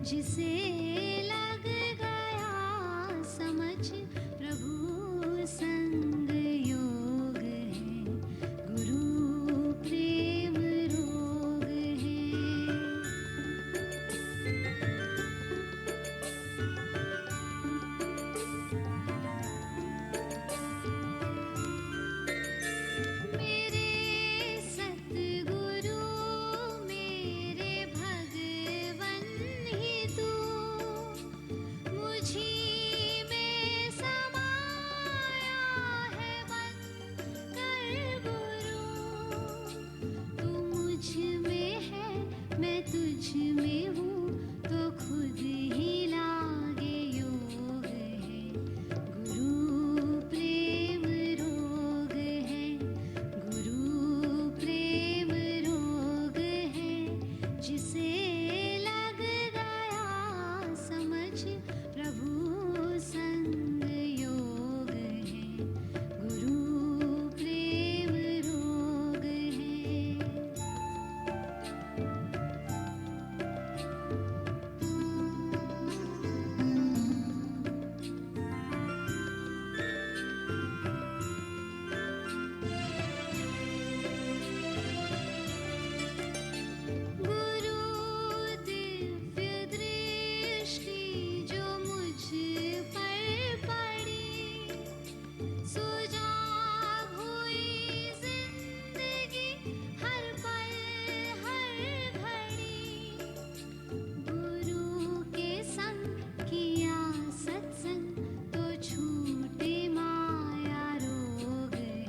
जिसे लग गया समझ प्रभु संग योग है, गुरु प्रेम रोग है। मेरे सतगुरु मेरे भगवन ही तू, मुझी में समाया है बन कर गुरु। तू मुझ में है मैं तुझ में हूँ, तो खुद ही लागे योग है, गुरु प्रेम रोग है, गुरु प्रेम रोग है। जिसे लग गया समझ प्रभु संग योग है, गुरु प्रेम रोग है। गुरु दिव्य दृष्टि जो मुझ पर पड़ी, सुजाग हुई जिंदगी हर पल हर घड़ी। गुरु के संग किया सत्संग तो छूटे माया रोग है,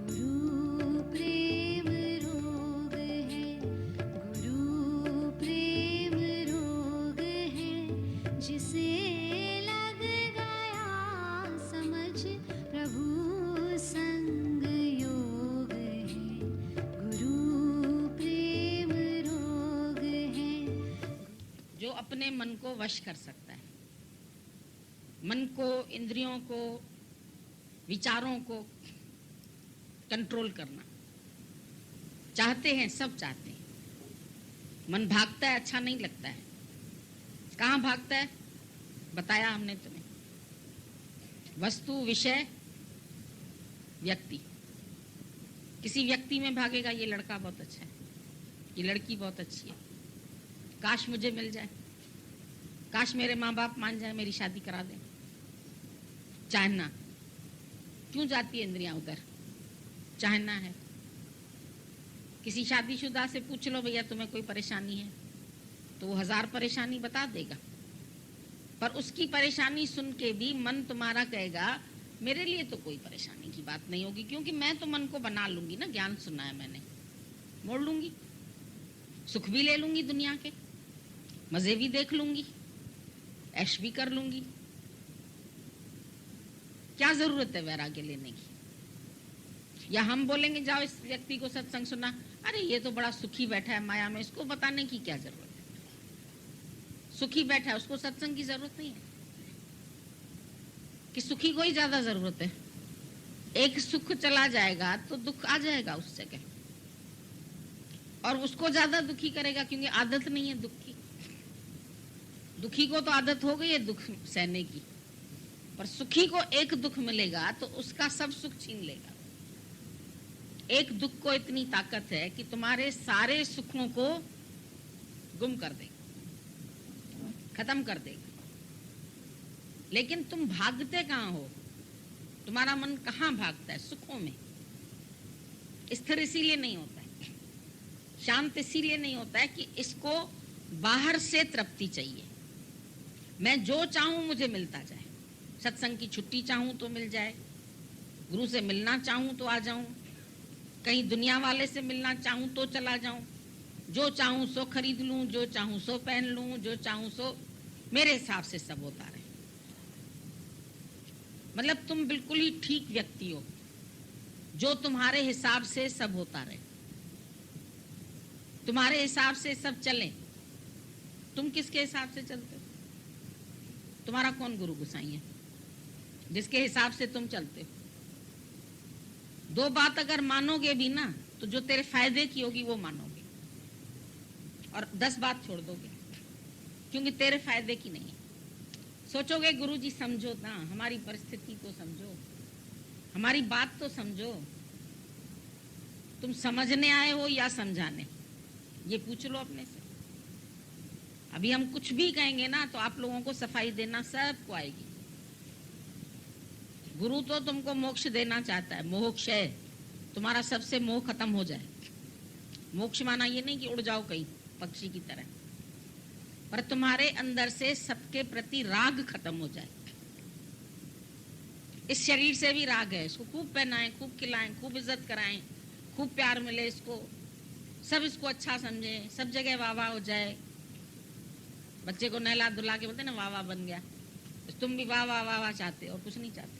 गुरु प्रेम रोग है, गुरु प्रेम रोग है। जिसे लग गया समझ प्रभु संग योग है, गुरु प्रेम रोग है। जो अपने मन को वश कर सकता है, मन को, इंद्रियों को, विचारों को कंट्रोल करना चाहते हैं, सब चाहते हैं। मन भागता है, अच्छा नहीं लगता है। कहाँ भागता है? बताया हमने तुम्हें, वस्तु, विषय, व्यक्ति। किसी व्यक्ति में भागेगा, ये लड़का बहुत अच्छा है, ये लड़की बहुत अच्छी है, काश मुझे मिल जाए, काश मेरे माँ बाप मान जाए, मेरी शादी करा दें। चाहना। क्यों जाती है इंद्रियां उधर? चाहना है। किसी शादीशुदा से पूछ लो, भैया तुम्हें कोई परेशानी है, तो वो 1000 परेशानी बता देगा, पर उसकी परेशानी सुन के भी मन तुम्हारा कहेगा मेरे लिए तो कोई परेशानी की बात नहीं होगी, क्योंकि मैं तो मन को बना लूंगी ना, ज्ञान सुना है मैंने, मोड़ लूंगी, सुख भी ले लूंगी, दुनिया के मजे भी देख लूंगी, ऐश भी कर लूंगी। क्या जरूरत है वैराग्य लेने की? या हम बोलेंगे जाओ इस व्यक्ति को सत्संग सुना, अरे ये तो बड़ा सुखी बैठा है माया में, इसको बताने की क्या जरूरत है? सुखी बैठा है, उसको सत्संग की जरूरत नहीं है। कि सुखी को ही ज्यादा जरूरत है। एक सुख चला जाएगा तो दुख आ जाएगा उस जगह, और उसको ज्यादा दुखी करेगा, क्योंकि आदत नहीं है दुख की। दुखी को तो आदत हो गई है दुख सहने की, पर सुखी को एक दुख मिलेगा तो उसका सब सुख छीन लेगा। एक दुख को इतनी ताकत है कि तुम्हारे सारे सुखों को गुम कर देगा, खत्म कर देगा। लेकिन तुम भागते कहाँ हो? तुम्हारा मन कहाँ भागता है? सुखों में। स्थिर इसीलिए नहीं होता है, शांत इसीलिए नहीं होता है कि इसको बाहर से तृप्ति चाहिए। मैं जो चाहूं मुझे मिलता जाए, सत्संग की छुट्टी चाहूं तो मिल जाए, गुरु से मिलना चाहूं तो आ जाऊं, कहीं दुनिया वाले से मिलना चाहूं तो चला जाऊं, जो चाहूं सो खरीद लूं, जो चाहूं सो पहन लूं, जो चाहूं सो, मेरे हिसाब से सब होता रहे। मतलब तुम बिल्कुल ही ठीक व्यक्ति हो, जो तुम्हारे हिसाब से सब होता रहे, तुम्हारे हिसाब से सब चले। तुम किसके हिसाब से चलते हो? तुम्हारा कौन गुरु गुसाई है जिसके हिसाब से तुम चलते हो? दो बात अगर मानोगे भी ना, तो जो तेरे फायदे की होगी वो मानोगे, और 10 बात छोड़ दोगे। क्योंकि तेरे फायदे की नहीं है। सोचोगे गुरु जी समझो ना, हमारी परिस्थिति तो समझो, हमारी बात तो समझो, तुम समझने आए हो या समझाने, ये पूछ लो अपने से। अभी हम कुछ भी कहेंगे ना तो आप लोगों को सफाई देना सबको आएगी। गुरु तो तुमको मोक्ष देना चाहता है, मोक्ष है, तुम्हारा सबसे मोह खत्म हो जाए। मोक्ष माना ये नहीं कि उड़ जाओ कहीं पक्षी की तरह, पर तुम्हारे अंदर से सबके प्रति राग खत्म हो जाए। इस शरीर से भी राग है, इसको खूब पहनाएं, खूब खिलाएं, खूब इज्जत कराएं, खूब प्यार मिले इसको, सब इसको अच्छा समझे, सब जगह वाह वाह हो जाए। बच्चे को नहला धुला के बोलते ना वाह वाह बन गया, तो तुम भी वाह वाह वाह वाह चाहते और कुछ नहीं चाहते।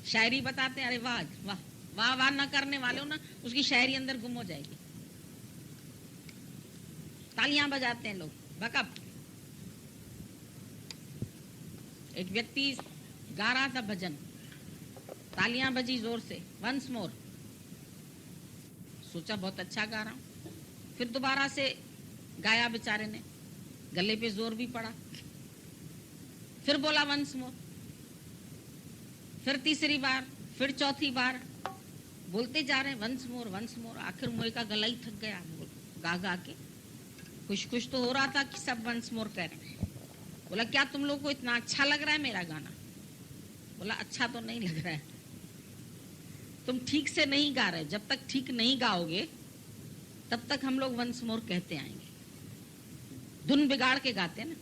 शायरी बताते हैं, अरे वाह वाह वाह वाह न करने वाले हो ना, उसकी शायरी अंदर गुम हो जाएगी। तालियां बजाते हैं लोग, बकअप। एक व्यक्ति गा रहा था भजन, तालियां बजी जोर से, वंस मोर। सोचा बहुत अच्छा गा रहा हूं, फिर दोबारा से गाया बेचारे ने, गले पे जोर भी पड़ा, फिर बोला वंस मोर, फिर तीसरी बार, फिर चौथी बार, बोलते जा रहे हैं वंस मोर वंस मोर। आखिर मुझे का गला ही थक गया गा गा के। खुश खुश तो हो रहा था कि सब वंस मोर कह रहे हैं। बोला क्या तुम लोग को इतना अच्छा लग रहा है मेरा गाना? बोला अच्छा तो नहीं लग रहा है, तुम ठीक से नहीं गा रहे। जब तक ठीक नहीं गाओगे तब तक हम लोग वंस मोर कहते आएंगे। धुन बिगाड़ के गाते हैं ना,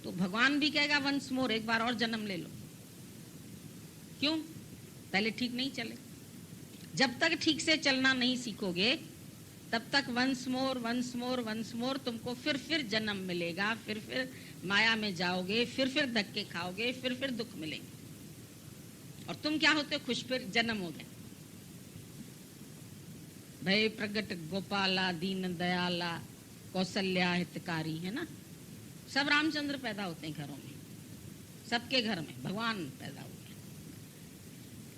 तो भगवान भी कहेगा वंस मोर, एक बार और जन्म ले लो। क्यों? पहले ठीक नहीं चले। जब तक ठीक से चलना नहीं सीखोगे तब तक once more once more once more, तुमको फिर जन्म मिलेगा, फिर माया में जाओगे, फिर धक्के खाओगे, फिर दुख मिलेंगे। और तुम क्या होते हो? खुश, फिर जन्म हो गए। भय प्रगट गोपाला दीन दयाला कौशल्या हितकारी, है ना। सब रामचंद्र पैदा होते हैं घरों में, सबके घर में भगवान पैदा होते हैं।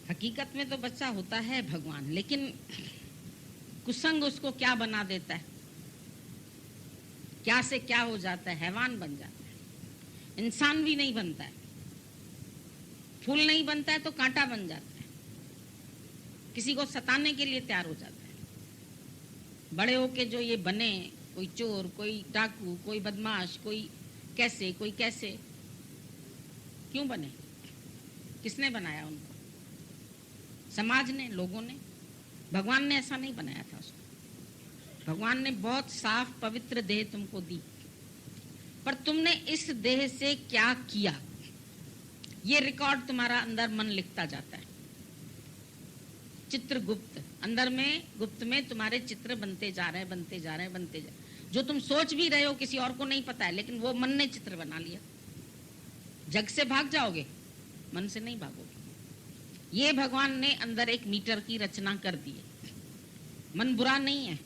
हकीकत में तो बच्चा होता है भगवान, लेकिन कुसंग उसको क्या बना देता है, क्या से क्या हो जाता है, हैवान बन जाता है। इंसान भी नहीं बनता है, फूल नहीं बनता है तो कांटा बन जाता है, किसी को सताने के लिए तैयार हो जाता है। बड़े होके जो ये बने, कोई चोर, कोई डाकू, कोई बदमाश, कोई कैसे, क्यों बने? किसने बनाया उनको? समाज ने, लोगों ने। भगवान ने ऐसा नहीं बनाया था उसको। भगवान ने बहुत साफ पवित्र देह तुमको दी, पर तुमने इस देह से क्या किया, ये रिकॉर्ड तुम्हारा अंदर मन लिखता जाता है। चित्रगुप्त, अंदर में गुप्त में तुम्हारे चित्र बनते जा रहे हैं। जो तुम सोच भी रहे हो किसी और को नहीं पता है, लेकिन वो मन ने चित्र बना लिया। जग से भाग जाओगे, मन से नहीं भागोगे। ये भगवान ने अंदर एक मीटर की रचना कर दी है। मन बुरा नहीं है,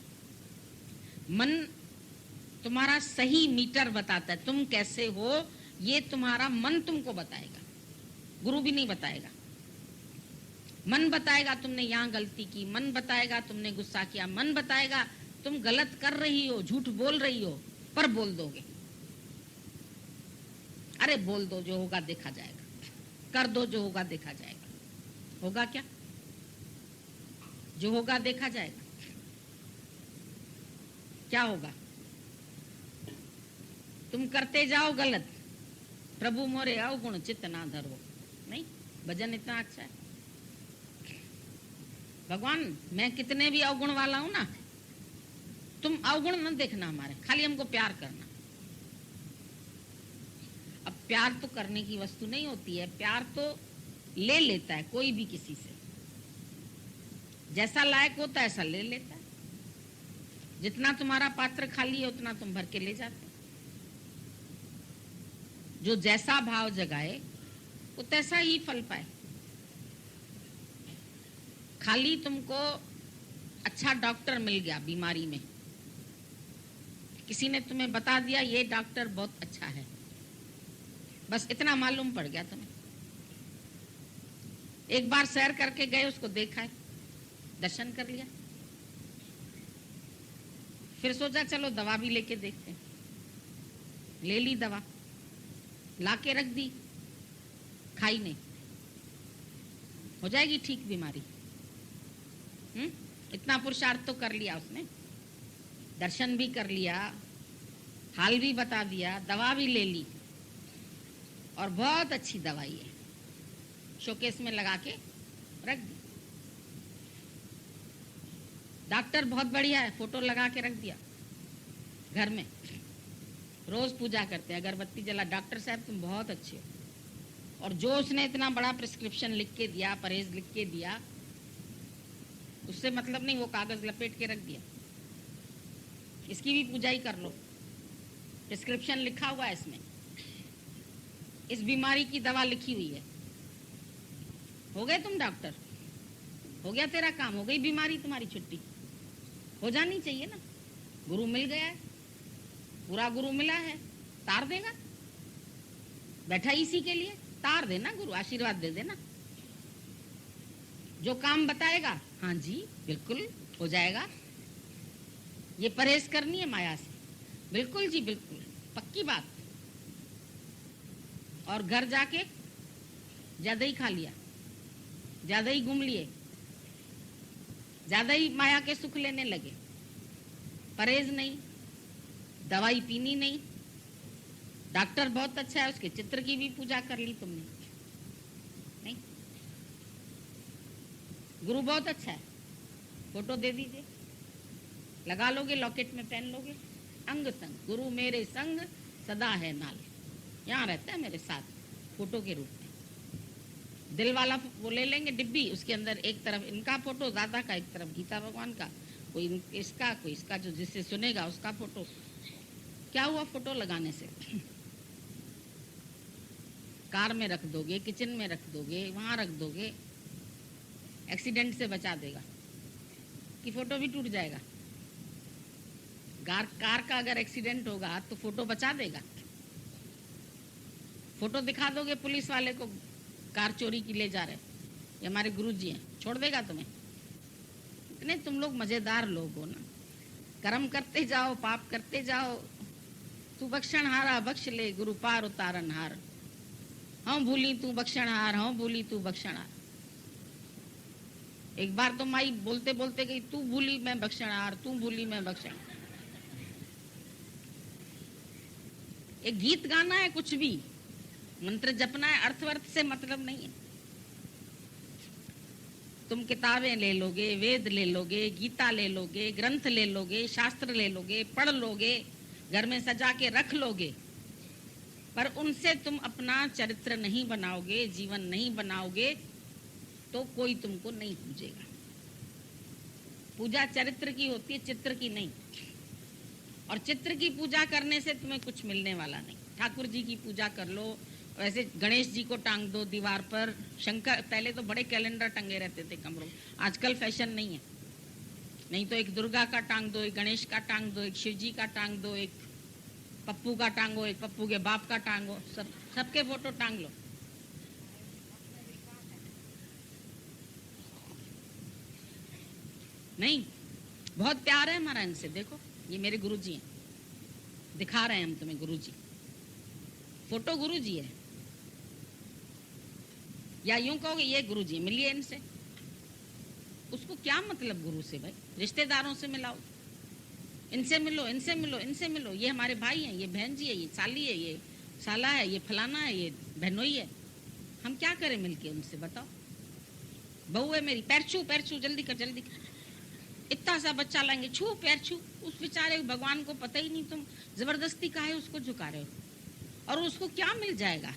मन तुम्हारा सही मीटर बताता है। तुम कैसे हो ये तुम्हारा मन तुमको बताएगा, गुरु भी नहीं बताएगा। मन बताएगा तुमने यहाँ गलती की, मन बताएगा तुमने गुस्सा किया, मन बताएगा तुम गलत कर रही हो, झूठ बोल रही हो, पर बोल दोगे। अरे बोल दो, जो होगा देखा जाएगा, कर दो, जो होगा देखा जाएगा। होगा क्या? जो होगा देखा जाएगा। क्या होगा? तुम करते जाओ गलत, प्रभु मोरे अवगुण चित्त ना धरो। नहीं, भजन इतना अच्छा है। भगवान मैं कितने भी अवगुण वाला हूं ना, तुम अवगुण न देखना हमारे, खाली हमको प्यार करना। अब प्यार तो करने की वस्तु नहीं होती है, प्यार तो ले लेता है कोई भी किसी से। जैसा लायक होता है ऐसा ले लेता है। जितना तुम्हारा पात्र खाली है उतना तुम भर के ले जाते हो। जो जैसा भाव जगाए वो तैसा ही फल पाए। खाली तुमको अच्छा डॉक्टर मिल गया बीमारी में, किसी ने तुम्हें बता दिया ये डॉक्टर बहुत अच्छा है, बस इतना मालूम पड़ गया तुम्हें। एक बार सैर करके गए, उसको देखा है, दर्शन कर लिया, फिर सोचा चलो दवा भी लेके देखते हैं। ले ली दवा, लाके रख दी, खाई नहीं। हो जाएगी ठीक बीमारी? इतना पुरुषार्थ तो कर लिया उसने, दर्शन भी कर लिया, हाल भी बता दिया, दवा भी ले ली, और बहुत अच्छी दवाई है, शोकेस में लगा के रख दी। डॉक्टर बहुत बढ़िया है, फोटो लगा के रख दिया घर में, रोज पूजा करते हैं, अगरबत्ती जला। डॉक्टर साहब तुम बहुत अच्छे हो। और जो उसने इतना बड़ा प्रिस्क्रिप्शन लिख के दिया, परहेज लिख के दिया, उससे मतलब नहीं, वो कागज लपेट के रख दिया। इसकी भी पूजा ही कर लो, प्रिस्क्रिप्शन लिखा हुआ है इसमें, इस बीमारी की दवा लिखी हुई है। हो गए तुम डॉक्टर, हो गया तेरा काम, हो गई बीमारी तुम्हारी छुट्टी। हो जानी चाहिए ना, गुरु मिल गया है, पूरा गुरु मिला है, तार देगा। बैठा इसी के लिए, तार देना गुरु, आशीर्वाद दे देना। जो काम बताएगा, हाँ जी बिल्कुल हो जाएगा। ये परहेज करनी है माया से, बिल्कुल जी बिल्कुल, पक्की बात। और घर जाके ज्यादा ही खा लिया, ज्यादा ही घूम लिए, ज्यादा ही माया के सुख लेने लगे, परहेज नहीं, दवाई पीनी नहीं। डॉक्टर बहुत अच्छा है, उसके चित्र की भी पूजा कर ली तुमने नहीं? गुरु बहुत अच्छा है, फोटो दे दीजिए, लगा लोगे, लॉकेट में पहन लोगे, अंग संग गुरु मेरे संग सदा है नाल, यहाँ रहता है मेरे साथ फोटो के रूप में। दिल वाला वो ले लेंगे डिब्बी, उसके अंदर एक तरफ इनका फोटो दादा का, एक तरफ गीता भगवान का, कोई इसका कोई इसका, जो जिससे सुनेगा उसका फोटो। क्या हुआ फोटो लगाने से? कार में रख दोगे, किचन में रख दोगे, वहां रख दोगे, एक्सीडेंट से बचा देगा कि फोटो भी टूट जाएगा? कार का अगर एक्सीडेंट होगा तो फोटो बचा देगा? फोटो दिखा दोगे पुलिस वाले को, कार चोरी की ले जा रहे, ये हमारे गुरुजी हैं, छोड़ देगा तुम्हें? इतने तुम लोग मजेदार लोग हो ना, कर्म करते जाओ, पाप करते जाओ। तू बख्शण हारा बख्श ले, गुरु पार उतारन हार। हाँ भूली तू बख्शण हार, हाँ भूली तू बख्शण हार। एक बार तो माई बोलते बोलते गई, तू भूली मैं बख्शण हार, तू भूली मैं बख्शण। एक गीत गाना है, कुछ भी मंत्र जपना है, अर्थ वर्थ से मतलब नहीं है। तुम किताबें ले लोगे, वेद ले लोगे, गीता ले लोगे, ग्रंथ ले लोगे, शास्त्र ले लोगे, पढ़ लोगे, घर में सजा के रख लोगे, पर उनसे तुम अपना चरित्र नहीं बनाओगे, जीवन नहीं बनाओगे, तो कोई तुमको नहीं पूजेगा। पूजा चरित्र की होती है, चित्र की नहीं। और चित्र की पूजा करने से तुम्हें कुछ मिलने वाला नहीं। ठाकुर जी की पूजा कर लो, वैसे गणेश जी को टांग दो दीवार पर। शंकर, पहले तो बड़े कैलेंडर टंगे रहते थे कमरों में, आजकल फैशन नहीं है। नहीं तो एक दुर्गा का टांग दो, एक गणेश का टांग दो, एक शिव जी का टांग दो, एक पप्पू का टांगो, एक पप्पू के बाप का टांगो, सबके फोटो टांग लो। नहीं, बहुत प्यार है हमारा इनसे। देखो ये मेरे गुरुजी हैं, दिखा रहे हैं हम तुम्हें गुरुजी, फोटो गुरुजी है। या यूं कहोगे ये गुरुजी, मिलिए इनसे। उसको क्या मतलब गुरु से भाई? रिश्तेदारों से मिलाओ, इनसे मिलो, इनसे मिलो, इनसे मिलो। ये हमारे भाई हैं, ये बहन जी है, ये साली है, ये साला है, ये फलाना है, ये बहनोई है। हम क्या करें मिलके उनसे, बताओ? बहू है मेरी, पैर छू, पैर छू, जल्दी कर, जल्दी कर। इतना सा बच्चा लाएंगे, छू पैर छू। उस बेचारे भगवान को पता ही नहीं, तुम जबरदस्ती काहे उसको झुका रहे हो? और उसको क्या मिल जाएगा?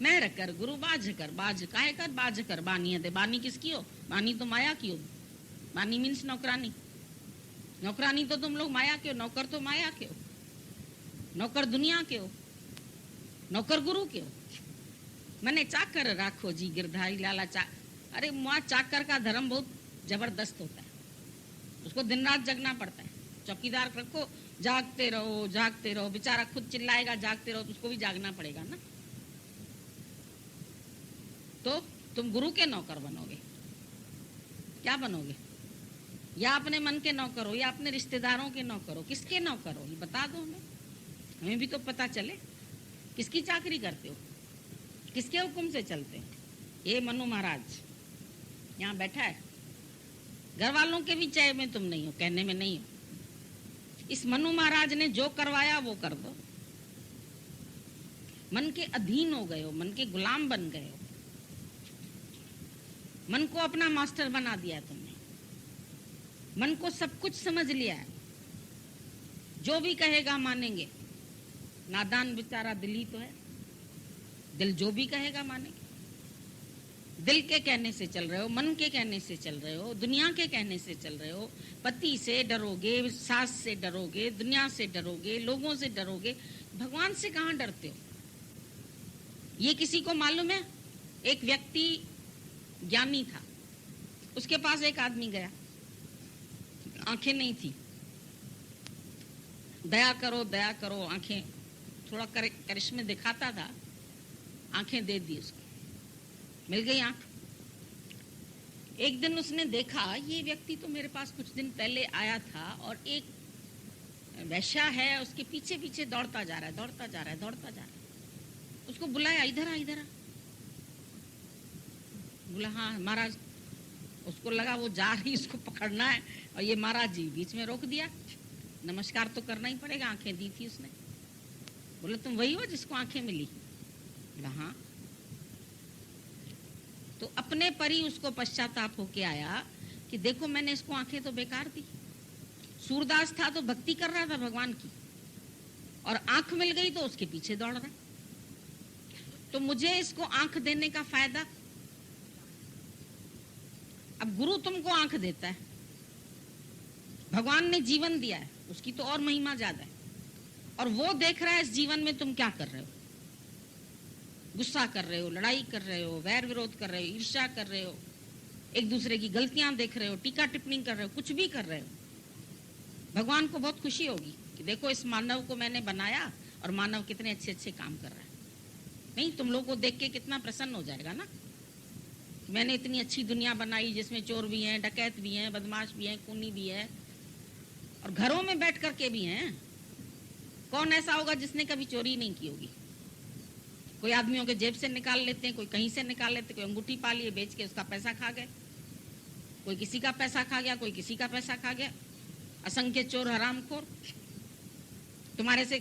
मैं कर गुरु बाज कर, बाज काहे कर, बाज कर बानी है। बानी किसकी हो? बानी तो माया की हो। बानी मीन्स नौकरानी। नौकरानी तो तुम लोग माया के हो, नौकर तो माया के हो, नौकर दुनिया के हो, नौकर गुरु के हो। मैंने चाकर राखो जी गिरधारी लाला अरे मुआ, चाकर का धर्म बहुत जबरदस्त होता है, उसको दिन रात जगना पड़ता है। चौकीदार रखो, जागते रहो, जागते रहो। बेचारा खुद चिल्लाएगा जागते रहो, तो उसको भी जागना पड़ेगा ना। तो तुम गुरु के नौकर बनोगे, क्या बनोगे? या अपने मन के नौकर हो या अपने रिश्तेदारों के नौकर हो? किसके नौकर हो ये बता दो हमें, हमें भी तो पता चले। किसकी चाकरी करते हो, किसके हुक्म से चलते हो? ये मनु महाराज यहाँ बैठा है, घर वालों के भी चय में तुम नहीं हो, कहने में नहीं हो। इस मनु महाराज ने जो करवाया वो कर दो। मन के अधीन हो गए हो, मन के गुलाम बन गए हो, मन को अपना मास्टर बना दिया तुमने, मन को सब कुछ समझ लिया है, जो भी कहेगा मानेंगे। नादान बेचारा दिल ही तो है, दिल जो भी कहेगा मानेंगे। दिल के कहने से चल रहे हो, मन के कहने से चल रहे हो, दुनिया के कहने से चल रहे हो। पति से डरोगे, सास से डरोगे, दुनिया से डरोगे, लोगों से डरोगे, भगवान से कहाँ डरते हो? ये किसी को मालूम है? एक व्यक्ति ज्ञानी था, उसके पास एक आदमी गया, आंखें नहीं थी। दया करो दया करो, आंखें थोड़ा करिश्मे दिखाता था, आंखें दे दी उसको, मिल गई आंख। एक दिन उसने देखा ये व्यक्ति तो मेरे पास कुछ दिन पहले आया था और एक वैश्या है उसके पीछे पीछे दौड़ता जा रहा है, दौड़ता जा रहा है, दौड़ता जा रहा है। उसको बुलाया, इधर आ, इधर आ। बोला हाँ महाराज। उसको लगा वो जा रही, उसको पकड़ना है, और ये महाराज जी बीच में रोक दिया। नमस्कार तो करना ही पड़ेगा, आंखें दी थी उसने। बोले तुम वही हो जिसको आंखें मिली? बोला हाँ। तो अपने पर ही उसको पश्चाताप होके आया कि देखो मैंने इसको आंखें तो बेकार दी। सूरदास था तो भक्ति कर रहा था भगवान की, और आंख मिल गई तो उसके पीछे दौड़ रहा। तो मुझे इसको आंख देने का फायदा? अब गुरु तुमको आंख देता है, भगवान ने जीवन दिया है, उसकी तो और महिमा ज्यादा है, और वो देख रहा है इस जीवन में तुम क्या कर रहे हो। गुस्सा कर रहे हो, लड़ाई कर रहे हो, वैर विरोध कर रहे हो, ईर्ष्या कर रहे हो, एक दूसरे की गलतियां देख रहे हो, टीका टिप्पणी कर रहे हो, कुछ भी कर रहे हो। भगवान को बहुत खुशी होगी कि देखो इस मानव को मैंने बनाया और मानव कितने अच्छे अच्छे काम कर रहा है। नहीं, तुम लोगों को देख के कितना प्रसन्न हो जाएगा ना, मैंने इतनी अच्छी दुनिया बनाई जिसमें चोर भी हैं, डकैत भी हैं, बदमाश भी हैं, खूनी भी है, और घरों में बैठ करके भी हैं। कौन ऐसा होगा जिसने कभी चोरी नहीं की होगी? कोई आदमियों के जेब से निकाल लेते हैं, कोई कहीं से निकाल लेते, कोई अंगूठी पा लिए, बेच के उसका पैसा खा गए, कोई किसी का पैसा खा गया, कोई किसी का पैसा खा गया। असंख्य चोर हरामखोर तुम्हारे से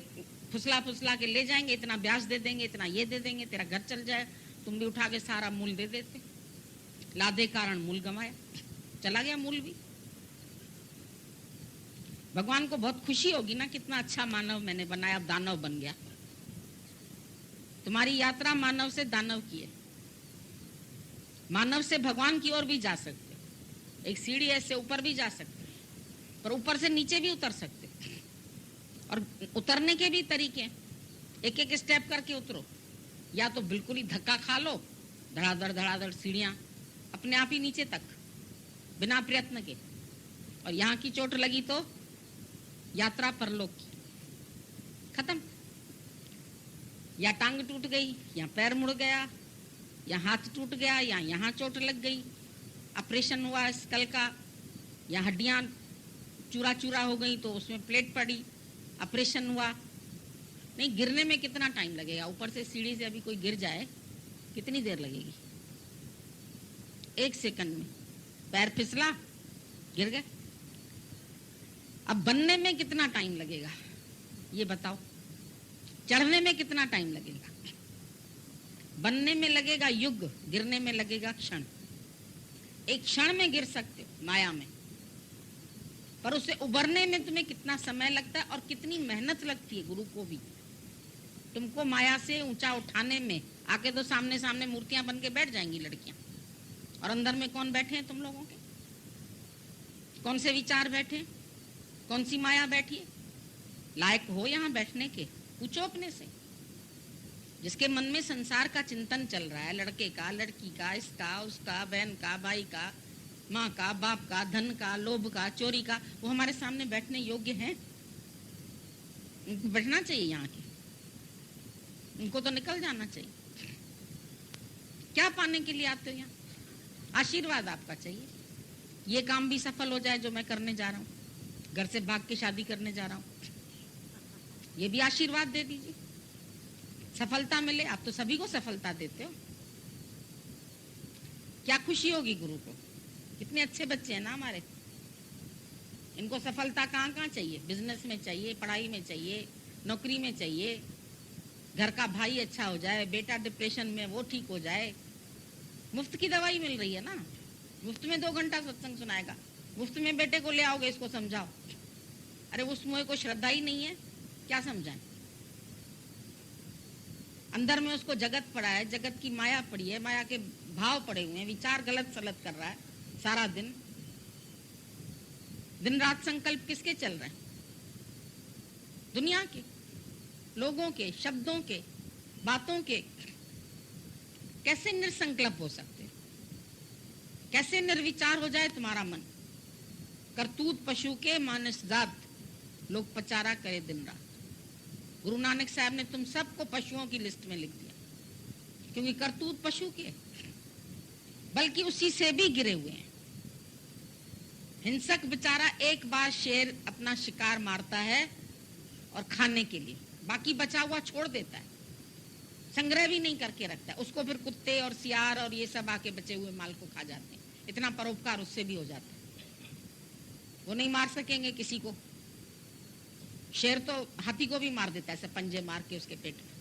फुसला फुसला के ले जाएंगे, इतना ब्याज दे देंगे, इतना ये दे देंगे, तेरा घर चल जाए, तुम भी उठा के सारा मूल दे देते। लादे कारण मूल गंवाया, चला गया मूल भी। भगवान को बहुत खुशी होगी ना, कितना अच्छा मानव मैंने बनाया, अब दानव बन गया। तुम्हारी यात्रा मानव से दानव की है, मानव से भगवान की ओर भी जा सकते हो। एक सीढ़ी ऐसे ऊपर भी जा सकते हो, पर ऊपर से नीचे भी उतर सकते हो, और उतरने के भी तरीके हैं। एक एक स्टेप करके उतरो, या तो बिल्कुल ही धक्का खा लो, धड़ाधड़ सीढ़ियां अपने आप ही नीचे तक बिना प्रयत्न के, और यहाँ की चोट लगी तो यात्रा परलोक की, खत्म। या टांग टूट गई, या पैर मुड़ गया, या हाथ टूट गया, या यहाँ चोट लग गई, ऑपरेशन हुआ स्कल का, या हड्डियां चूरा चूरा हो गई तो उसमें प्लेट पड़ी, ऑपरेशन हुआ। नहीं, गिरने में कितना टाइम लगेगा? ऊपर से सीढ़ी से अभी कोई गिर जाए कितनी देर लगेगी? 1 सेकंड में पैर फिसला, गिर गए। अब बनने में कितना टाइम लगेगा ये बताओ? चढ़ने में कितना टाइम लगेगा? बनने में लगेगा युग, गिरने में लगेगा क्षण। एक क्षण में गिर सकते हो माया में, पर उससे उबरने में तुम्हें कितना समय लगता है और कितनी मेहनत लगती है। गुरु को भी तुमको माया से ऊंचा उठाने में, आके तो सामने सामने मूर्तियां बन के बैठ जाएंगी लड़कियां, और अंदर में कौन बैठे हैं तुम लोगों के? कौन से विचार बैठे, कौन सी माया बैठी है? लायक हो यहाँ बैठने के? पूछो अपने से। जिसके मन में संसार का चिंतन चल रहा है, लड़के का, लड़की का, इसका, उसका, बहन का, भाई का, माँ का, बाप का, धन का, लोभ का, चोरी का, वो हमारे सामने बैठने योग्य हैं? उनको बैठना चाहिए यहाँ के, उनको तो निकल जाना चाहिए। क्या पाने के लिए आते हो यहाँ? आशीर्वाद आपका चाहिए, ये काम भी सफल हो जाए जो मैं करने जा रहा हूँ, घर से भाग के शादी करने जा रहा हूँ, ये भी आशीर्वाद दे दीजिए, सफलता मिले। आप तो सभी को सफलता देते हो, क्या खुशी होगी गुरु को। कितने अच्छे बच्चे हैं ना हमारे, इनको सफलता कहाँ कहाँ चाहिए, बिजनेस में चाहिए, पढ़ाई में चाहिए, नौकरी में चाहिए, घर का भाई अच्छा हो जाए, बेटा डिप्रेशन में वो ठीक हो जाए, मुफ्त की दवाई मिल रही है ना, मुफ्त में 2 घंटा सत्संग सुनाएगा, मुफ्त में बेटे को ले आओगे, इसको समझाओ। अरे उस मुझे को श्रद्धा ही नहीं है, क्या समझाएं। अंदर में उसको जगत पड़ा है, जगत की माया पड़ी है, माया के भाव पड़े हुए हैं, विचार गलत सलत कर रहा है सारा दिन, दिन रात संकल्प किसके चल रहे हैं, दुनिया के, लोगों के, शब्दों के, बातों के। कैसे निसंकल्प हो सकते, कैसे निर्विचार हो जाए तुम्हारा मन। करतूत पशु के मानस जात, लोग पचारा करे दिन रात। गुरु नानक साहब ने तुम सबको पशुओं की लिस्ट में लिख दिया, क्योंकि करतूत पशु के, बल्कि उसी से भी गिरे हुए हैं। हिंसक बेचारा एक बार शेर अपना शिकार मारता है और खाने के लिए, बाकी बचा हुआ छोड़ देता है, संग्रह भी नहीं करके रखता है, उसको फिर कुत्ते और सियार और ये सब आके बचे हुए माल को खा जाते हैं। इतना परोपकार उससे भी हो जाता है। वो नहीं मार सकेंगे किसी को, शेर तो हाथी को भी मार देता है, ऐसे पंजे मार के उसके पेट में,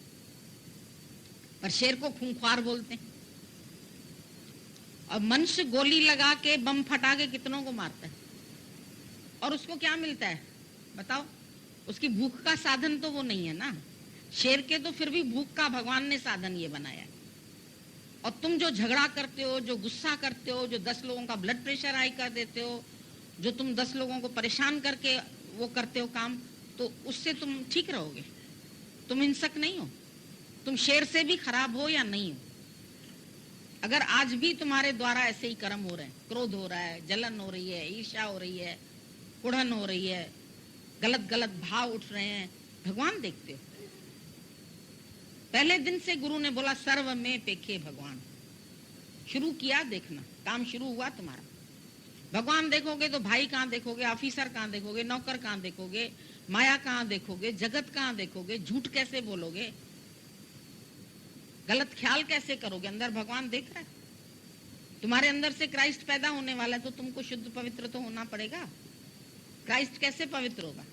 पर शेर को खूंखार बोलते हैं। और मनुष्य गोली लगा के, बम फटा के कितनों को मारता है, और उसको क्या मिलता है बताओ। उसकी भूख का साधन तो वो नहीं है ना, शेर के तो फिर भी भूख का भगवान ने साधन ये बनाया है। और तुम जो झगड़ा करते हो, जो गुस्सा करते हो, जो 10 लोगों का ब्लड प्रेशर हाई कर देते हो, जो तुम 10 लोगों को परेशान करके वो करते हो काम, तो उससे तुम ठीक रहोगे, तुम हिंसक नहीं हो। तुम शेर से भी खराब हो या नहीं हो। अगर आज भी तुम्हारे द्वारा ऐसे ही कर्म हो रहे हैं, क्रोध हो रहा है, जलन हो रही है, ईर्ष्या हो रही है, कुढ़न हो रही है, गलत गलत भाव उठ रहे हैं, भगवान देखते हो। पहले दिन से गुरु ने बोला सर्व में पेखे भगवान, शुरू किया देखना, काम शुरू हुआ तुम्हारा। भगवान देखोगे तो भाई कहाँ देखोगे, ऑफिसर कहाँ देखोगे, नौकर कहाँ देखोगे, माया कहाँ देखोगे, जगत कहाँ देखोगे, झूठ कैसे बोलोगे, गलत ख्याल कैसे करोगे। अंदर भगवान देख रहा है। तुम्हारे अंदर से क्राइस्ट पैदा होने वाला है, तो तुमको शुद्ध पवित्र तो होना पड़ेगा। क्राइस्ट कैसे पवित्र होगा,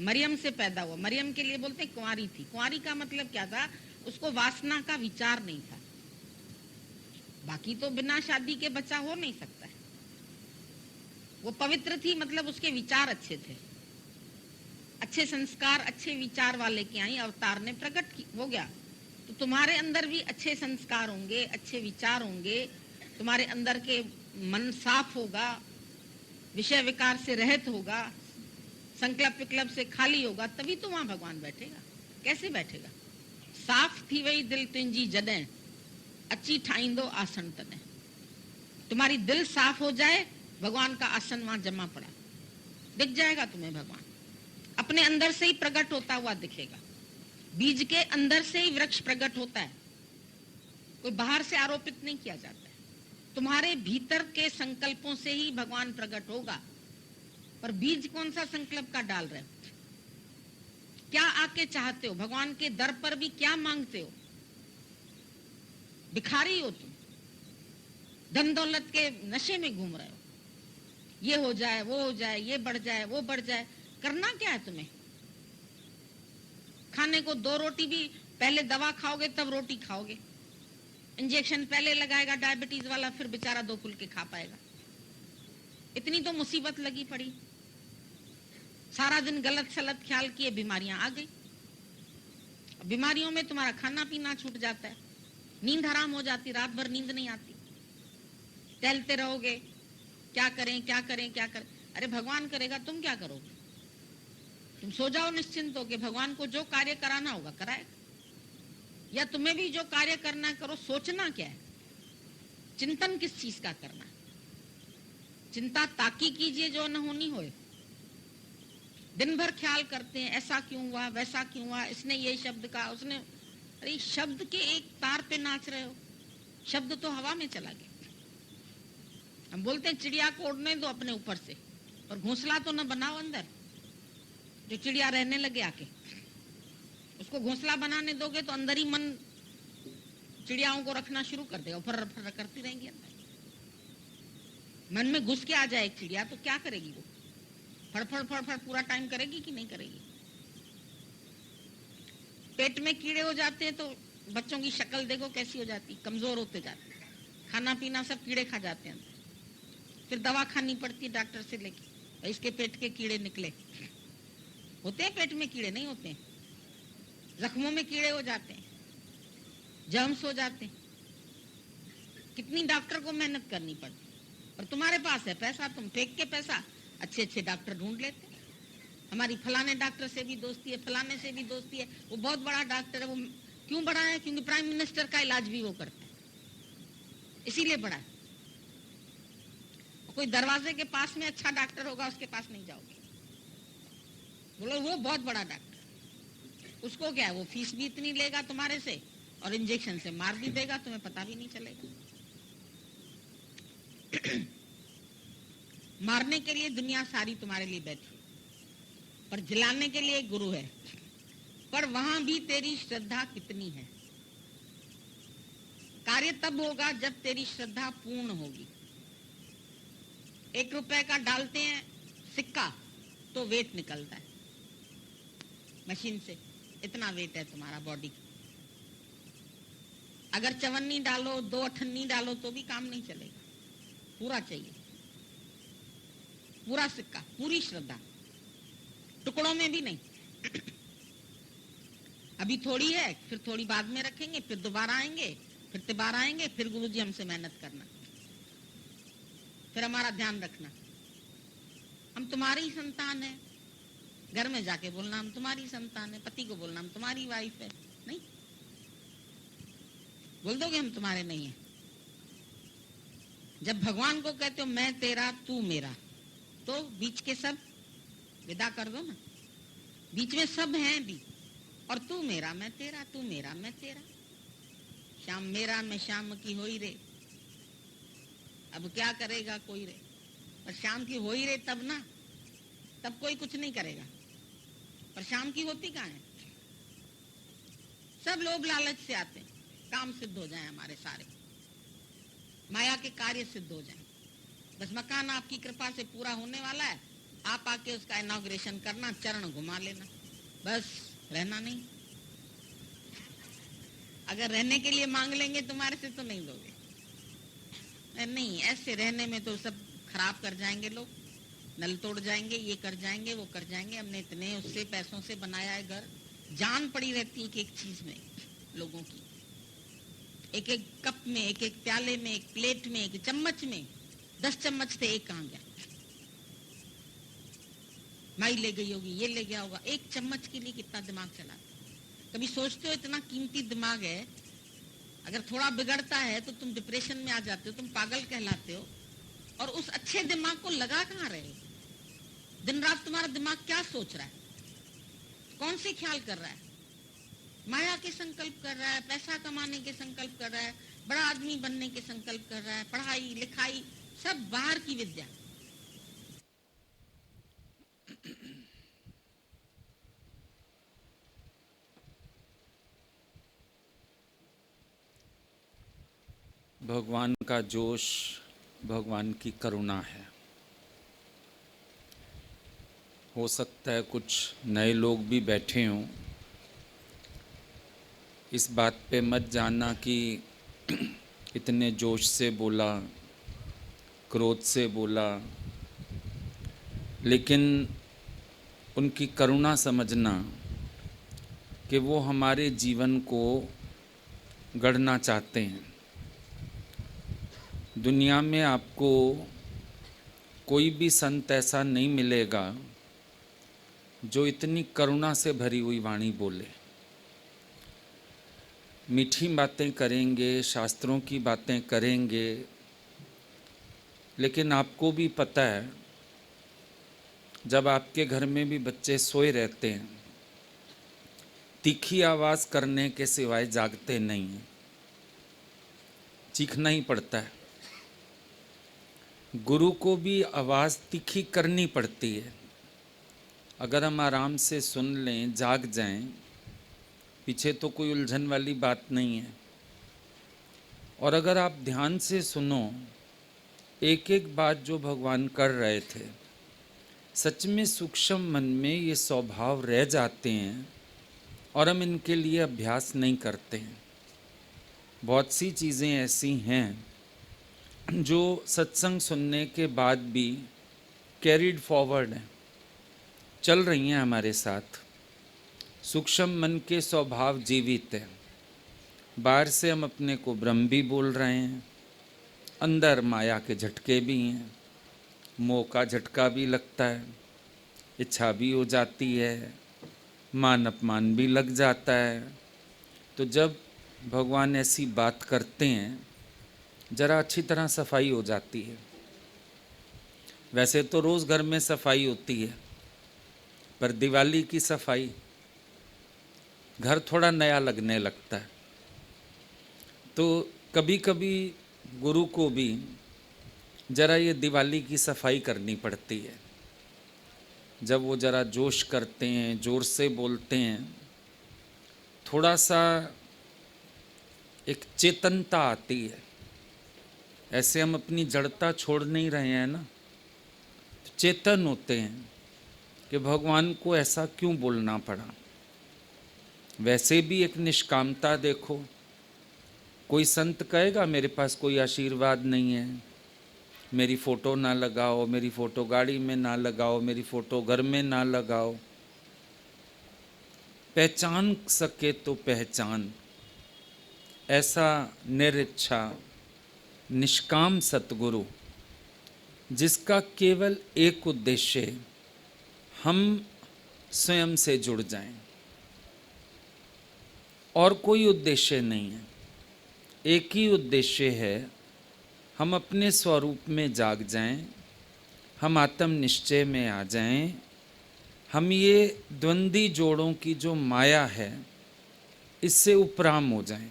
मरियम से पैदा हुआ। मरियम के लिए बोलते हैं कुंवारी थी। कुंवारी का मतलब क्या था, उसको वासना का विचार नहीं था। बाकी तो बिना शादी के बच्चा हो नहीं सकता है। वो पवित्र थी, मतलब उसके विचार अच्छे थे, अच्छे संस्कार, अच्छे विचार वाले के आई अवतार ने प्रकट हो गया। तो तुम्हारे अंदर भी अच्छे संस्कार होंगे, अच्छे विचार होंगे, तुम्हारे अंदर के मन साफ होगा, विषय विकार से रहित होगा, संकल्प विकल्प से खाली होगा, तभी तो वहां भगवान बैठेगा। कैसे बैठेगा, साफ थी वही दिल तुंजी जदें, अच्छी ठाइंदो आसन तने। तुम्हारी दिल साफ हो जाए, भगवान का आसन वहां जमा पड़ा, दिख जाएगा तुम्हें भगवान। अपने अंदर से ही प्रकट होता हुआ दिखेगा। बीज के अंदर से ही वृक्ष प्रकट होता है, कोई बाहर से आरोपित नहीं किया जाता है। तुम्हारे भीतर के संकल्पों से ही भगवान प्रकट होगा। पर बीज कौन सा संकल्प का डाल रहे हो, क्या आके चाहते हो, भगवान के दर पर भी क्या मांगते हो। भिखारी हो तुम, धन दौलत के नशे में घूम रहे हो, ये हो जाए, वो हो जाए, ये बढ़ जाए, वो बढ़ जाए। करना क्या है तुम्हें, खाने को 2 रोटी भी, पहले दवा खाओगे तब रोटी खाओगे। इंजेक्शन पहले लगाएगा डायबिटीज वाला, फिर बेचारा 2 फुलके खा पाएगा। इतनी तो मुसीबत लगी पड़ी, सारा दिन गलत सलत ख्याल किए, बीमारियां आ गई। बीमारियों में तुम्हारा खाना पीना छूट जाता है, नींद हराम हो जाती, रात भर नींद नहीं आती, टहलते रहोगे, क्या करें क्या करें क्या करें। अरे भगवान करेगा, तुम क्या करोगे। तुम सो जाओ निश्चिंत हो के, भगवान को जो कार्य कराना होगा कराएगा, या तुम्हें भी जो कार्य करना है करो। सोचना क्या है, चिंतन किस चीज का करना है। चिंता ताकी कीजिए जो न होनी होए। दिन भर ख्याल करते हैं, ऐसा क्यों हुआ, वैसा क्यों हुआ, इसने ये शब्द कहा, उसने। अरे शब्द के एक तार पे नाच रहे हो, शब्द तो हवा में चला गया। हम बोलते हैं चिड़िया को उड़ने दो अपने ऊपर से, और घोंसला तो न बनाओ अंदर, जो चिड़िया रहने लगे आके। उसको घोंसला बनाने दोगे तो अंदर ही मन चिड़ियाओं को रखना शुरू कर देगा, फर फर करती रहेंगी अंदर। मन में घुस के आ जाए एक चिड़िया तो क्या करेगी वो? फड़फड़ फड़फड़ पूरा टाइम करेगी कि नहीं करेगी? पेट में कीड़े हो जाते हैं तो बच्चों की शक्ल देखो कैसी हो जाती, कमजोर होते जाते, खाना पीना सब कीड़े खा जाते हैं। फिर दवा खानी पड़ती है डॉक्टर से लेके, इसके पेट के कीड़े निकले। होते हैं पेट में कीड़े, नहीं होते हैं? जख्मों में कीड़े हो जाते हैं, जर्म्स हो जाते हैं। कितनी डॉक्टर को मेहनत करनी पड़ती। और तुम्हारे पास है पैसा, तुम फेंक के पैसा अच्छे अच्छे डॉक्टर ढूंढ लेते। हमारी फलाने डॉक्टर से भी दोस्ती है, फलाने से भी दोस्ती है, वो बहुत बड़ा डॉक्टर है। वो क्यों बड़ा है? क्योंकि प्राइम मिनिस्टर का इलाज भी वो करता है, इसीलिए बड़ा है। कोई दरवाजे के पास में अच्छा डॉक्टर होगा, उसके पास नहीं जाओगे, बोलो वो बहुत बड़ा डॉक्टर। उसको क्या है, वो फीस भी इतनी लेगा तुम्हारे से और इंजेक्शन से मार भी देगा, तुम्हें पता भी नहीं चलेगा। मारने के लिए दुनिया सारी तुम्हारे लिए बैठी, पर जिलाने के लिए एक गुरु है। पर वहां भी तेरी श्रद्धा कितनी है? कार्य तब होगा जब तेरी श्रद्धा पूर्ण होगी। 1 रुपए का डालते हैं सिक्का तो वेट निकलता है मशीन से, इतना वेट है तुम्हारा बॉडी। अगर चवन्नी डालो, 2 अठन्नी डालो तो भी काम नहीं चलेगा, पूरा चाहिए, पूरा सिक्का, पूरी श्रद्धा, टुकड़ों में भी नहीं। अभी थोड़ी है, फिर थोड़ी बाद में रखेंगे, फिर दोबारा आएंगे, फिर तिबार आएंगे, फिर गुरुजी हमसे मेहनत करना, फिर हमारा ध्यान रखना। हम तुम्हारी संतान है, घर में जाके बोलना हम तुम्हारी संतान है, पति को बोलना हम तुम्हारी वाइफ है। नहीं बोल दोगे हम तुम्हारे नहीं है। जब भगवान को कहते हो मैं तेरा तू मेरा, तो बीच के सब विदा कर दो ना। बीच में सब हैं भी, और तू मेरा मैं तेरा, तू मेरा मैं तेरा। श्याम मेरा मैं श्याम की होई रे, अब क्या करेगा कोई रे। पर श्याम की होई रे तब ना, तब कोई कुछ नहीं करेगा। पर श्याम की होती कहाँ है? सब लोग लालच से आते हैं, काम सिद्ध हो जाए हमारे सारे, माया के कार्य सिद्ध हो जाए। बस मकान आपकी कृपा से पूरा होने वाला है, आप आके उसका इनॉग्रेशन करना, चरण घुमा लेना, बस रहना नहीं। अगर रहने के लिए मांग लेंगे तुम्हारे से तो नहीं दोगे। नहीं, ऐसे रहने में तो सब खराब कर जाएंगे लोग, नल तोड़ जाएंगे, ये कर जाएंगे, वो कर जाएंगे। हमने इतने उससे पैसों से बनाया है घर, जान पड़ी रहती है एक चीज में लोगों की, एक एक कप में, एक एक प्याले में, एक प्लेट में, एक चम्मच में। 10 चम्मच थे, एक कहाँ गया? माई ले गई होगी, ये ले गया होगा। एक चम्मच के लिए कितना दिमाग चला। कभी सोचते हो इतना कीमती दिमाग है, अगर थोड़ा बिगड़ता है तो तुम डिप्रेशन में आ जाते हो, तुम पागल कहलाते हो। और उस अच्छे दिमाग को लगा कहाँ रहे? दिन रात तुम्हारा दिमाग क्या सोच रहा है, कौन से ख्याल कर रहा है? माया के संकल्प कर रहा है, पैसा कमाने के संकल्प कर रहा है, बड़ा आदमी बनने के संकल्प कर रहा है, पढ़ाई लिखाई सब बाहर की विद्या। भगवान का जोश भगवान की करुणा है। हो सकता है कुछ नए लोग भी बैठे हों, इस बात पे मत जाना कि इतने जोश से बोला, क्रोध से बोला, लेकिन उनकी करुणा समझना कि वो हमारे जीवन को गढ़ना चाहते हैं। दुनिया में आपको कोई भी संत ऐसा नहीं मिलेगा जो इतनी करुणा से भरी हुई वाणी बोले। मीठी बातें करेंगे, शास्त्रों की बातें करेंगे, लेकिन आपको भी पता है जब आपके घर में भी बच्चे सोए रहते हैं, तीखी आवाज़ करने के सिवाय जागते नहीं हैं, चीखना ही पड़ता है। गुरु को भी आवाज़ तीखी करनी पड़ती है। अगर हम आराम से सुन लें, जाग जाएं, पीछे तो कोई उलझन वाली बात नहीं है। और अगर आप ध्यान से सुनो, एक एक बात जो भगवान कर रहे थे, सच में सूक्ष्म मन में ये स्वभाव रह जाते हैं और हम इनके लिए अभ्यास नहीं करते हैं। बहुत सी चीज़ें ऐसी हैं जो सत्संग सुनने के बाद भी कैरिड फॉरवर्ड हैं, चल रही हैं हमारे साथ। सूक्ष्म मन के स्वभाव जीवित हैं। बाहर से हम अपने को ब्रह्म भी बोल रहे हैं, अंदर माया के झटके भी हैं, मोह का झटका भी लगता है, इच्छा भी हो जाती है, मान अपमान भी लग जाता है। तो जब भगवान ऐसी बात करते हैं, जरा अच्छी तरह सफाई हो जाती है। वैसे तो रोज़ घर में सफाई होती है, पर दिवाली की सफाई घर थोड़ा नया लगने लगता है। तो कभी कभी गुरु को भी जरा ये दिवाली की सफाई करनी पड़ती है। जब वो जरा जोश करते हैं, ज़ोर से बोलते हैं, थोड़ा सा एक चेतनता आती है। ऐसे हम अपनी जड़ता छोड़ नहीं रहे हैं ना, तो चेतन होते हैं कि भगवान को ऐसा क्यों बोलना पड़ा। वैसे भी एक निष्कामता देखो। कोई संत कहेगा मेरे पास कोई आशीर्वाद नहीं है, मेरी फ़ोटो ना लगाओ, मेरी फ़ोटो गाड़ी में ना लगाओ, मेरी फ़ोटो घर में ना लगाओ। पहचान सके तो पहचान, ऐसा निरिच्छा निष्काम सतगुरु जिसका केवल एक उद्देश्य है, हम स्वयं से जुड़ जाएं, और कोई उद्देश्य नहीं है। एक ही उद्देश्य है, हम अपने स्वरूप में जाग जाएं, हम आत्म निश्चय में आ जाएं, हम ये द्वंद्वी जोड़ों की जो माया है इससे उपराम हो जाएं।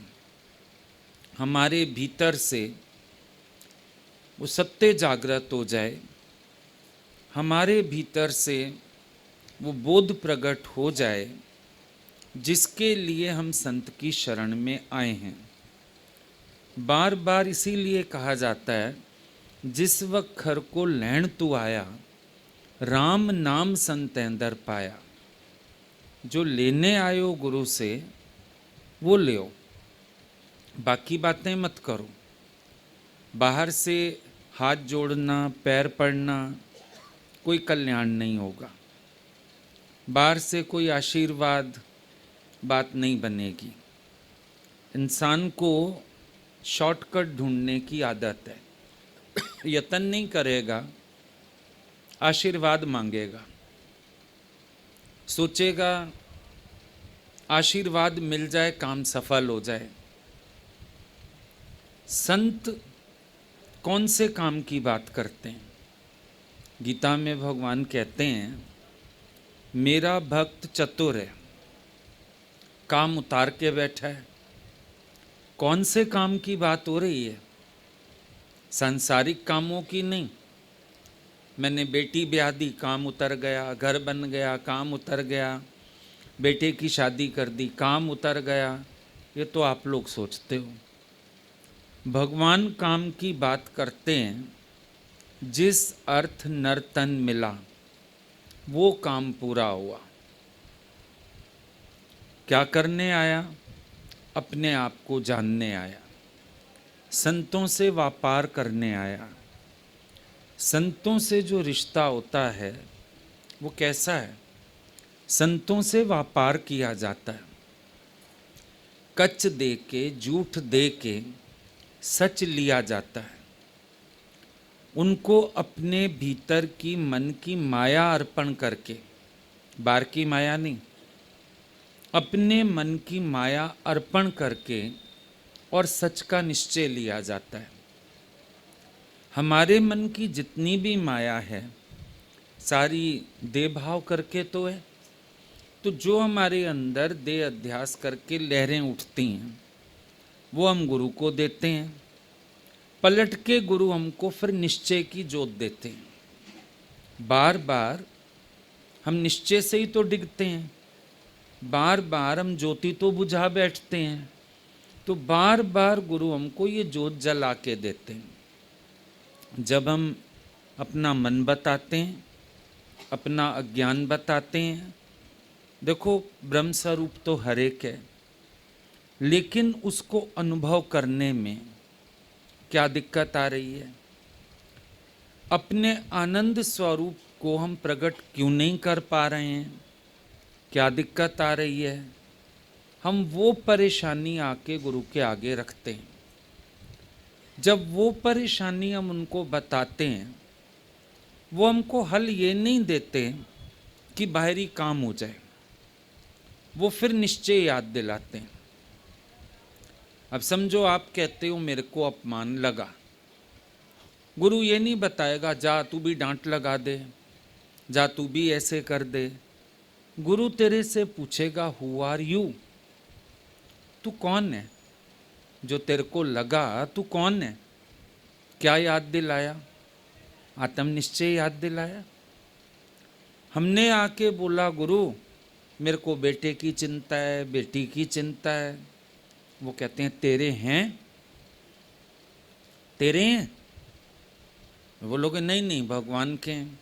हमारे भीतर से वो सत्य जागृत हो जाए, हमारे भीतर से वो बोध प्रकट हो जाए जिसके लिए हम संत की शरण में आए हैं। बार बार इसीलिए कहा जाता है, जिस वक्त खर को लैण तू आया, राम नाम संत अंदर पाया। जो लेने आयो गुरु से वो ले, बाकी बातें मत करो। बाहर से हाथ जोड़ना, पैर पड़ना, कोई कल्याण नहीं होगा। बाहर से कोई आशीर्वाद बात नहीं बनेगी। इंसान को शॉर्टकट ढूंढने की आदत है। यत्न नहीं करेगा, आशीर्वाद मांगेगा, सोचेगा आशीर्वाद मिल जाए, काम सफल हो जाए। संत कौन से काम की बात करते हैं? गीता में भगवान कहते हैं, मेरा भक्त चतुर है, काम उतार के बैठा है। कौन से काम की बात हो रही है? सांसारिक कामों की नहीं। मैंने बेटी ब्याह दी, काम उतर गया, घर बन गया, काम उतर गया, बेटे की शादी कर दी, काम उतर गया, ये तो आप लोग सोचते हो। भगवान काम की बात करते हैं, जिस अर्थ नर तन मिला वो काम पूरा हुआ। क्या करने आया? अपने आप को जानने आया, संतों से व्यापार करने आया। संतों से जो रिश्ता होता है वो कैसा है? संतों से व्यापार किया जाता है। कच दे के, झूठ दे के सच लिया जाता है। उनको अपने भीतर की मन की माया अर्पण करके, बाहर की माया नहीं, अपने मन की माया अर्पण करके और सच का निश्चय लिया जाता है। हमारे मन की जितनी भी माया है सारी देह भाव करके तो है। तो जो हमारे अंदर देह अध्यास करके लहरें उठती हैं वो हम गुरु को देते हैं। पलट के गुरु हमको फिर निश्चय की जोत देते हैं। बार बार हम निश्चय से ही तो डिगते हैं, बार बार हम ज्योति तो बुझा बैठते हैं, तो बार बार गुरु हमको ये जोत जला के देते हैं। जब हम अपना मन बताते हैं, अपना अज्ञान बताते हैं, देखो ब्रह्म स्वरूप तो हर एक है, लेकिन उसको अनुभव करने में क्या दिक्कत आ रही है? अपने आनंद स्वरूप को हम प्रकट क्यों नहीं कर पा रहे हैं? क्या दिक्कत आ रही है? हम वो परेशानी आके गुरु के आगे रखते हैं। जब वो परेशानी हम उनको बताते हैं, वो हमको हल ये नहीं देते कि बाहरी काम हो जाए, वो फिर निश्चय याद दिलाते हैं। अब समझो आप कहते हो मेरे को अपमान लगा, गुरु ये नहीं बताएगा जा तू भी डांट लगा दे, जा तू भी ऐसे कर दे। गुरु तेरे से पूछेगा हु आर यू, तू कौन है? जो तेरे को लगा तू कौन है? क्या याद दिलाया? आत्म निश्चय याद दिलाया। हमने आके बोला गुरु मेरे को बेटे की चिंता है, बेटी की चिंता है, वो कहते हैं तेरे हैं, तेरे हैं। वो लोग नहीं नहीं भगवान के हैं।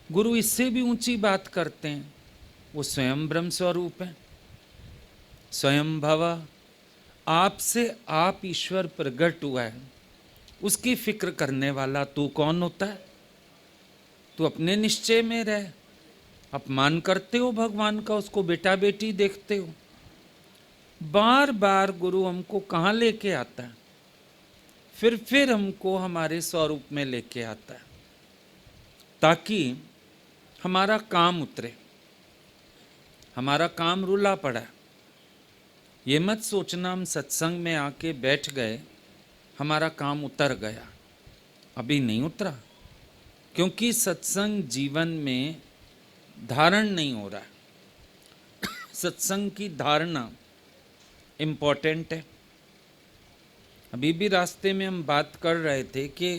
गुरु इससे भी ऊंची बात करते हैं, वो स्वयं ब्रह्म स्वरूप है, स्वयं भवा, आपसे आप ईश्वर प्रकट हुआ है, उसकी फिक्र करने वाला तू कौन होता है? तू अपने निश्चय में रह। अपमान करते हो भगवान का, उसको बेटा बेटी देखते हो। बार बार गुरु हमको कहाँ लेके आता है? फिर हमको हमारे स्वरूप में लेके आता है, ताकि हमारा काम उतरे। हमारा काम रुला पड़ा है। ये मत सोचना हम सत्संग में आके बैठ गए, हमारा काम उतर गया। अभी नहीं उतरा, क्योंकि सत्संग जीवन में धारण नहीं हो रहा है। सत्संग की धारणा इम्पोर्टेंट है। अभी भी रास्ते में हम बात कर रहे थे कि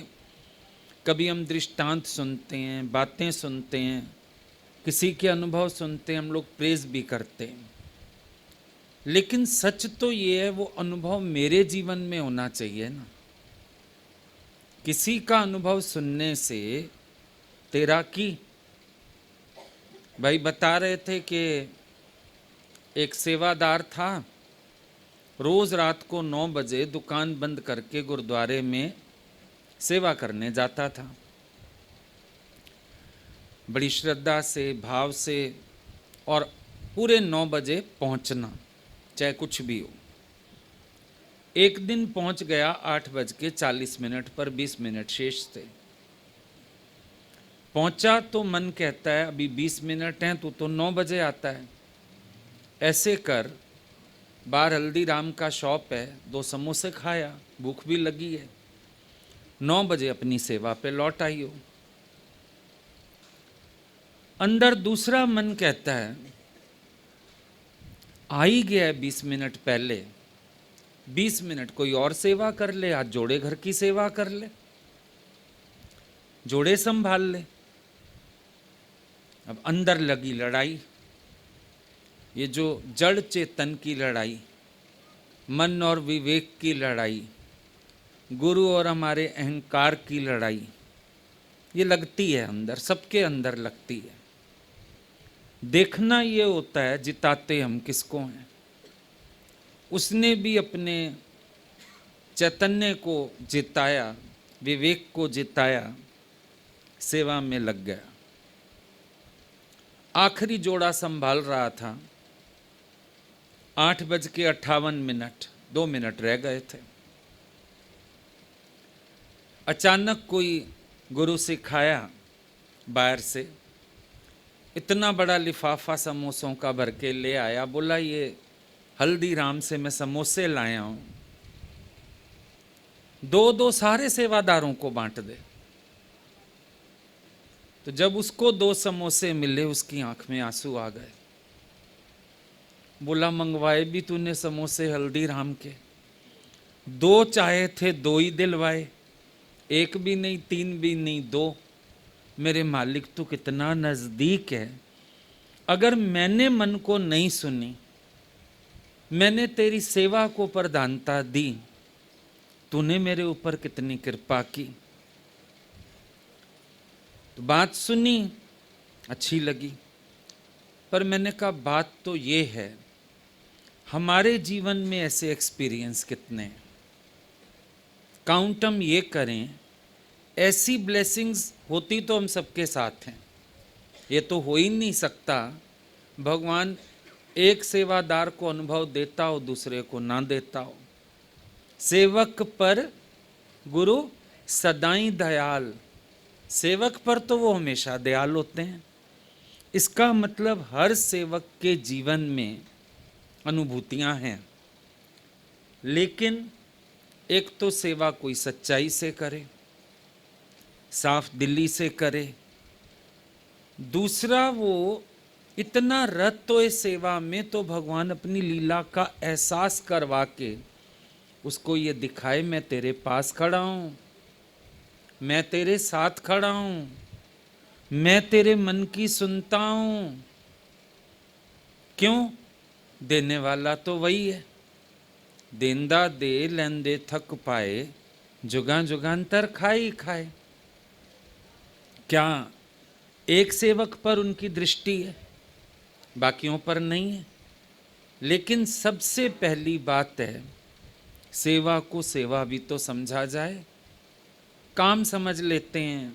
कभी हम दृष्टांत सुनते हैं, बातें सुनते हैं, किसी के अनुभव सुनते हैं, हम लोग प्रेज भी करते हैं, लेकिन सच तो ये है वो अनुभव मेरे जीवन में होना चाहिए ना। किसी का अनुभव सुनने से तेरा की। भाई बता रहे थे कि एक सेवादार था, रोज रात को 9 बजे दुकान बंद करके गुरुद्वारे में सेवा करने जाता था। बड़ी श्रद्धा से, भाव से, और पूरे 9 बजे पहुंचना, चाहे कुछ भी हो। एक दिन पहुंच गया 8:40 पर, 20 मिनट शेष थे। पहुंचा तो मन कहता है अभी 20 मिनट हैं, तो 9 बजे आता है। ऐसे कर बाहर हल्दीराम का शॉप है, 2 समोसे खाया, भूख भी लगी है, 9 बजे अपनी सेवा पे लौट आई हो। अंदर दूसरा मन कहता है आ ही गया है 20 मिनट पहले, 20 मिनट कोई और सेवा कर ले, आज जोड़े घर की सेवा कर ले, जोड़े संभाल ले। अब अंदर लगी लड़ाई, ये जो जड़ चेतन की लड़ाई, मन और विवेक की लड़ाई, गुरु और हमारे अहंकार की लड़ाई, ये लगती है अंदर, सबके अंदर लगती है। देखना ये होता है जिताते हम किसको हैं। उसने भी अपने चैतन्य को जिताया, विवेक को जिताया, सेवा में लग गया। आखिरी जोड़ा संभाल रहा था, 8:58, 2 मिनट रह गए थे। अचानक कोई गुरु सिखाया बाहर से, इतना बड़ा लिफाफा समोसों का भर के ले आया, बोला ये हल्दीराम से मैं समोसे लाया हूं, 2-2 सारे सेवादारों को बांट दे। तो जब उसको 2 समोसे मिले, उसकी आंख में आंसू आ गए। बोला मंगवाए भी तूने समोसे हल्दीराम के, दो चाहे थे दो ही दिलवाए, एक भी नहीं, तीन भी नहीं, दो। मेरे मालिक तो कितना नजदीक है। अगर मैंने मन को नहीं सुनी, मैंने तेरी सेवा को प्रधानता दी, तूने मेरे ऊपर कितनी कृपा की। तो बात सुनी, अच्छी लगी, पर मैंने कहा बात तो ये है, हमारे जीवन में ऐसे एक्सपीरियंस कितने हैं? काउंट हम ये करें, ऐसी ब्लेसिंग्स होती तो हम सबके साथ हैं। ये तो हो ही नहीं सकता भगवान एक सेवादार को अनुभव देता हो, दूसरे को ना देता हो। सेवक पर गुरु सदाई दयाल, सेवक पर तो वो हमेशा दयाल होते हैं। इसका मतलब हर सेवक के जीवन में अनुभूतियां हैं, लेकिन एक तो सेवा कोई सच्चाई से करे, साफ दिली से करे, दूसरा वो इतना रत तो इस सेवा में तो भगवान अपनी लीला का एहसास करवा के उसको ये दिखाए, मैं तेरे पास खड़ा हूं, मैं तेरे साथ खड़ा हूं, मैं तेरे मन की सुनता हूं। क्यों? देने वाला तो वही है। देंदा दे लेंदे थक पाए, जुगां जुगांतर खाई खाए। क्या एक सेवक पर उनकी दृष्टि है, बाकियों पर नहीं है? लेकिन सबसे पहली बात है, सेवा को सेवा भी तो समझा जाए। काम समझ लेते हैं,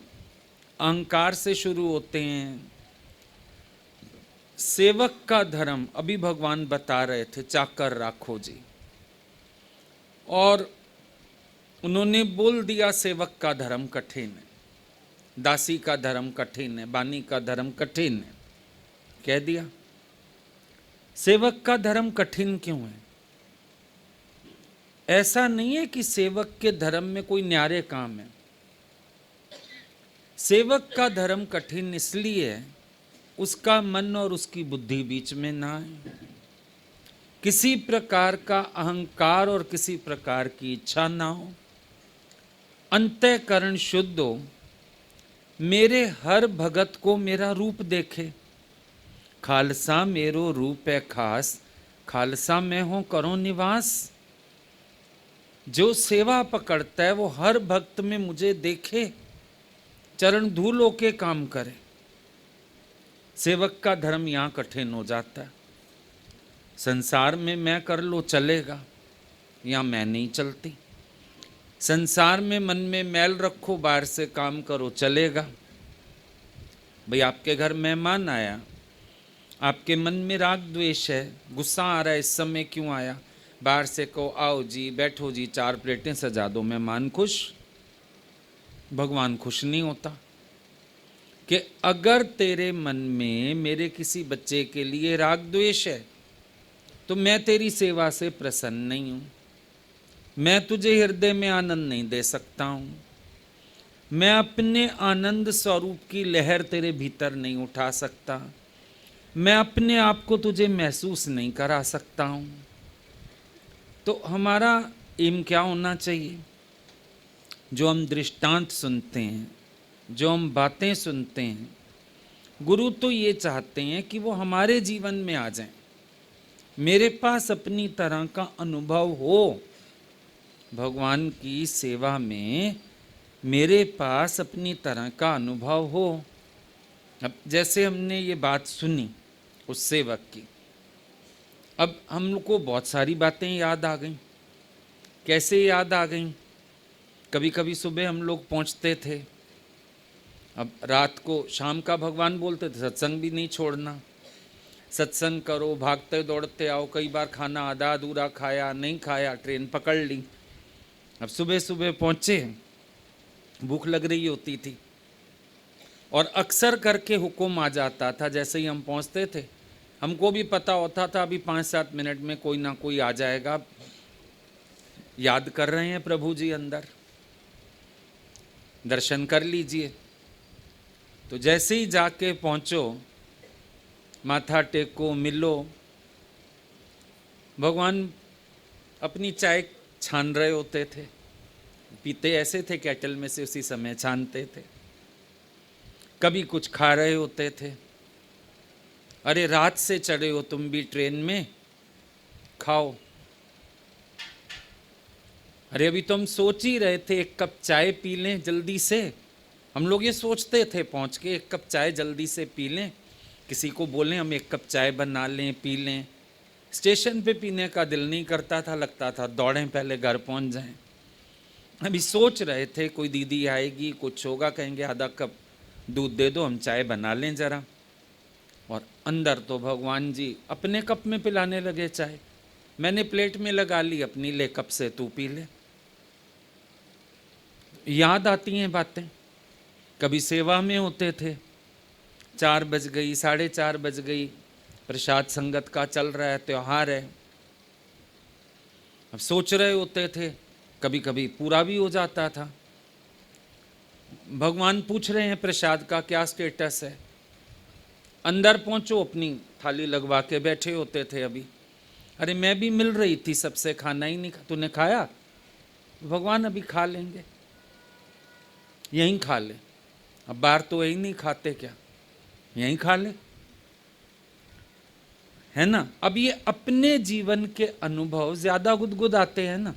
अहंकार से शुरू होते हैं। सेवक का धर्म अभी भगवान बता रहे थे, चाकर राखो जी, और उन्होंने बोल दिया सेवक का धर्म कठिन है, दासी का धर्म कठिन है, बानी का धर्म कठिन है, कह दिया। सेवक का धर्म कठिन क्यों है? ऐसा नहीं है कि सेवक के धर्म में कोई न्यारे काम है। सेवक का धर्म कठिन इसलिए है, उसका मन और उसकी बुद्धि बीच में ना है, किसी प्रकार का अहंकार और किसी प्रकार की इच्छा ना हो, अंतःकरण शुद्ध हो, मेरे हर भगत को मेरा रूप देखे। खालसा मेरो रूप है खास, खालसा मैं हूं करो निवास। जो सेवा पकड़ता है वो हर भक्त में मुझे देखे, चरण धूल होके काम करे। सेवक का धर्म यहां कठिन हो जाता है। संसार में मैं कर लो चलेगा, यहां मैं नहीं चलती। संसार में मन में मैल रखो, बाहर से काम करो चलेगा। भाई आपके घर मेहमान आया, आपके मन में राग द्वेष है, गुस्सा आ रहा है, इस समय क्यों आया? बाहर से कहो आओ जी, बैठो जी, 4 प्लेटें सजा दो, मेहमान खुश। भगवान खुश नहीं होता कि अगर तेरे मन में मेरे किसी बच्चे के लिए राग द्वेष है तो मैं तेरी सेवा से प्रसन्न नहीं हूं, मैं तुझे हृदय में आनंद नहीं दे सकता हूं, मैं अपने आनंद स्वरूप की लहर तेरे भीतर नहीं उठा सकता, मैं अपने आप को तुझे महसूस नहीं करा सकता हूं। तो हमारा एम क्या होना चाहिए? जो हम दृष्टांत सुनते हैं, जो हम बातें सुनते हैं, गुरु तो ये चाहते हैं कि वो हमारे जीवन में आ जाएं, मेरे पास अपनी तरह का अनुभव हो। भगवान की सेवा में मेरे पास अपनी तरह का अनुभव हो। अब जैसे हमने ये बात सुनी उस सेवक की, अब हम लोग को बहुत सारी बातें याद आ गईं। कैसे याद आ गईं? कभी कभी सुबह हम लोग पहुंचते थे, अब रात को शाम का भगवान बोलते थे सत्संग भी नहीं छोड़ना, सत्संग करो, भागते दौड़ते आओ। कई बार खाना आधा अधूरा खाया, नहीं खाया, ट्रेन पकड़ ली। अब सुबह सुबह पहुंचे, भूख लग रही होती थी और अक्सर करके हुक्म आ जाता था जैसे ही हम पहुंचते थे। हमको भी पता होता था अभी 5-7 मिनट में कोई ना कोई आ जाएगा, याद कर रहे हैं प्रभु जी अंदर, दर्शन कर लीजिए। तो जैसे ही जाके पहुंचो, माथा टेको, मिलो, भगवान अपनी चाय छान रहे होते थे, पीते ऐसे थे केटल में से, उसी समय छानते थे। कभी कुछ खा रहे होते थे, अरे रात से चढ़े हो तुम भी ट्रेन में, खाओ। अरे अभी तो हम सोच ही रहे थे एक कप चाय पी लें जल्दी से, हम लोग ये सोचते थे पहुंच के एक कप चाय जल्दी से पी लें, किसी को बोलें हम एक कप चाय बना लें पी लें। स्टेशन पे पीने का दिल नहीं करता था, लगता था दौड़ें पहले घर पहुंच जाएं। अभी सोच रहे थे कोई दीदी आएगी, कुछ होगा, कहेंगे आधा कप दूध दे दो, हम चाय बना लें जरा। और अंदर तो भगवान जी अपने कप में पिलाने लगे चाय, मैंने प्लेट में लगा ली अपनी, ले कप से तू पी ले। याद आती हैं बातें। कभी सेवा में होते थे, 4 बज गई, 4:30 बज गई, प्रसाद संगत का चल रहा है, त्योहार है। अब सोच रहे होते थे, कभी कभी पूरा भी हो जाता था। भगवान पूछ रहे हैं प्रसाद का क्या स्टेटस है, अंदर पहुंचो, अपनी थाली लगवा के बैठे होते थे। अभी अरे मैं भी मिल रही थी सबसे, खाना ही नहीं तूने खाया, भगवान अभी खा लेंगे, यहीं खा ले, अब बाहर तो यही नहीं खाते क्या, यहीं खा ले, है ना। अब ये अपने जीवन के अनुभव ज्यादा गुदगुदाते हैं ना,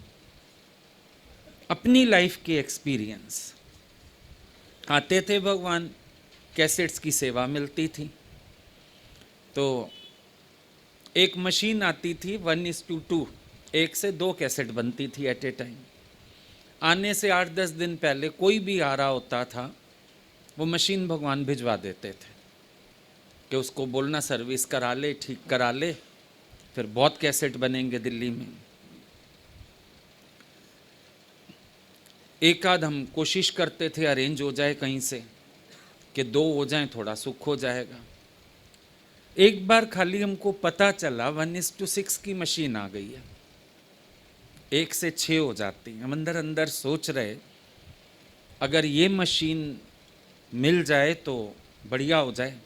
अपनी लाइफ के एक्सपीरियंस आते थे। भगवान कैसेट्स की सेवा मिलती थी, तो एक मशीन आती थी 1:2, 1 से 2 कैसेट बनती थी एट ए टाइम। आने से 8-10 दिन पहले कोई भी आ रहा होता था, वो मशीन भगवान भिजवा देते थे कि उसको बोलना सर्विस करा ले, ठीक करा ले, फिर बहुत कैसेट बनेंगे दिल्ली में। एक आध हम कोशिश करते थे अरेंज हो जाए कहीं से कि 2 हो जाएं, थोड़ा सुख हो जाएगा। एक बार खाली हमको पता चला 1:6 की मशीन आ गई है, 1 से 6 हो जाती है। हम अंदर अंदर सोच रहे अगर ये मशीन मिल जाए तो बढ़िया हो जाए,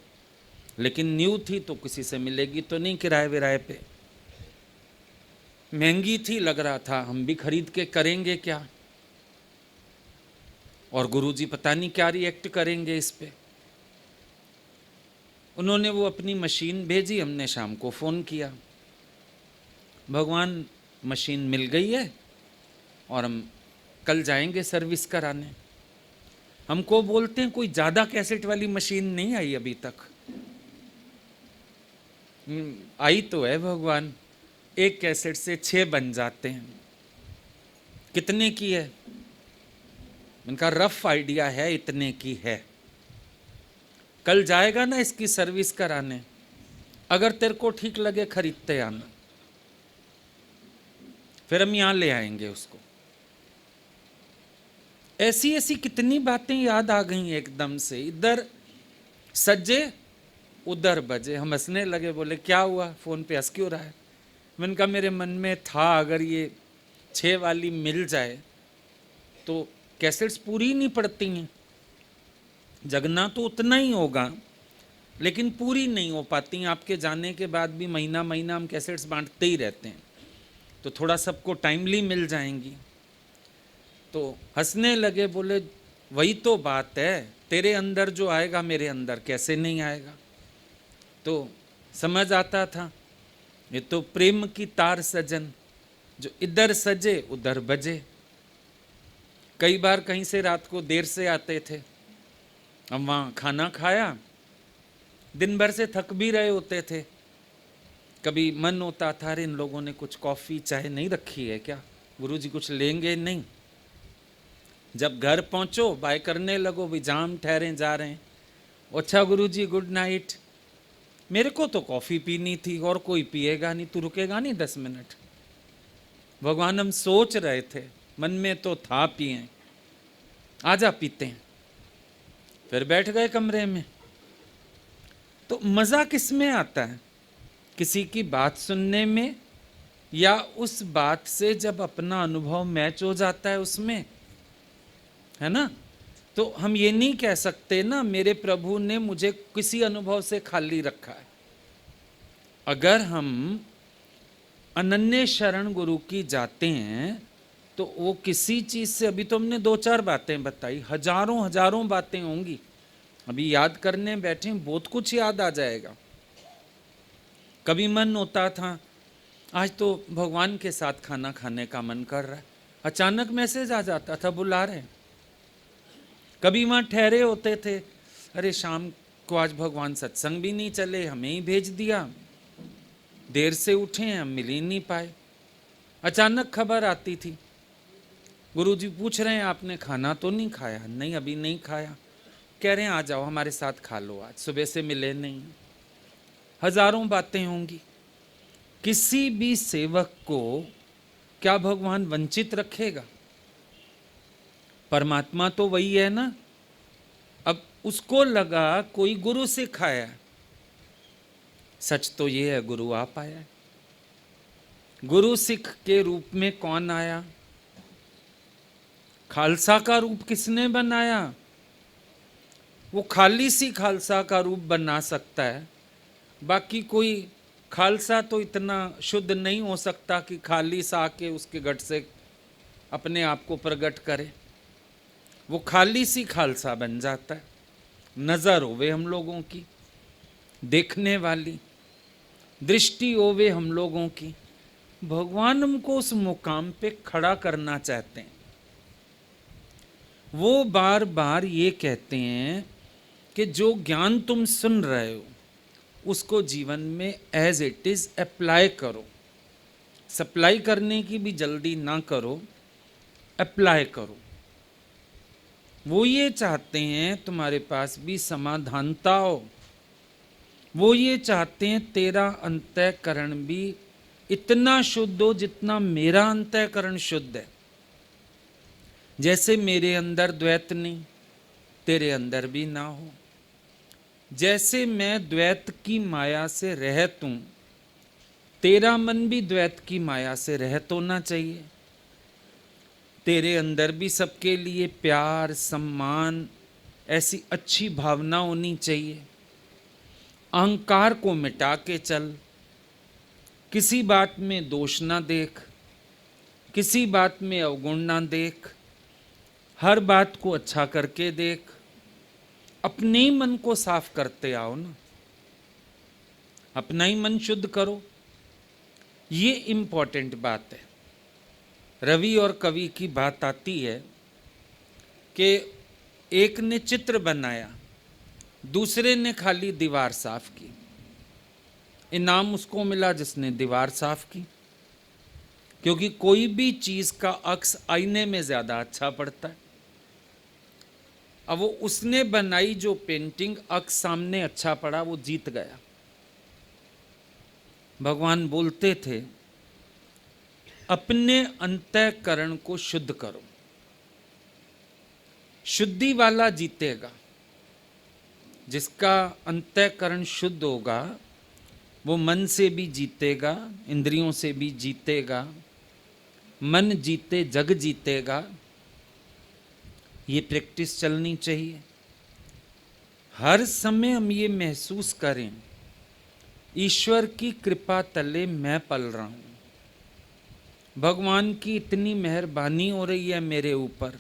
लेकिन न्यू थी तो किसी से मिलेगी तो नहीं, किराए विराए पे महंगी थी, लग रहा था हम भी खरीद के करेंगे क्या, और गुरुजी पता नहीं क्या रिएक्ट करेंगे इस पे। उन्होंने वो अपनी मशीन भेजी, हमने शाम को फ़ोन किया, भगवान मशीन मिल गई है और हम कल जाएंगे सर्विस कराने। हमको बोलते हैं कोई ज़्यादा कैसेट वाली मशीन नहीं आई अभी तक। आई तो है भगवान, 1 कैसेट से 6 बन जाते हैं। कितने की है? उनका रफ आइडिया है इतने की है। कल जाएगा ना इसकी सर्विस कराने, अगर तेरे को ठीक लगे खरीदते आना, फिर हम यहां ले आएंगे उसको। ऐसी ऐसी कितनी बातें याद आ गई एकदम से, इधर सजे उधर बजे। हम हंसने लगे, बोले क्या हुआ, फोन पे हंस क्यों रहा है? मैंने कहा मेरे मन में था अगर ये 6 वाली मिल जाए तो कैसेट्स पूरी नहीं पड़ती हैं, जगना तो उतना ही होगा लेकिन पूरी नहीं हो पाती। आपके जाने के बाद भी महीना महीना हम कैसेट्स बांटते ही रहते हैं, तो थोड़ा सबको टाइमली मिल जाएंगी। तो हंसने लगे, बोले वही तो बात है, तेरे अंदर जो आएगा मेरे अंदर कैसे नहीं आएगा। तो समझ आता था ये तो प्रेम की तार सजन, जो इधर सजे उधर बजे। कई बार कहीं से रात को देर से आते थे, हम वहाँ खाना खाया, दिन भर से थक भी रहे होते थे, कभी मन होता था अरे इन लोगों ने कुछ कॉफ़ी चाय नहीं रखी है क्या, गुरुजी कुछ लेंगे नहीं। जब घर पहुँचो बाय करने लगो, भी जाम ठहरे जा रहे हैं, अच्छा गुरुजी गुड नाइट, मेरे को तो कॉफ़ी पीनी थी और कोई पिएगा नहीं, तू रुकेगा नहीं 10 मिनट। भगवान हम सोच रहे थे, मन में तो था पिए, आजा पीते हैं, फिर बैठ गए कमरे में। तो मज़ा किस में आता है? किसी की बात सुनने में, या उस बात से जब अपना अनुभव मैच हो जाता है उसमें, है ना। तो हम ये नहीं कह सकते ना मेरे प्रभु ने मुझे किसी अनुभव से खाली रखा है। अगर हम अनन्य शरण गुरु की जाते हैं तो वो किसी चीज से, अभी तो हमने 2-4 बातें बताई, हजारों हजारों बातें होंगी, अभी याद करने बैठे बहुत कुछ याद आ जाएगा। कभी मन होता था आज तो भगवान के साथ खाना खाने का मन कर रहा है, अचानक मैसेज आ जाता था बुला रहे हैं। कभी वहां ठहरे होते थे, अरे शाम को आज भगवान सत्संग भी नहीं चले, हमें ही भेज दिया, देर से उठे हैं हम मिल ही नहीं पाए। अचानक खबर आती थी, गुरुजी पूछ रहे हैं आपने खाना तो नहीं खाया? नहीं अभी नहीं खाया। कह रहे हैं आ जाओ हमारे साथ खा लो, आज सुबह से मिले नहीं। हजारों बातें होंगी। किसी भी सेवक को क्या भगवान वंचित रखेगा? परमात्मा तो वही है ना। अब उसको लगा कोई गुरु सिखाया, सच तो ये है गुरु आप आया है। गुरु सिख के रूप में कौन आया? खालसा का रूप किसने बनाया? वो खाली सी खालसा का रूप बना सकता है, बाकी कोई खालसा तो इतना शुद्ध नहीं हो सकता कि खाली सा के उसके गट से अपने आप को प्रकट करे। वो खाली सी खालसा बन जाता है। नजर होवे हम लोगों की, देखने वाली दृष्टि होवे हम लोगों की। भगवान हमको उस मुकाम पे खड़ा करना चाहते हैं। वो बार बार ये कहते हैं कि जो ज्ञान तुम सुन रहे हो उसको जीवन में एज इट इज अप्लाई करो। सप्लाई करने की भी जल्दी ना करो, अप्लाई करो। वो ये चाहते हैं तुम्हारे पास भी समाधानता हो। वो ये चाहते हैं तेरा अंतःकरण भी इतना शुद्ध हो जितना मेरा अंतःकरण शुद्ध है। जैसे मेरे अंदर द्वैत नहीं, तेरे अंदर भी ना हो। जैसे मैं द्वैत की माया से रहित हूं, तेरा मन भी द्वैत की माया से रहित होना चाहिए। तेरे अंदर भी सबके लिए प्यार, सम्मान, ऐसी अच्छी भावना होनी चाहिए। अहंकार को मिटा के चल। किसी बात में दोष ना देख, किसी बात में अवगुण ना देख, हर बात को अच्छा करके देख। अपने ही मन को साफ करते आओ ना, अपना ही मन शुद्ध करो। ये इंपॉर्टेंट बात है। रवि और कवि की बात आती है कि एक ने चित्र बनाया, दूसरे ने खाली दीवार साफ की। इनाम उसको मिला जिसने दीवार साफ की, क्योंकि कोई भी चीज का अक्स आईने में ज्यादा अच्छा पड़ता है। अब वो उसने बनाई जो पेंटिंग अक्स सामने अच्छा पड़ा, वो जीत गया। भगवान बोलते थे अपने अंतःकरण को शुद्ध करो। शुद्धि वाला जीतेगा। जिसका अंतःकरण शुद्ध होगा वो मन से भी जीतेगा, इंद्रियों से भी जीतेगा। मन जीते जग जीतेगा। ये प्रैक्टिस चलनी चाहिए। हर समय हम ये महसूस करें ईश्वर की कृपा तले मैं पल रहा हूं। भगवान की इतनी मेहरबानी हो रही है मेरे ऊपर।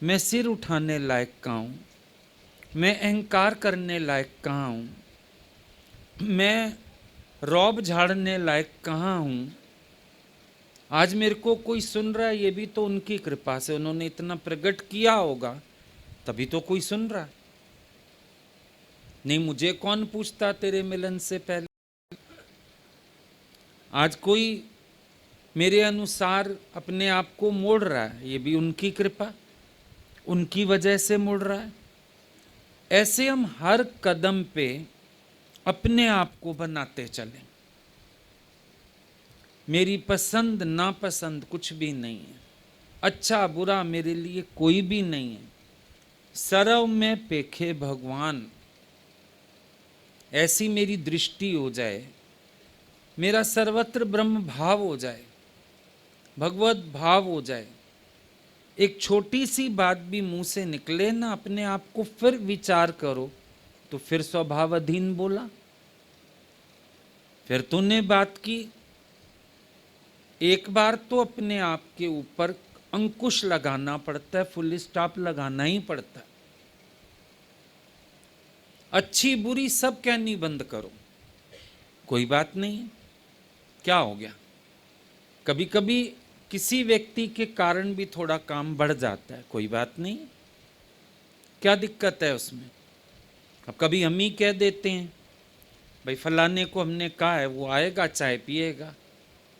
मैं सिर उठाने लायक कहाँ हूँ? मैं अहंकार करने लायक कहाँ हूँ? मैं रौब झाड़ने लायक कहाँ हूँ? आज मेरे को कोई सुन रहा है, ये भी तो उनकी कृपा से, उन्होंने इतना प्रकट किया होगा तभी तो कोई सुन रहा है। नहीं मुझे कौन पूछता तेरे मिलन से पहले। आज कोई मेरे अनुसार अपने आप को मोड़ रहा है, ये भी उनकी कृपा, उनकी वजह से मुड़ रहा है। ऐसे हम हर कदम पे अपने आप को बनाते चलें। मेरी पसंद नापसंद कुछ भी नहीं है, अच्छा बुरा मेरे लिए कोई भी नहीं है। सरव में पेखे भगवान, ऐसी मेरी दृष्टि हो जाए, मेरा सर्वत्र ब्रह्म भाव हो जाए, भगवत भाव हो जाए। एक छोटी सी बात भी मुंह से निकले ना, अपने आप को फिर विचार करो तो फिर स्वभाव अधीन बोला, फिर तूने बात की, एक बार तो अपने आप के ऊपर अंकुश लगाना पड़ता है, फुल स्टॉप लगाना ही पड़ता है। अच्छी बुरी सब कहनी बंद करो, कोई बात नहीं है, क्या हो गया। कभी कभी किसी व्यक्ति के कारण भी थोड़ा काम बढ़ जाता है, कोई बात नहीं, क्या दिक्कत है उसमें। अब कभी हम ही कह देते हैं भाई फलाने को हमने कहा है वो आएगा चाय पिएगा,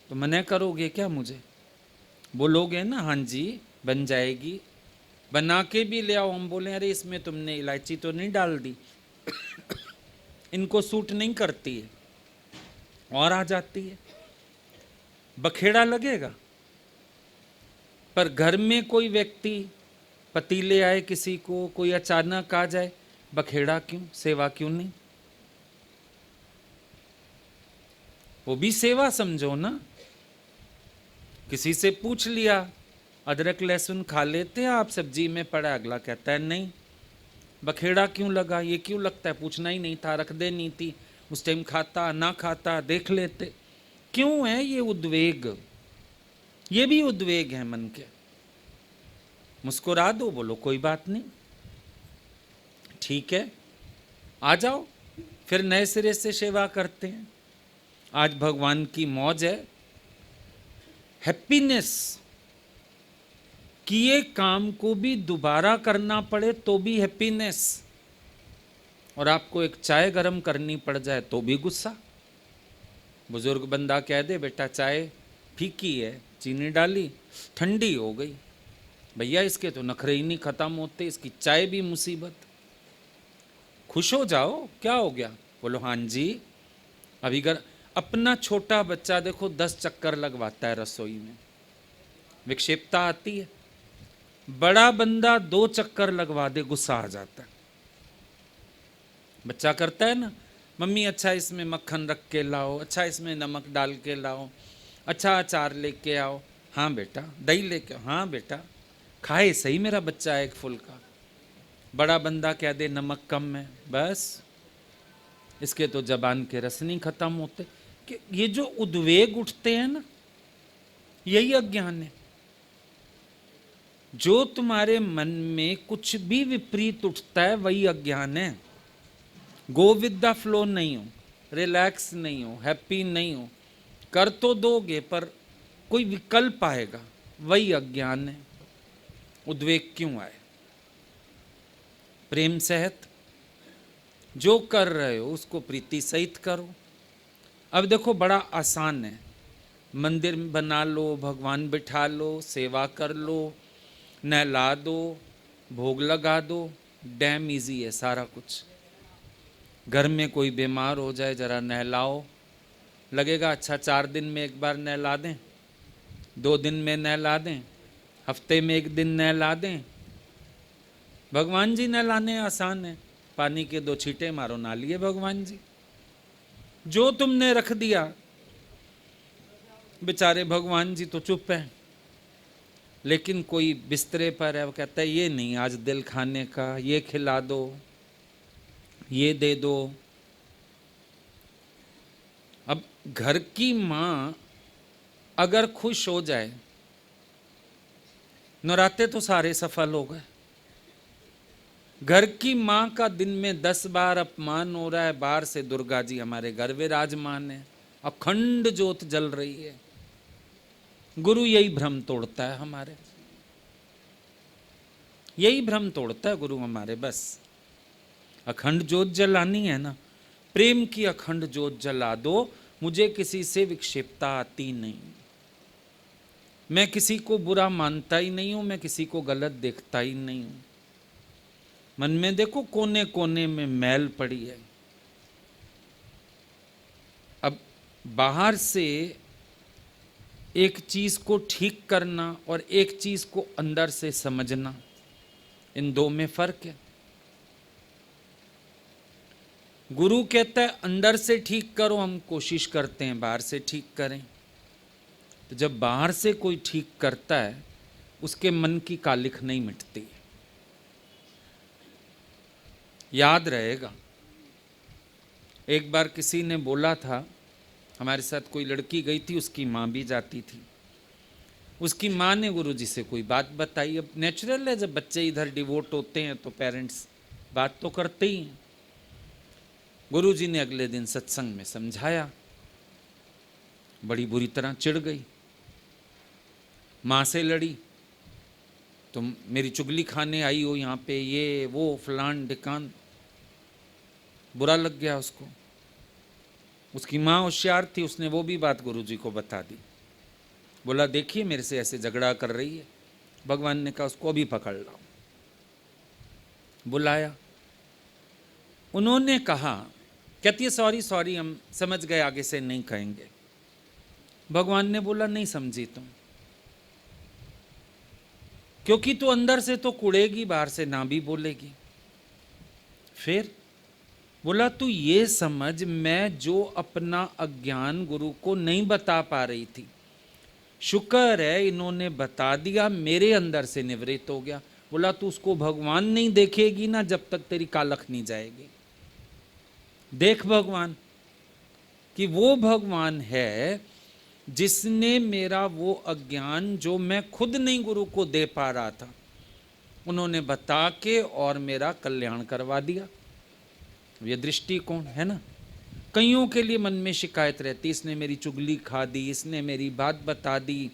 तो मना करोगे क्या मुझे? बोलोगे ना हाँ जी बन जाएगी, बना के भी ले आओ, हम बोले अरे इसमें तुमने इलायची तो नहीं डाल दी इनको सूट नहीं करती है, और आ जाती है, बखेड़ा लगेगा। पर घर में कोई व्यक्ति पति ले आए किसी को, कोई अचानक आ जाए, बखेड़ा क्यों, सेवा क्यों नहीं? वो भी सेवा समझो ना। किसी से पूछ लिया अदरक लहसुन खा लेते हैं आप, सब्जी में पड़ा, अगला कहता है नहीं, बखेड़ा क्यों लगा, ये क्यों लगता है, पूछना ही नहीं था, रख देनी थी, उस टाइम खाता ना खाता देख लेते। क्यों है ये उद्वेग? ये भी उद्वेग है मन के। मुस्कुरा दो, बोलो कोई बात नहीं, ठीक है, आ जाओ, फिर नए सिरे से सेवा करते हैं। आज भगवान की मौज है, हैप्पीनेस, किए काम को भी दोबारा करना पड़े तो भी हैप्पीनेस, और आपको एक चाय गरम करनी पड़ जाए तो भी गुस्सा। बुजुर्ग बंदा कह दे बेटा चाय फीकी है, चीनी डाली ठंडी हो गई, भैया इसके तो नखरे ही नहीं खत्म होते, इसकी चाय भी मुसीबत। खुश हो जाओ, क्या हो गया? बोलो हाँ जी। अभी घर अपना छोटा बच्चा देखो 10 चक्कर लगवाता है रसोई में, विक्षेपता आती है। बड़ा बंदा 2 चक्कर लगवा दे गुस्सा आ जाता है। बच्चा करता है ना, मम्मी अच्छा इसमें मक्खन रख के लाओ, अच्छा इसमें नमक डाल के लाओ, अच्छा अचार लेके आओ, हाँ बेटा दही लेके आओ, हाँ बेटा, खाए सही मेरा बच्चा एक फुल का। बड़ा बंदा कह दे नमक कम है, बस इसके तो जबान के रस नहीं खत्म होते। कि ये जो उद्वेग उठते हैं ना, यही अज्ञान है। जो तुम्हारे मन में कुछ भी विपरीत उठता है वही अज्ञान है। गो विद द फ्लो नहीं हो, रिलैक्स नहीं हो, हैप्पी नहीं हो, कर तो दोगे पर कोई विकल्प आएगा, वही अज्ञान है। उद्वेग क्यों आए? प्रेम सहित जो कर रहे हो उसको प्रीति सहित करो। अब देखो बड़ा आसान है, मंदिर बना लो, भगवान बिठा लो, सेवा कर लो, नहला दो, भोग लगा दो, डैम इजी है सारा कुछ। घर में कोई बीमार हो जाए जरा नहलाओ, लगेगा अच्छा 4 दिन में एक बार नहला दें, 2 दिन में नहला दें, हफ्ते में 1 दिन नहला दें। भगवान जी नहलाने आसान है, पानी के 2 छींटे मारो, नहा लिए भगवान जी। जो तुमने रख दिया, बेचारे भगवान जी तो चुप है, लेकिन कोई बिस्तरे पर है, वो कहता है ये नहीं आज दिल खाने का, ये खिला दो, ये दे दो। अब घर की माँ अगर खुश हो जाए, नौराते तो सारे सफल हो गए। घर की माँ का दिन में 10 बार अपमान हो रहा है, बाहर से दुर्गा जी हमारे घर विराजमान है, अखंड ज्योत जल रही है। गुरु यही भ्रम तोड़ता है हमारे, यही भ्रम तोड़ता है गुरु हमारे। बस अखंड ज्योत जलानी है ना, प्रेम की अखंड ज्योत जला दो, मुझे किसी से विक्षेपता आती नहीं, मैं किसी को बुरा मानता ही नहीं हूं, मैं किसी को गलत देखता ही नहीं हूं। मन में देखो कोने कोने में मैल पड़ी है। अब बाहर से एक चीज को ठीक करना और एक चीज को अंदर से समझना, इन दो में फर्क है। गुरु कहता है अंदर से ठीक करो, हम कोशिश करते हैं बाहर से ठीक करें। तो जब बाहर से कोई ठीक करता है उसके मन की कालिख नहीं मिटती। याद रहेगा, एक बार किसी ने बोला था हमारे साथ कोई लड़की गई थी, उसकी माँ भी जाती थी। उसकी माँ ने गुरुजी से कोई बात बताई। अब नेचुरल है, जब बच्चे इधर डिवोट होते हैं तो पेरेंट्स बात तो करते ही हैं। गुरुजी ने अगले दिन सत्संग में समझाया, बड़ी बुरी तरह चिढ़ गई, माँ से लड़ी, तुम मेरी चुगली खाने आई हो यहाँ पे, ये वो फलान ढिकान। बुरा लग गया उसको। उसकी माँ होशियार थी, उसने वो भी बात गुरुजी को बता दी। बोला देखिए मेरे से ऐसे झगड़ा कर रही है। भगवान ने कहा उसको अभी पकड़ लाओ। बुलाया, उन्होंने कहा, कहती है सॉरी सॉरी हम समझ गए, आगे से नहीं कहेंगे। भगवान ने बोला नहीं समझी तुम, क्योंकि तू अंदर से तो कुड़ेगी, बाहर से ना भी बोलेगी। फिर बोला तू ये समझ, मैं जो अपना अज्ञान गुरु को नहीं बता पा रही थी, शुक्र है इन्होंने बता दिया, मेरे अंदर से निवृत्त हो गया। बोला तू उसको भगवान नहीं देखेगी ना जब तक तेरी कालख नहीं जाएगी। देख भगवान कि वो भगवान है जिसने मेरा वो अज्ञान जो मैं खुद नहीं गुरु को दे पा रहा था, उन्होंने बता के और मेरा कल्याण करवा दिया। ये दृष्टिकोण है ना। कईयों के लिए मन में शिकायत रहती, इसने मेरी चुगली खा दी, इसने मेरी बात बता दी,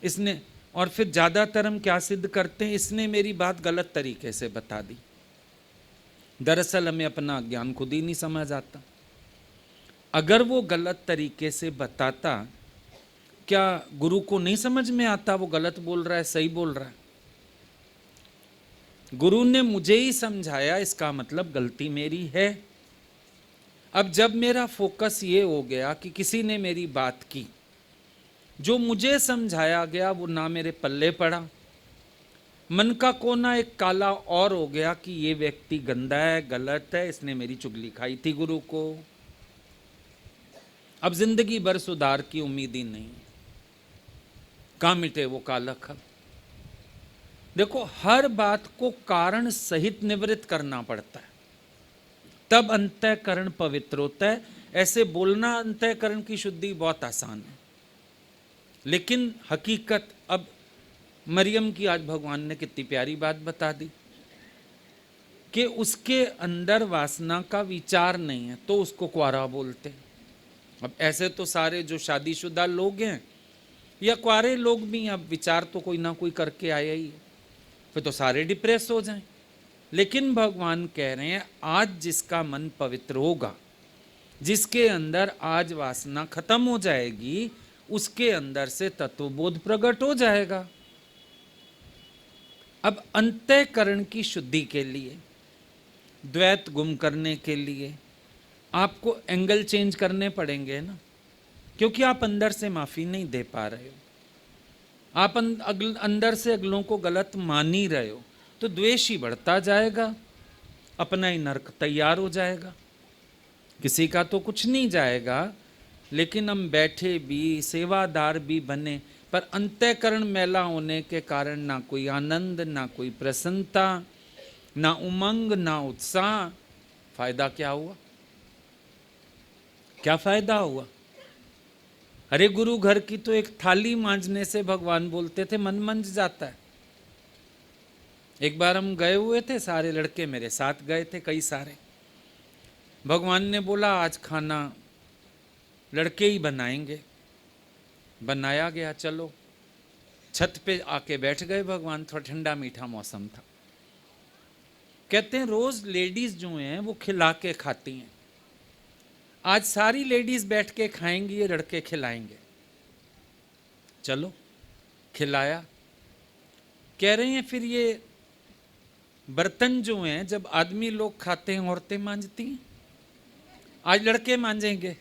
इसने, और फिर ज़्यादातर हम क्या सिद्ध करते हैं, इसने मेरी बात गलत तरीके से बता दी। दरअसल हमें अपना ज्ञान खुद ही नहीं समझ आता। अगर वो गलत तरीके से बताता, क्या गुरु को नहीं समझ में आता वो गलत बोल रहा है सही बोल रहा है? गुरु ने मुझे ही समझाया, इसका मतलब गलती मेरी है। अब जब मेरा फोकस ये हो गया कि किसी ने मेरी बात की, जो मुझे समझाया गया वो ना मेरे पल्ले पड़ा, मन का कोना एक काला और हो गया कि ये व्यक्ति गंदा है, गलत है, इसने मेरी चुगली खाई थी गुरु को। अब जिंदगी भर सुधार की उम्मीद ही नहीं। कहाँ मिटे वो कालख? अब देखो, हर बात को कारण सहित निवृत्त करना पड़ता है, तब अंतःकरण पवित्र होता है। ऐसे बोलना अंतःकरण की शुद्धि बहुत आसान है, लेकिन हकीकत, अब मरियम की आज भगवान ने कितनी प्यारी बात बता दी कि उसके अंदर वासना का विचार नहीं है तो उसको कुआरा बोलते हैं। अब ऐसे तो सारे जो शादीशुदा लोग हैं या कुआरे लोग भी, अब विचार तो कोई ना कोई करके आया ही है, फिर तो सारे डिप्रेस हो जाएं। लेकिन भगवान कह रहे हैं आज जिसका मन पवित्र होगा, जिसके अंदर आज वासना खत्म हो जाएगी, उसके अंदर से तत्वबोध प्रकट हो जाएगा। अब अंतःकरण की शुद्धि के लिए, द्वैत गुम करने के लिए आपको एंगल चेंज करने पड़ेंगे ना, क्योंकि आप अंदर से माफी नहीं दे पा रहे हो, आप अंदर से अगलों को गलत मान ही रहे हो, तो द्वेष ही बढ़ता जाएगा, अपना ही नरक तैयार हो जाएगा। किसी का तो कुछ नहीं जाएगा, लेकिन हम बैठे भी, सेवादार भी बने, पर अंतःकरण मैला होने के कारण ना कोई आनंद, ना कोई प्रसन्नता, ना उमंग, ना उत्साह। फायदा क्या हुआ? क्या फायदा हुआ? अरे गुरु घर की तो एक थाली मांजने से भगवान बोलते थे मन मंज जाता है। एक बार हम गए हुए थे, सारे लड़के मेरे साथ गए थे, कई सारे। भगवान ने बोला आज खाना लड़के ही बनाएंगे, बनाया गया। चलो छत पे आके बैठ गए भगवान, थोड़ा ठंडा मीठा मौसम था। कहते हैं रोज लेडीज जो हैं वो खिला के खाती हैं, आज सारी लेडीज बैठ के खाएंगी, ये लड़के खिलाएंगे। चलो खिलाया। कह रहे हैं फिर ये बर्तन जो हैं जब आदमी लोग खाते हैं औरतें मांजती हैं, आज लड़के मांजेंगे।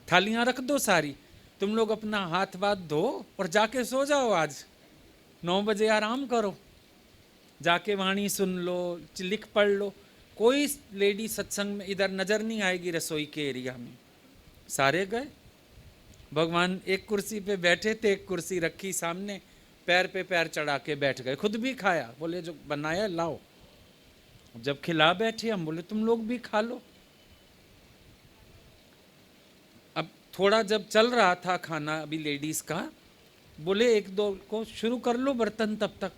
थालियां रख दो सारी, तुम लोग अपना हाथ वाथ धो और जाके सो जाओ। आज 9 बजे आराम करो, जाके वाणी सुन लो, लिख पढ़ लो। कोई लेडी सत्संग में इधर नजर नहीं आएगी रसोई के एरिया में। सारे गए। भगवान एक कुर्सी पे बैठे थे, एक कुर्सी रखी सामने, पैर पे पैर चढ़ा के बैठ गए, खुद भी खाया। बोले जो बनाया लाओ। जब खिला बैठे हम बोले तुम लोग भी खा लो। अब थोड़ा जब चल रहा था खाना अभी लेडीज का, बोले एक दो को शुरू कर लो बर्तन, तब तक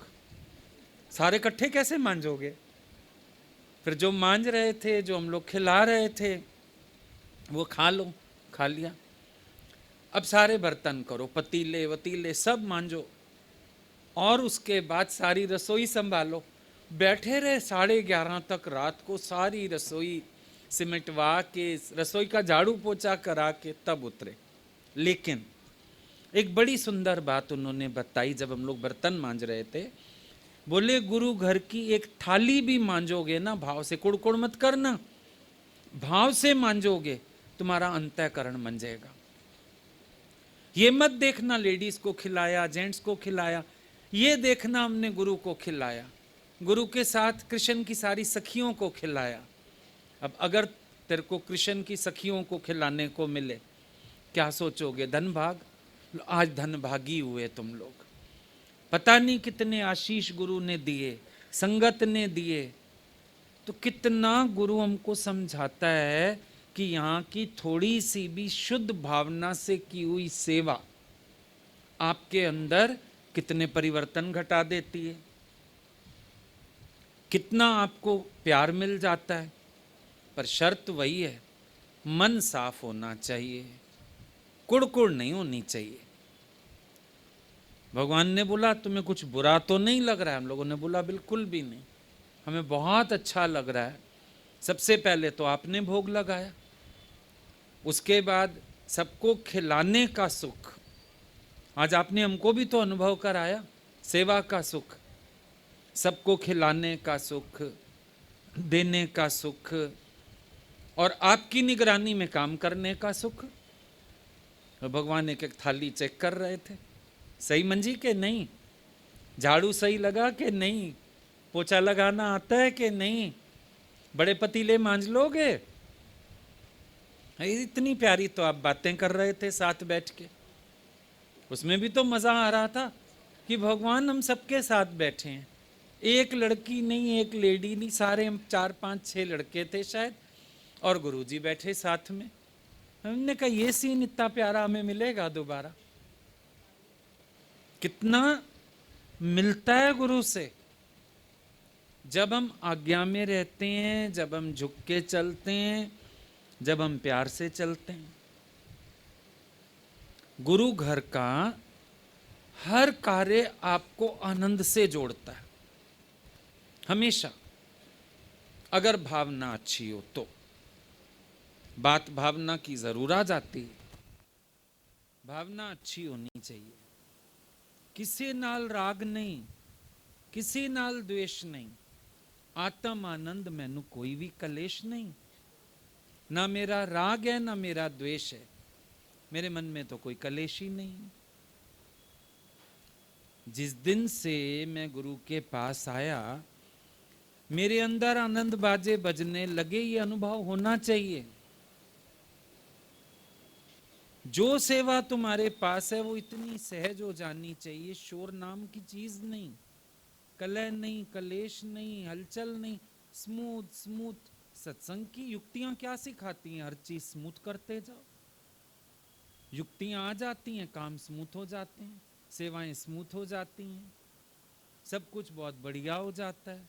सारे इकट्ठे कैसे मांजोगे। फिर जो मांज रहे थे, जो हम लोग खिला रहे थे, वो खा लो, खा लिया। अब सारे बर्तन करो, पतीले वतीले सब मांजो, और उसके बाद सारी रसोई संभालो। बैठे रहे 11:30 तक रात को, सारी रसोई सिमटवा के, रसोई का झाड़ू पोछा करा के तब उतरे। लेकिन एक बड़ी सुंदर बात उन्होंने बताई जब हम लोग बर्तन मांज रहे थे। बोले गुरु घर की एक थाली भी मांजोगे ना, भाव से, कुड़कुड़ मत करना, भाव से मांजोगे, तुम्हारा अंतःकरण मंजेगा। ये मत देखना लेडीज को खिलाया, जेंट्स को खिलाया, ये देखना हमने गुरु को खिलाया, गुरु के साथ कृष्ण की सारी सखियों को खिलाया। अब अगर तेरे को कृष्ण की सखियों को खिलाने को मिले, क्या सोचोगे, धन भाग। आज धन भागी हुए तुम लोग, पता नहीं कितने आशीष गुरु ने दिए, संगत ने दिए। तो कितना गुरु हमको समझाता है कि यहाँ की थोड़ी सी भी शुद्ध भावना से की हुई सेवा आपके अंदर कितने परिवर्तन घटा देती है, कितना आपको प्यार मिल जाता है। पर शर्त वही है, मन साफ होना चाहिए, कुड़कुड़ नहीं होनी चाहिए। भगवान ने बोला तुम्हें कुछ बुरा तो नहीं लग रहा है? हम लोगों ने बोला बिल्कुल भी नहीं, हमें बहुत अच्छा लग रहा है। सबसे पहले तो आपने भोग लगाया, उसके बाद सबको खिलाने का सुख, आज आपने हमको भी तो अनुभव कराया, सेवा का सुख, सबको खिलाने का सुख, देने का सुख, और आपकी निगरानी में काम करने का सुख। और भगवान एक एक थाली चेक कर रहे थे, सही मंजी के नहीं, झाड़ू सही लगा कि नहीं, पोछा लगाना आता है कि नहीं, बड़े पतीले मांज लोगे। इतनी प्यारी तो आप बातें कर रहे थे साथ बैठ के, उसमें भी तो मजा आ रहा था कि भगवान हम सबके साथ बैठे हैं। एक लड़की नहीं, एक लेडी नहीं, सारे हम 4 5 6 लड़के थे शायद, और गुरुजी बैठे साथ में। हमने कहा ये सीन इतना प्यारा हमें मिलेगा दोबारा। कितना मिलता है गुरु से जब हम आज्ञा में रहते हैं, जब हम झुक के चलते हैं, जब हम प्यार से चलते हैं। गुरु घर का हर कार्य आपको आनंद से जोड़ता है हमेशा, अगर भावना अच्छी हो तो। बात भावना की जरूर आ जाती है, भावना अच्छी होनी चाहिए। किसी नाल राग नहीं, किसी नाल द्वेष नहीं, आत्म आनंद मैनू कोई भी कलेश नहीं। ना मेरा राग है ना मेरा द्वेष है, मेरे मन में तो कोई कलेश ही नहीं। जिस दिन से मैं गुरु के पास आया, मेरे अंदर आनंद बाजे बजने लगे, ये अनुभव होना चाहिए। जो सेवा तुम्हारे पास है वो इतनी सहज हो जानी चाहिए, शोर नाम की चीज नहीं, कलह नहीं, कलेश नहीं, हलचल नहीं, स्मूथ स्मूथ। सत्संग की युक्तियां क्या सिखाती हैं? हर चीज स्मूथ करते जाओ, युक्तियां आ जाती हैं, काम स्मूथ हो जाते हैं, सेवाएं स्मूथ हो जाती हैं, सब कुछ बहुत बढ़िया हो जाता है।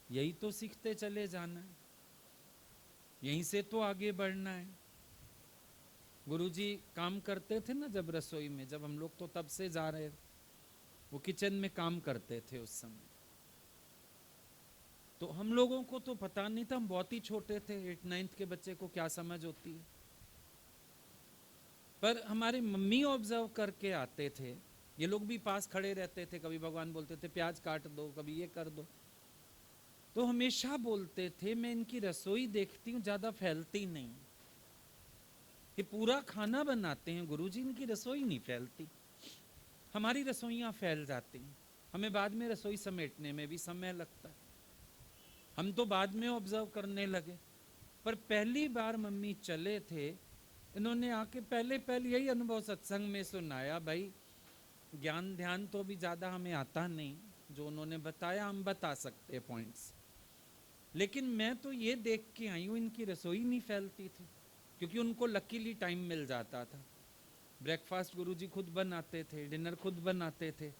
यही तो सीखते चले जाना है, यहीं से तो आगे बढ़ना है। गुरुजी काम करते थे ना जब रसोई में, जब हम लोग तो तब से जा रहे, वो किचन में काम करते थे उस समय। तो हम लोगों को तो पता नहीं था, हम बहुत ही छोटे थे, 8 9th के बच्चे को क्या समझ होती है। पर हमारे मम्मी ऑब्जर्व करके आते थे, ये लोग भी पास खड़े रहते थे, कभी भगवान बोलते थे प्याज काट दो, कभी ये कर दो, तो हमेशा बोलते थे मैं इनकी रसोई देखती हूँ ज्यादा फैलती नहीं, ये पूरा खाना बनाते हैं गुरुजी, इनकी रसोई नहीं फैलती, हमारी रसोइयाँ फैल जाती हैं, हमें बाद में रसोई समेटने में भी समय लगता है। हम तो बाद में ऑब्जर्व करने लगे, पर पहली बार मम्मी चले थे, इन्होंने आके पहले यही अनुभव सत्संग में सुनाया। भाई ज्ञान ध्यान तो भी ज़्यादा हमें आता नहीं, जो उन्होंने बताया हम बता सकते हैं पॉइंट्स, लेकिन मैं तो ये देख के आई हूँ इनकी रसोई नहीं फैलती थी। क्योंकि उनको लकीली टाइम मिल जाता था। ब्रेकफास्ट गुरुजी खुद बनाते थे, डिनर खुद बनाते थे।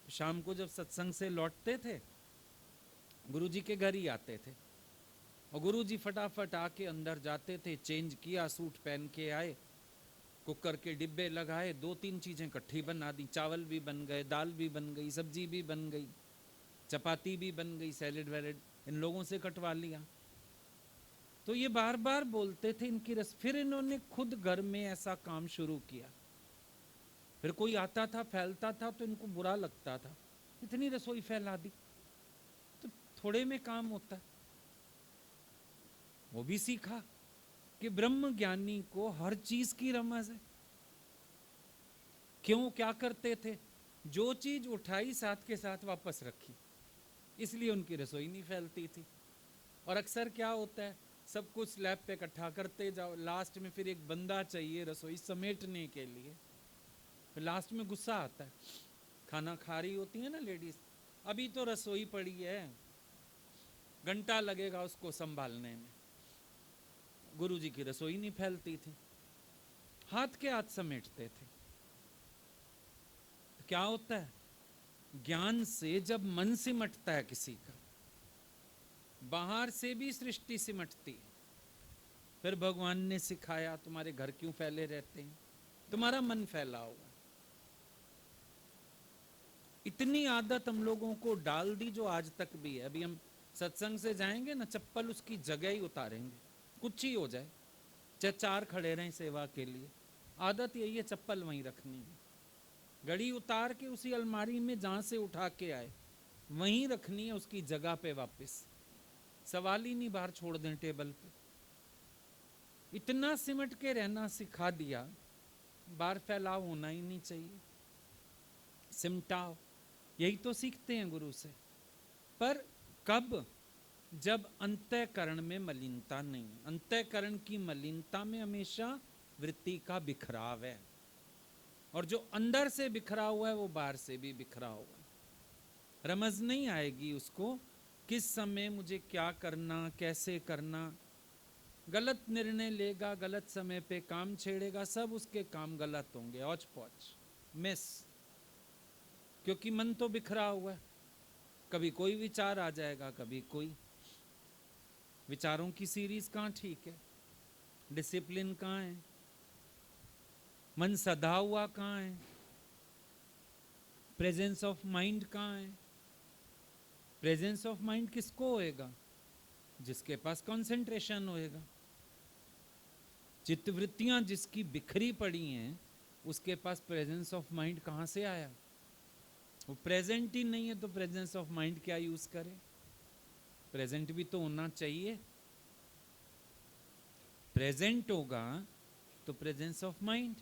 शाम को जब सत्संग से लौटते थे गुरुजी के घर ही आते थे, और गुरुजी फटाफट आके अंदर जाते थे, चेंज किया, सूट पहन के आए, कुकर के डिब्बे लगाए, 2-3 चीजें इकट्ठी बना दी, चावल भी बन गए, दाल भी बन गई, सब्जी भी बन गई, चपाती भी बन गई, सैलेड वैलेड इन लोगों से कटवा लिया। तो ये बार बार बोलते थे इनकी फिर इन्होंने खुद घर में ऐसा काम शुरू किया। फिर कोई आता था फैलता था तो इनको बुरा लगता था, इतनी रसोई फैला दी, तो थोड़े में काम होता है। वो भी सीखा कि ब्रह्म ज्ञानी को हर चीज की रमज है। क्यों, क्या करते थे, जो चीज उठाई साथ के साथ वापस रखी, इसलिए उनकी रसोई नहीं फैलती थी। और अक्सर क्या होता है, सब कुछ स्लैब पे इकट्ठा करते जाओ, लास्ट में फिर एक बंदा चाहिए रसोई समेटने के लिए, फिर लास्ट में गुस्सा आता है। खाना खा रही होती है ना लेडीज, अभी तो रसोई पड़ी है, घंटा लगेगा उसको संभालने में। गुरुजी की रसोई नहीं फैलती थी, हाथ के हाथ समेटते थे। तो क्या होता है, ज्ञान से जब मन सिमटता है किसी का, बाहर से भी सृष्टि सिमटती है। फिर भगवान ने सिखाया, तुम्हारे घर क्यों फैले रहते हैं, तुम्हारा मन फैला हुआ। इतनी आदत हम लोगों को डाल दी जो आज तक भी है। अभी हम सत्संग से जाएंगे ना, चप्पल उसकी जगह ही उतारेंगे, कुछ ही हो जाए, चाहे 4 खड़े रहें सेवा के लिए, आदत यही है चप्पल वहीं रखनी है। घड़ी उतार के उसी अलमारी में जहां से उठा के आए वहीं रखनी है, उसकी जगह पे वापस। सवाल ही नहीं बाहर छोड़ दें टेबल पे। इतना सिमट के रहना सिखा दिया, बाहर फैलाव होना ही नहीं चाहिए, सिमटाओ, यही तो सीखते हैं गुरु से। पर कब, जब अंतःकरण में मलिनता नहीं। अंतःकरण की मलिनता में हमेशा वृत्ति का बिखराव है, और जो अंदर से बिखरा हुआ है वो बाहर से भी बिखरा हुआ है। रमज नहीं आएगी उसको किस समय मुझे क्या करना, कैसे करना। गलत निर्णय लेगा, गलत समय पे काम छेड़ेगा, सब उसके काम गलत होंगे, औच पौच मिस, क्योंकि मन तो बिखरा हुआ है। कभी कोई विचार आ जाएगा, कभी कोई। विचारों की सीरीज कहाँ ठीक है, डिसिप्लिन कहाँ है, मन सधा हुआ कहाँ है, प्रेजेंस ऑफ माइंड कहाँ है। प्रेजेंस ऑफ माइंड किसको होएगा, जिसके पास कंसंट्रेशन होएगा। चित्तवृत्तियां जिसकी बिखरी पड़ी हैं, उसके पास प्रेजेंस ऑफ माइंड कहाँ से आया। वो प्रेजेंट ही नहीं है तो प्रेजेंस ऑफ माइंड क्या यूज करे। प्रेजेंट भी तो होना चाहिए। प्रेजेंट होगा तो प्रेजेंस ऑफ माइंड।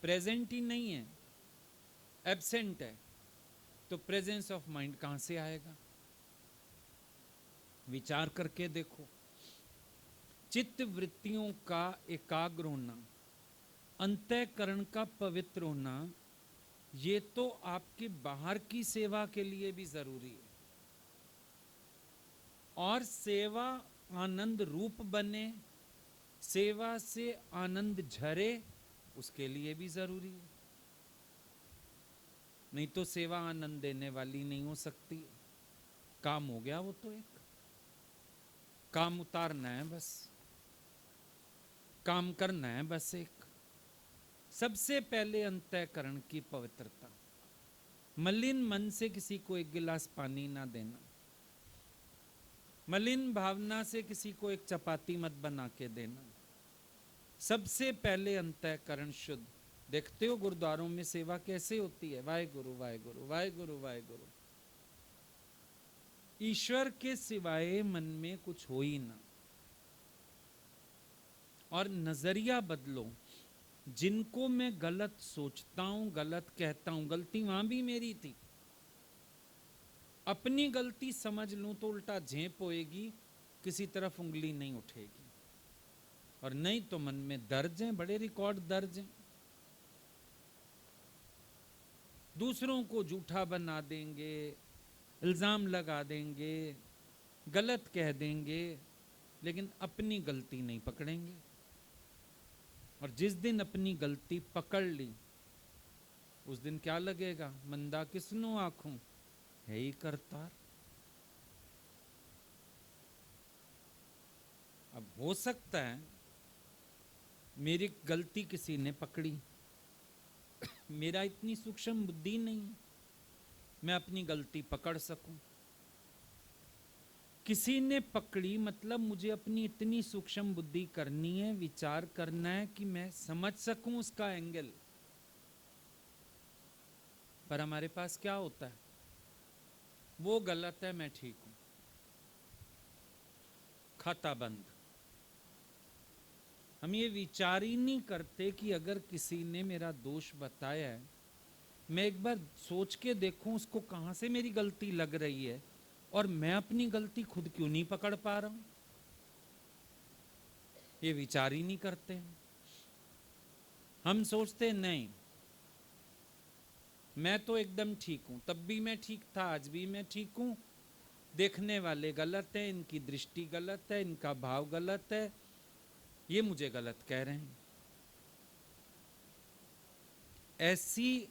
प्रेजेंट ही नहीं है, एब्सेंट है, तो प्रेजेंस ऑफ माइंड कहां से आएगा। विचार करके देखो। चित्त वृत्तियों का एकाग्र होना, अंतःकरण का पवित्र होना, ये तो आपके बाहर की सेवा के लिए भी जरूरी है। और सेवा आनंद रूप बने, सेवा से आनंद झरे, उसके लिए भी जरूरी है। नहीं तो सेवा आनंद देने वाली नहीं हो सकती। काम हो गया वो तो, एक काम उतारना है बस, काम करना है बस। एक सबसे पहले अंतःकरण की पवित्रता। मलिन मन से किसी को एक गिलास पानी ना देना, मलिन भावना से किसी को एक चपाती मत बना के देना। सबसे पहले अंतःकरण शुद्ध। देखते हो गुरुद्वारों में सेवा कैसे होती है, वाहेगुरु वाहेगुरु वाहेगुरु वाहेगुरु, ईश्वर के सिवाय मन में कुछ हो ही ना। और नजरिया बदलो। जिनको मैं गलत सोचता हूं, गलत कहता हूं, गलती वहां भी मेरी थी, अपनी गलती समझ लूं तो उल्टा झेप होएगी, किसी तरफ उंगली नहीं उठेगी। और नहीं तो मन में दर्ज हैं, बड़े रिकॉर्ड दर्ज हैं। दूसरों को झूठा बना देंगे, इल्जाम लगा देंगे, गलत कह देंगे, लेकिन अपनी गलती नहीं पकड़ेंगे। और जिस दिन अपनी गलती पकड़ ली, उस दिन क्या लगेगा? मंदा किसनु आंखों, है ही करतार। अब हो सकता है मेरी गलती किसी ने पकड़ी, मेरा इतनी सूक्ष्म बुद्धि नहीं है, मैं अपनी गलती पकड़ सकूं। किसी ने पकड़ी मतलब मुझे अपनी इतनी सूक्ष्म बुद्धि करनी है, विचार करना है कि मैं समझ सकूं उसका एंगल। पर हमारे पास क्या होता है? वो गलत है, मैं ठीक हूं, खाता बंद। हम ये विचार ही नहीं करते कि अगर किसी ने मेरा दोष बताया है, मैं एक बार सोच के देखूं उसको कहां से मेरी गलती लग रही है, और मैं अपनी गलती खुद क्यों नहीं पकड़ पा रहा हूं। ये विचार ही नहीं करते हैं। हम सोचते नहीं, मैं तो एकदम ठीक हूं, तब भी मैं ठीक था, आज भी मैं ठीक हूं, देखने वाले गलत है, इनकी दृष्टि गलत है, इनका भाव गलत है, ये मुझे गलत कह रहे हैं। ऐसी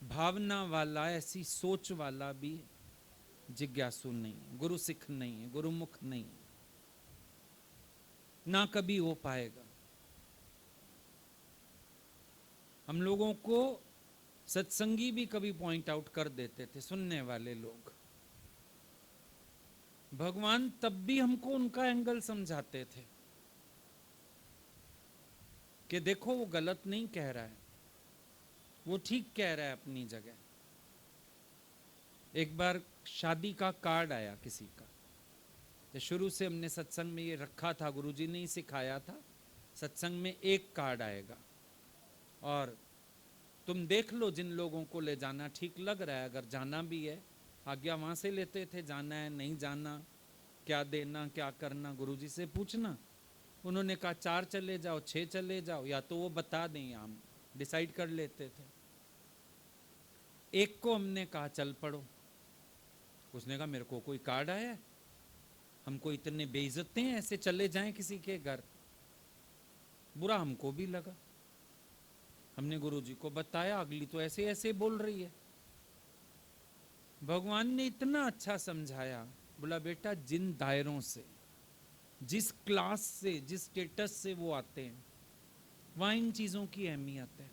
भावना वाला, ऐसी सोच वाला भी जिज्ञासु नहीं है, गुरु सिख नहीं है, गुरुमुख नहीं है, ना कभी हो पाएगा। हम लोगों को सत्संगी भी कभी पॉइंट आउट कर देते थे, सुनने वाले लोग। भगवान तब भी हमको उनका एंगल समझाते थे कि देखो वो गलत नहीं कह रहा है, वो ठीक कह रहा है अपनी जगह। एक बार शादी का कार्ड आया किसी का, तो शुरू से हमने सत्संग में ये रखा था, गुरुजी ने ही सिखाया था, सत्संग में एक कार्ड आएगा और तुम देख लो जिन लोगों को ले जाना ठीक लग रहा है, अगर जाना भी है आज्ञा वहां से लेते थे, जाना है नहीं जाना, क्या देना क्या करना गुरुजी से पूछना। उन्होंने कहा 4 चले जाओ, 6 चले जाओ, या तो वो बता दें, हम डिसाइड कर लेते थे। एक को हमने कहा चल पड़ो, उसने कहा मेरे को कोई कार्ड आया है, हमको इतने बेइज्जते हैं, ऐसे चले जाएं किसी के घर। बुरा हमको भी लगा, हमने गुरुजी को बताया, अगली तो ऐसे ऐसे बोल रही है। भगवान ने इतना अच्छा समझाया, बोला बेटा जिन दायरों से, जिस क्लास से, जिस स्टेटस से वो आते हैं, वहां इन चीजों की अहमियत है।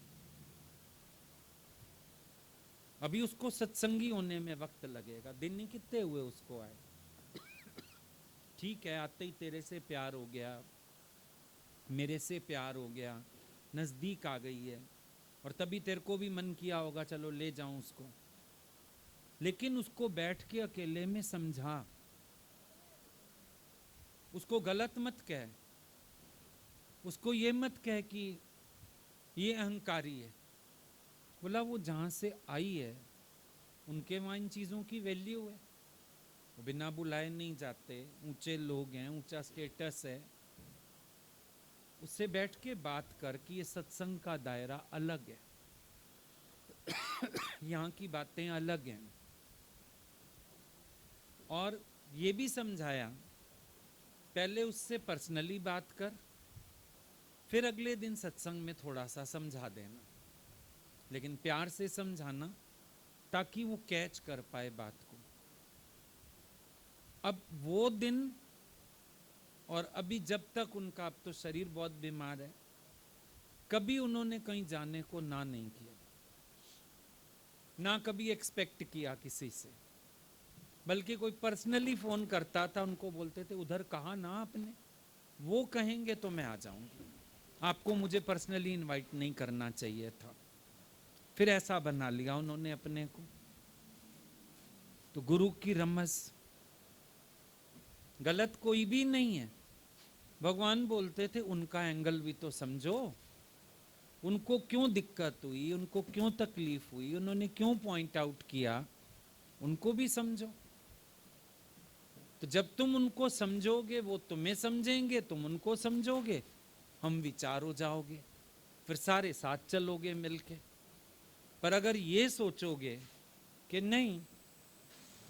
अभी उसको सत्संगी होने में वक्त लगेगा, दिन ही कितने हुए उसको आए। ठीक है, आते ही तेरे से प्यार हो गया, मेरे से प्यार हो गया, नजदीक आ गई है, और तभी तेरे को भी मन किया होगा चलो ले जाऊं उसको। लेकिन उसको बैठ के अकेले में समझा, उसको गलत मत कह, उसको ये मत कह कि ये अहंकारी है। बोला वो जहां से आई है उनके वहां इन चीजों की वैल्यू है, वो बिना बुलाए नहीं जाते, ऊंचे लोग हैं, ऊंचा स्टेटस है। उससे बैठ के बात कर कि ये सत्संग का दायरा अलग है, यहाँ की बातें अलग हैं। और ये भी समझाया, पहले उससे पर्सनली बात कर, फिर अगले दिन सत्संग में थोड़ा सा समझा देना, लेकिन प्यार से समझाना ताकि वो कैच कर पाए बात को। अब वो दिन और अभी जब तक उनका, अब तो शरीर बहुत बीमार है, कभी उन्होंने कहीं जाने को ना नहीं किया, ना कभी एक्सपेक्ट किया किसी से, बल्कि कोई पर्सनली फोन करता था, उनको बोलते थे उधर कहा ना आपने, वो कहेंगे तो मैं आ जाऊंगी, आपको मुझे पर्सनली इनवाइट नहीं करना चाहिए था। फिर ऐसा बना लिया उन्होंने अपने को। तो गुरु की रमज गलत कोई भी नहीं है। भगवान बोलते थे उनका एंगल भी तो समझो, उनको क्यों दिक्कत हुई, उनको क्यों तकलीफ हुई, उन्होंने क्यों पॉइंट आउट किया, उनको भी समझो। तो जब तुम उनको समझोगे वो तुम्हें समझेंगे, तुम उनको समझोगे, हम विचार हो जाओगे, फिर सारे साथ चलोगे मिलके। पर अगर ये सोचोगे कि नहीं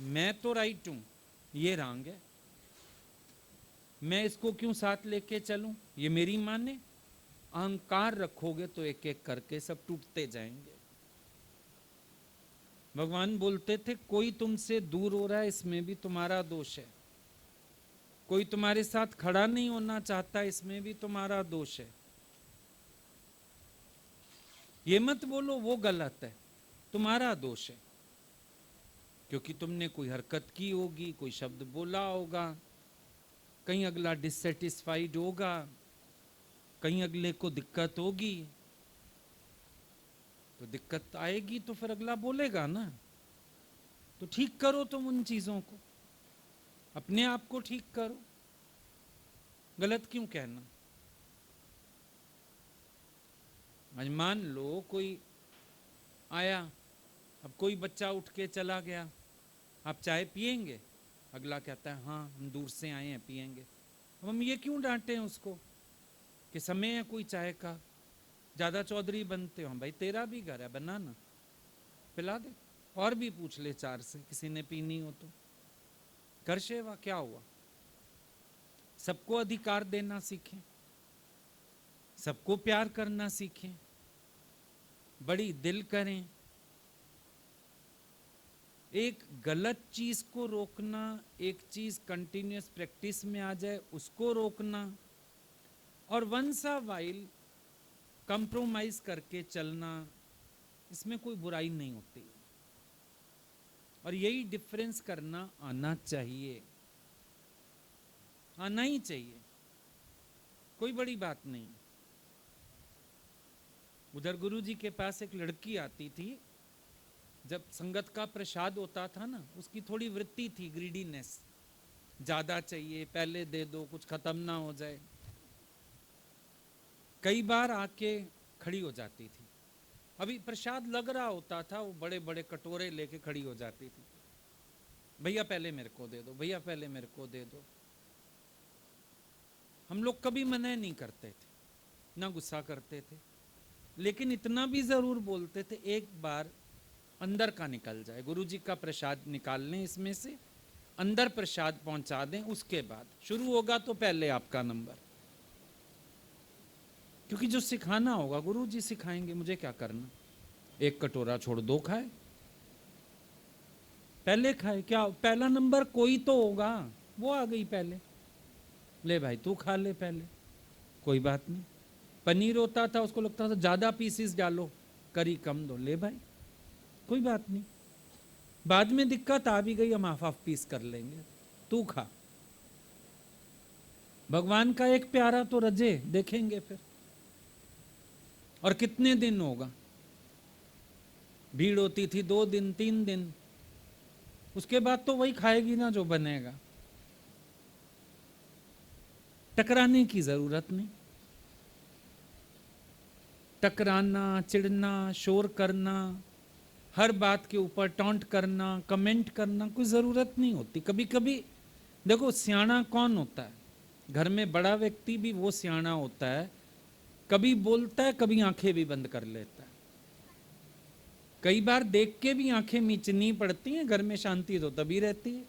मैं तो राइट हूं, ये रॉन्ग है, मैं इसको क्यों साथ लेके चलूं, ये मेरी माने। अहंकार रखोगे तो एक एक करके सब टूटते जाएंगे। भगवान बोलते थे कोई तुमसे दूर हो रहा है इसमें भी तुम्हारा दोष है, कोई तुम्हारे साथ खड़ा नहीं होना चाहता इसमें भी तुम्हारा दोष है। ये मत बोलो वो गलत है, तुम्हारा दोष है, क्योंकि तुमने कोई हरकत की होगी, कोई शब्द बोला होगा, कहीं अगला डिससेटिस्फाइड होगा, कहीं अगले को दिक्कत होगी, तो दिक्कत आएगी तो फिर अगला बोलेगा ना। तो ठीक करो तुम उन चीजों को, अपने आप को ठीक करो, गलत क्यों कहना। आज मान लो कोई आया, अब कोई बच्चा उठ के चला गया, आप चाय पिएंगे, अगला कहता है हाँ हम दूर से आए हैं पिएंगे। अब हम ये क्यों डांटे उसको कि समय है कोई चाय का, ज्यादा चौधरी बनते हो। हम भाई तेरा भी घर है, बना ना, पिला दे, और भी पूछ ले चार से, किसी ने पीनी हो तो कर सेवा, क्या हुआ। सबको अधिकार देना सीखें, सबको प्यार करना सीखें, बड़ी दिल करें। एक गलत चीज को रोकना, एक चीज कंटिन्यूअस प्रैक्टिस में आ जाए उसको रोकना, और वंस अ वाइल कंप्रोमाइज करके चलना, इसमें कोई बुराई नहीं होती। और यही डिफरेंस करना आना चाहिए, आना ही चाहिए, कोई बड़ी बात नहीं। उधर गुरुजी के पास एक लड़की आती थी, जब संगत का प्रसाद होता था ना, उसकी थोड़ी वृत्ति थी ग्रीडीनेस, ज्यादा चाहिए, पहले दे दो, कुछ खत्म ना हो जाए। कई बार आके खड़ी हो जाती थी, अभी प्रसाद लग रहा होता था, वो बड़े बड़े कटोरे लेके खड़ी हो जाती थी, भैया पहले मेरे को दे दो, भैया पहले मेरे को दे दो। हम लोग कभी मना नहीं करते थे, ना गुस्सा करते थे, लेकिन इतना भी जरूर बोलते थे एक बार अंदर का निकल जाए, गुरुजी का प्रसाद निकाल लें इसमें से, अंदर प्रसाद पहुंचा दें, उसके बाद शुरू होगा तो पहले आपका नंबर। क्योंकि जो सिखाना होगा गुरुजी सिखाएंगे, मुझे क्या करना। एक कटोरा छोड़ दो खाए, पहले खाए, क्या पहला नंबर कोई तो होगा, वो आ गई पहले, ले भाई तू खा ले पहले, कोई बात नहीं। पनीर होता था, उसको लगता था ज्यादा पीसेस डालो, करी कम दो, ले भाई कोई बात नहीं, बाद में दिक्कत आ भी गई हम हाफ हाफ पीस कर लेंगे, तू खा। भगवान का एक प्यारा तो रजे, देखेंगे फिर। और कितने दिन होगा, भीड़ होती थी 2 दिन 3 दिन, उसके बाद तो वही खाएगी ना जो बनेगा। टकराने की जरूरत नहीं, टकराना, चिढ़ना, शोर करना, हर बात के ऊपर टॉन्ट करना, कमेंट करना, कोई जरूरत नहीं होती। कभी कभी देखो सियाना कौन होता है, घर में बड़ा व्यक्ति भी वो सियाना होता है, कभी बोलता है, कभी आंखें भी बंद कर लेता है। कई बार देख के भी आंखें मीचनी पड़ती हैं, घर में शांति तो तभी रहती है।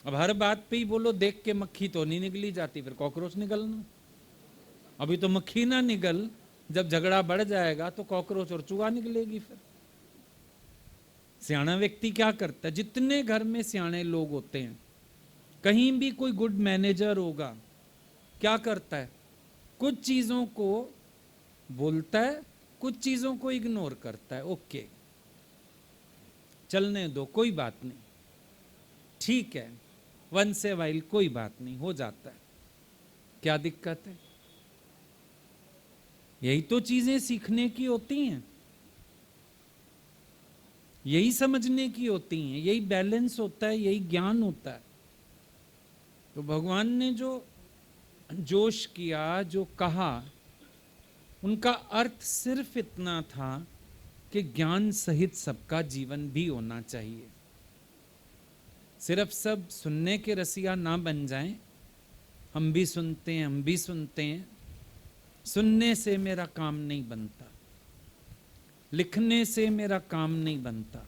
अब हर बात पे ही बोलो देख के मक्खी तो नहीं निकली जाती, फिर कॉकरोच निकलना। अभी तो मक्खी ना निकल, जब झगड़ा बढ़ जाएगा तो कॉकरोच और चूहा निकलेगी। फिर सियाना व्यक्ति क्या करता है, जितने घर में सियाने लोग होते हैं, कहीं भी कोई गुड मैनेजर होगा, क्या करता है, कुछ चीजों को बोलता है, कुछ चीजों को इग्नोर करता है। ओके चलने दो, कोई बात नहीं, ठीक है, वंस ए वाइल कोई बात नहीं, हो जाता है, क्या दिक्कत है। यही तो चीजें सीखने की होती हैं, यही समझने की होती हैं, यही बैलेंस होता है, यही ज्ञान होता है। तो भगवान ने जो जोश किया, जो कहा, उनका अर्थ सिर्फ इतना था कि ज्ञान सहित सबका जीवन भी होना चाहिए। सिर्फ सब सुनने के रसिया ना बन जाएं, हम भी सुनते हैं, हम भी सुनते हैं, सुनने से मेरा काम नहीं बनता, लिखने से मेरा काम नहीं बनता,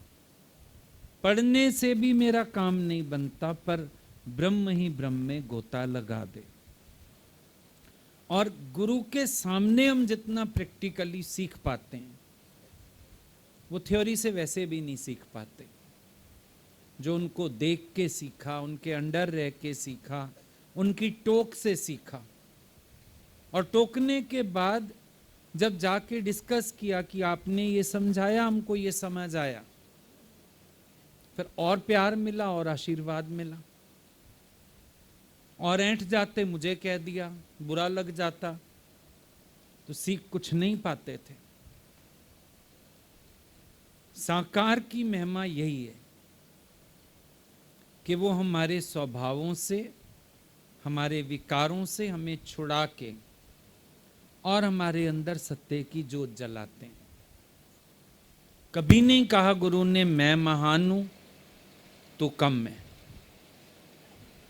पढ़ने से भी मेरा काम नहीं बनता, पर ब्रह्म ही ब्रह्म में गोता लगा दे। और गुरु के सामने हम जितना प्रैक्टिकली सीख पाते हैं वो थ्योरी से वैसे भी नहीं सीख पाते। जो उनको देख के सीखा, उनके अंडर रह के सीखा, उनकी टोक से सीखा, और टोकने के बाद जब जाके डिस्कस किया कि आपने ये समझाया, हमको ये समझ आया, फिर और प्यार मिला और आशीर्वाद मिला। और ऐंठ जाते, मुझे कह दिया, बुरा लग जाता, तो सीख कुछ नहीं पाते थे। साकार की महिमा यही है कि वो हमारे स्वभावों से, हमारे विकारों से हमें छुड़ा के और हमारे अंदर सत्य की जोत जलाते हैं। कभी नहीं कहा गुरु ने मैं महान हूं तो कम है,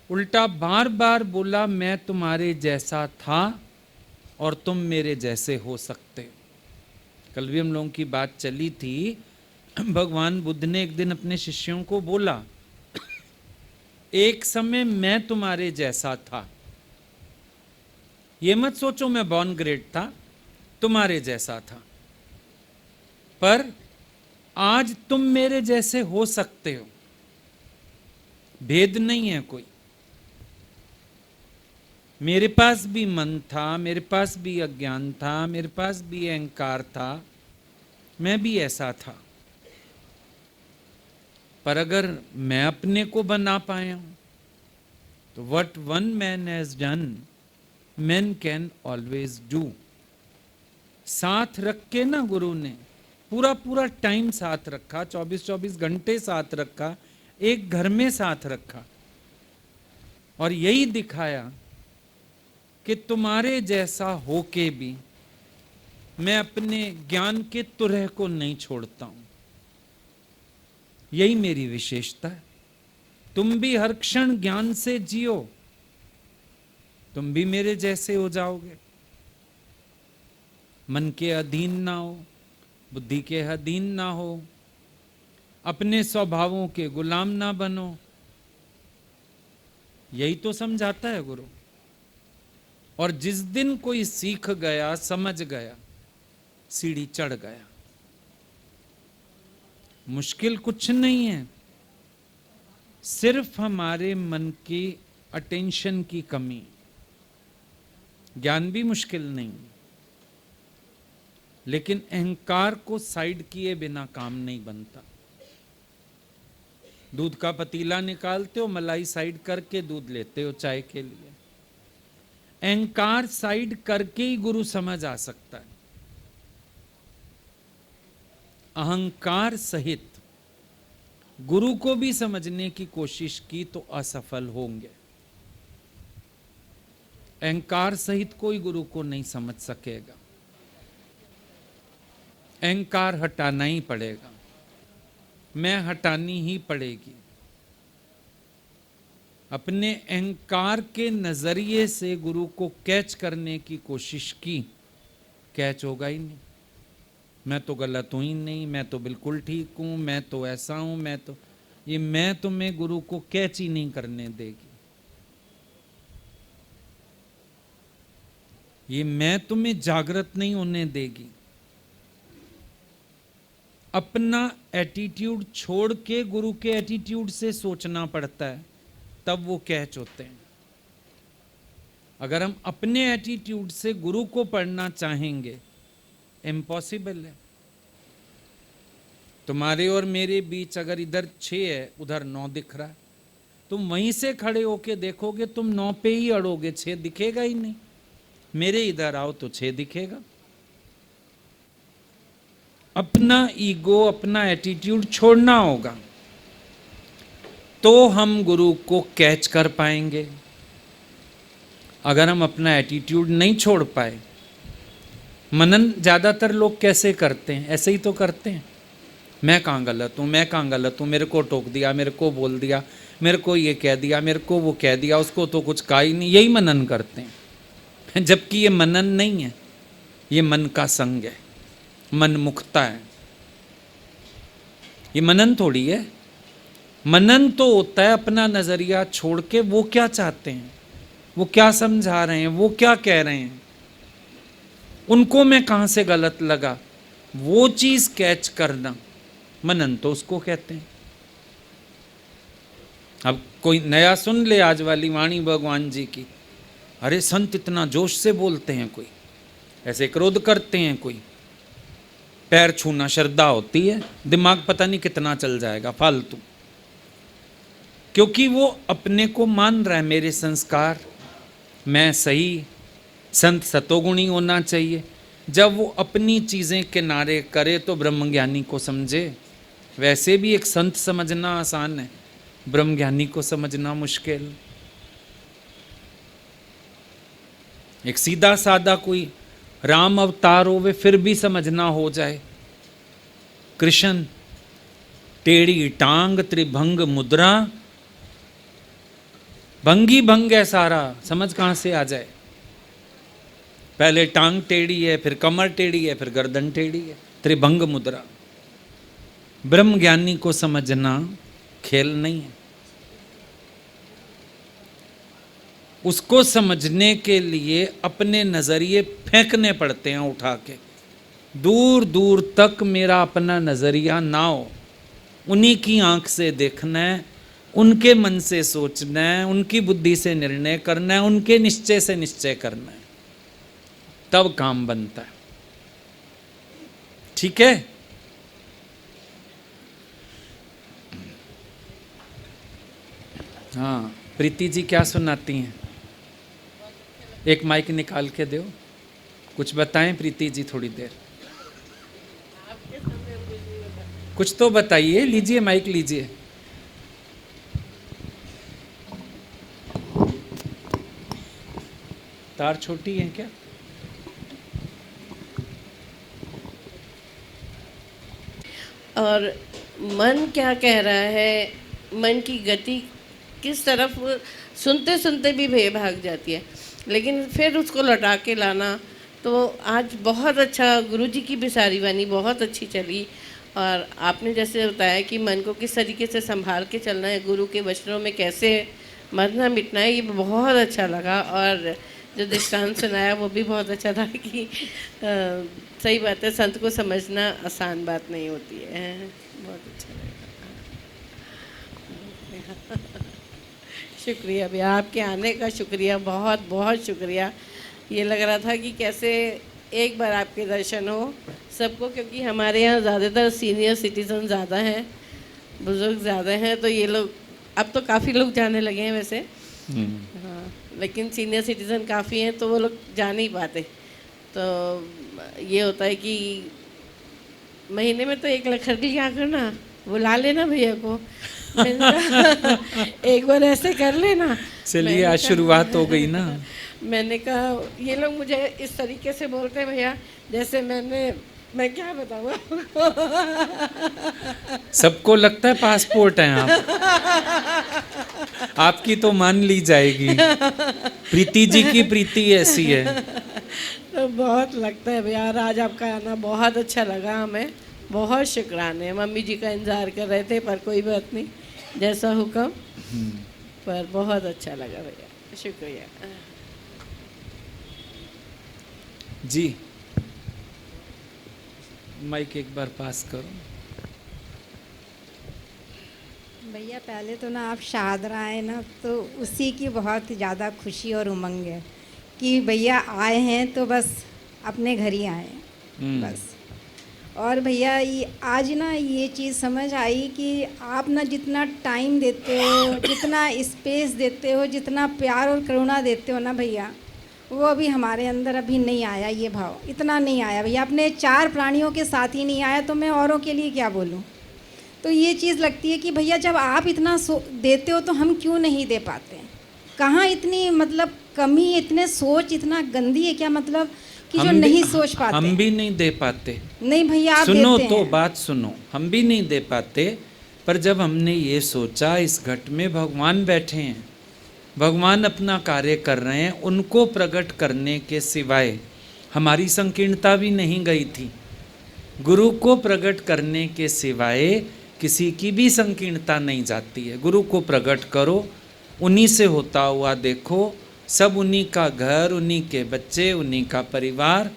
उल्टा बार बार बोला मैं तुम्हारे जैसा था और तुम मेरे जैसे हो सकते हो। कल भी हम लोगों की बात चली थी, भगवान बुद्ध ने एक दिन अपने शिष्यों को बोला, एक समय मैं तुम्हारे जैसा था, ये मत सोचो मैं बॉर्न ग्रेट था, तुम्हारे जैसा था, पर आज तुम मेरे जैसे हो सकते हो, भेद नहीं है कोई। मेरे पास भी मन था, मेरे पास भी अज्ञान था, मेरे पास भी अहंकार था, मैं भी ऐसा था, पर अगर मैं अपने को बना पाया हूं तो what one man has done man can always do. साथ रख के ना गुरु ने पूरा पूरा टाइम साथ रखा, 24-24 घंटे साथ रखा, एक घर में साथ रखा, और यही दिखाया कि तुम्हारे जैसा होके भी मैं अपने ज्ञान के तुरह को नहीं छोड़ता हूं। यही मेरी विशेषता है। तुम भी हर क्षण ज्ञान से जियो, तुम भी मेरे जैसे हो जाओगे। मन के अधीन ना हो, बुद्धि के अधीन ना हो, अपने स्वभावों के गुलाम ना बनो। यही तो समझाता है गुरु। और जिस दिन कोई सीख गया, समझ गया, सीढ़ी चढ़ गया। मुश्किल कुछ नहीं है, सिर्फ हमारे मन की अटेंशन की कमी। ज्ञान भी मुश्किल नहीं, लेकिन अहंकार को साइड किए बिना काम नहीं बनता। दूध का पतीला निकालते हो, मलाई साइड करके दूध लेते हो चाय के लिए। अहंकार साइड करके ही गुरु समझ आ सकता है। अहंकार सहित गुरु को भी समझने की कोशिश की तो असफल होंगे। अहंकार सहित कोई गुरु को नहीं समझ सकेगा। अहंकार हटाना ही पड़ेगा, मैं हटानी ही पड़ेगी। अपने अहंकार के नजरिए से गुरु को कैच करने की कोशिश की, कैच होगा ही नहीं। मैं तो गलत हूं ही नहीं, मैं तो बिल्कुल ठीक हूं, मैं तो ऐसा हूं, मैं तो, ये मैं तुम्हें गुरु को कैच ही नहीं करने देगी। ये मैं तुम्हें जागृत नहीं होने देगी। अपना एटीट्यूड छोड़ के गुरु के एटीट्यूड से सोचना पड़ता है, तब वो कैच होते हैं। अगर हम अपने एटीट्यूड से गुरु को पढ़ना चाहेंगे, इम्पॉसिबल है। तुम्हारे और मेरे बीच अगर इधर 6 है, उधर 9 दिख रहा है, तुम वहीं से खड़े होके देखोगे, तुम 9 पे ही अड़ोगे, 6 दिखेगा ही नहीं। मेरे इधर आओ तो 6 दिखेगा। अपना ईगो, अपना एटीट्यूड छोड़ना होगा, तो हम गुरु को कैच कर पाएंगे। अगर हम अपना एटीट्यूड नहीं छोड़ पाए, मनन ज्यादातर लोग कैसे करते हैं? ऐसे ही तो करते हैं, मैं कहाँ गलत हूँ, मैं कहाँ गलत हूँ, मेरे को टोक दिया, मेरे को बोल दिया, मेरे को ये कह दिया, मेरे को वो कह दिया, उसको तो कुछ कहा ही नहीं। यही मनन करते हैं, जबकि ये मनन नहीं है, ये मन का संग है, मन मुक्ता है। ये मनन थोड़ी है। मनन तो होता है अपना नजरिया छोड़ के वो क्या चाहते हैं, वो क्या समझा रहे हैं, वो क्या कह रहे हैं, उनको मैं कहां से गलत लगा, वो चीज कैच करना, मनन तो उसको कहते हैं। अब कोई नया सुन ले आज वाली वाणी भगवान जी की, अरे संत इतना जोश से बोलते हैं, कोई ऐसे क्रोध करते हैं, कोई पैर छूना श्रद्धा होती है, दिमाग पता नहीं कितना चल जाएगा फालतू, क्योंकि वो अपने को मान रहा है मेरे संस्कार, मैं सही, संत सतोगुणी होना चाहिए। जब वो अपनी चीजें किनारे करे तो ब्रह्मज्ञानी को समझे। वैसे भी एक संत समझना आसान है, ब्रह्मज्ञानी को समझना मुश्किल। एक सीधा साधा कोई राम अवतार होवे फिर भी समझना हो जाए, कृष्ण टेढ़ी टांग त्रिभंग मुद्रा, भंगी भंग है सारा, समझ कहां से आ जाए। पहले टांग टेढ़ी है, फिर कमर टेढ़ी है, फिर गर्दन टेढ़ी है, त्रिभंग मुद्रा। ब्रह्म ज्ञानी को समझना खेल नहीं है। उसको समझने के लिए अपने नजरिए फेंकने पड़ते हैं उठा के, दूर दूर तक मेरा अपना नजरिया ना हो, उन्हीं की आंख से देखना है, उनके मन से सोचना है, उनकी बुद्धि से निर्णय करना है, उनके निश्चय से निश्चय करना है, तब काम बनता है। ठीक है? हाँ, प्रीति जी क्या सुनाती हैं? एक माइक निकाल के दो, कुछ बताएं प्रीति जी थोड़ी देर, कुछ तो बताइए। लीजिए माइक लीजिए। तार छोटी है क्या? और मन क्या कह रहा है, मन की गति किस तरफ सुनते सुनते भी भाग जाती है, लेकिन फिर उसको लौटा के लाना। तो आज बहुत अच्छा गुरुजी की भी सारी वाणी बहुत अच्छी चली, और आपने जैसे बताया कि मन को किस तरीके से संभाल के चलना है, गुरु के वचनों में कैसे मरना मिटना है, ये बहुत अच्छा लगा। और जो दृष्टांत सुनाया वो भी बहुत अच्छा था कि सही बात है, संत को समझना आसान बात नहीं होती है। बहुत अच्छा लगा। शुक्रिया भैया, आपके आने का शुक्रिया, बहुत बहुत शुक्रिया। ये लग रहा था कि कैसे एक बार आपके दर्शन हो सबको, क्योंकि हमारे यहाँ ज़्यादातर सीनियर सिटीजन ज़्यादा हैं, बुज़ुर्ग ज़्यादा हैं, तो ये लोग अब तो काफ़ी लोग जाने लगे हैं वैसे, हाँ, लेकिन सीनियर सिटीज़न काफ़ी हैं तो वो लोग जा नहीं पाते। तो ये होता है कि महीने में तो 1 लखड़ी क्या करना, बुला लेना भैया को, एक बार ऐसे कर लेना। चलिए आज शुरुआत हो गई ना। मैंने कहा ये लोग मुझे इस तरीके से बोलते हैं भैया, जैसे मैं क्या बताऊँ। सबको लगता है पासपोर्ट है आप, आपकी तो मान ली जाएगी। प्रीति जी की प्रीति ऐसी है। तो बहुत लगता है भैया, आज आपका आना बहुत अच्छा लगा हमें, बहुत शुक्राने। मम्मी जी का इंतजार कर रहे थे, पर कोई बात नहीं, जैसा हुक्म, पर बहुत अच्छा लगा भैया, शुक्रिया जी। माइक एक बार पास करो भैया। पहले तो ना आप शाहदरा आए ना, तो उसी की बहुत ज़्यादा खुशी और उमंग है कि भैया आए हैं तो बस अपने घर ही आए हैं बस। और भैया ये आज ना ये चीज़ समझ आई कि आप ना जितना टाइम देते हो, जितना स्पेस देते हो, जितना प्यार और करुणा देते हो ना भैया, वो अभी हमारे अंदर अभी नहीं आया, ये भाव इतना नहीं आया भैया। अपने 4 प्राणियों के साथ ही नहीं आया, तो मैं औरों के लिए क्या बोलूँ। तो ये चीज़ लगती है कि भैया जब आप इतना देते हो तो हम क्यों नहीं दे पाते हैं। कहाँ इतनी मतलब कमी, इतने सोच इतना गंदी है क्या, मतलब कि जो नहीं सोच पाते। हम भी नहीं दे पाते। नहीं भैया आप सुनो देते तो हैं। बात सुनो, हम भी नहीं दे पाते, पर जब हमने ये सोचा इस घट में भगवान बैठे हैं, भगवान अपना कार्य कर रहे हैं, उनको प्रकट करने के सिवाय हमारी संकीर्णता भी नहीं गई थी। गुरु को प्रकट करने के सिवाय किसी की भी संकीर्णता नहीं जाती है। गुरु को प्रकट करो, उन्हीं से होता हुआ देखो, सब उन्हीं का घर, उन्हीं के बच्चे, उन्हीं का परिवार,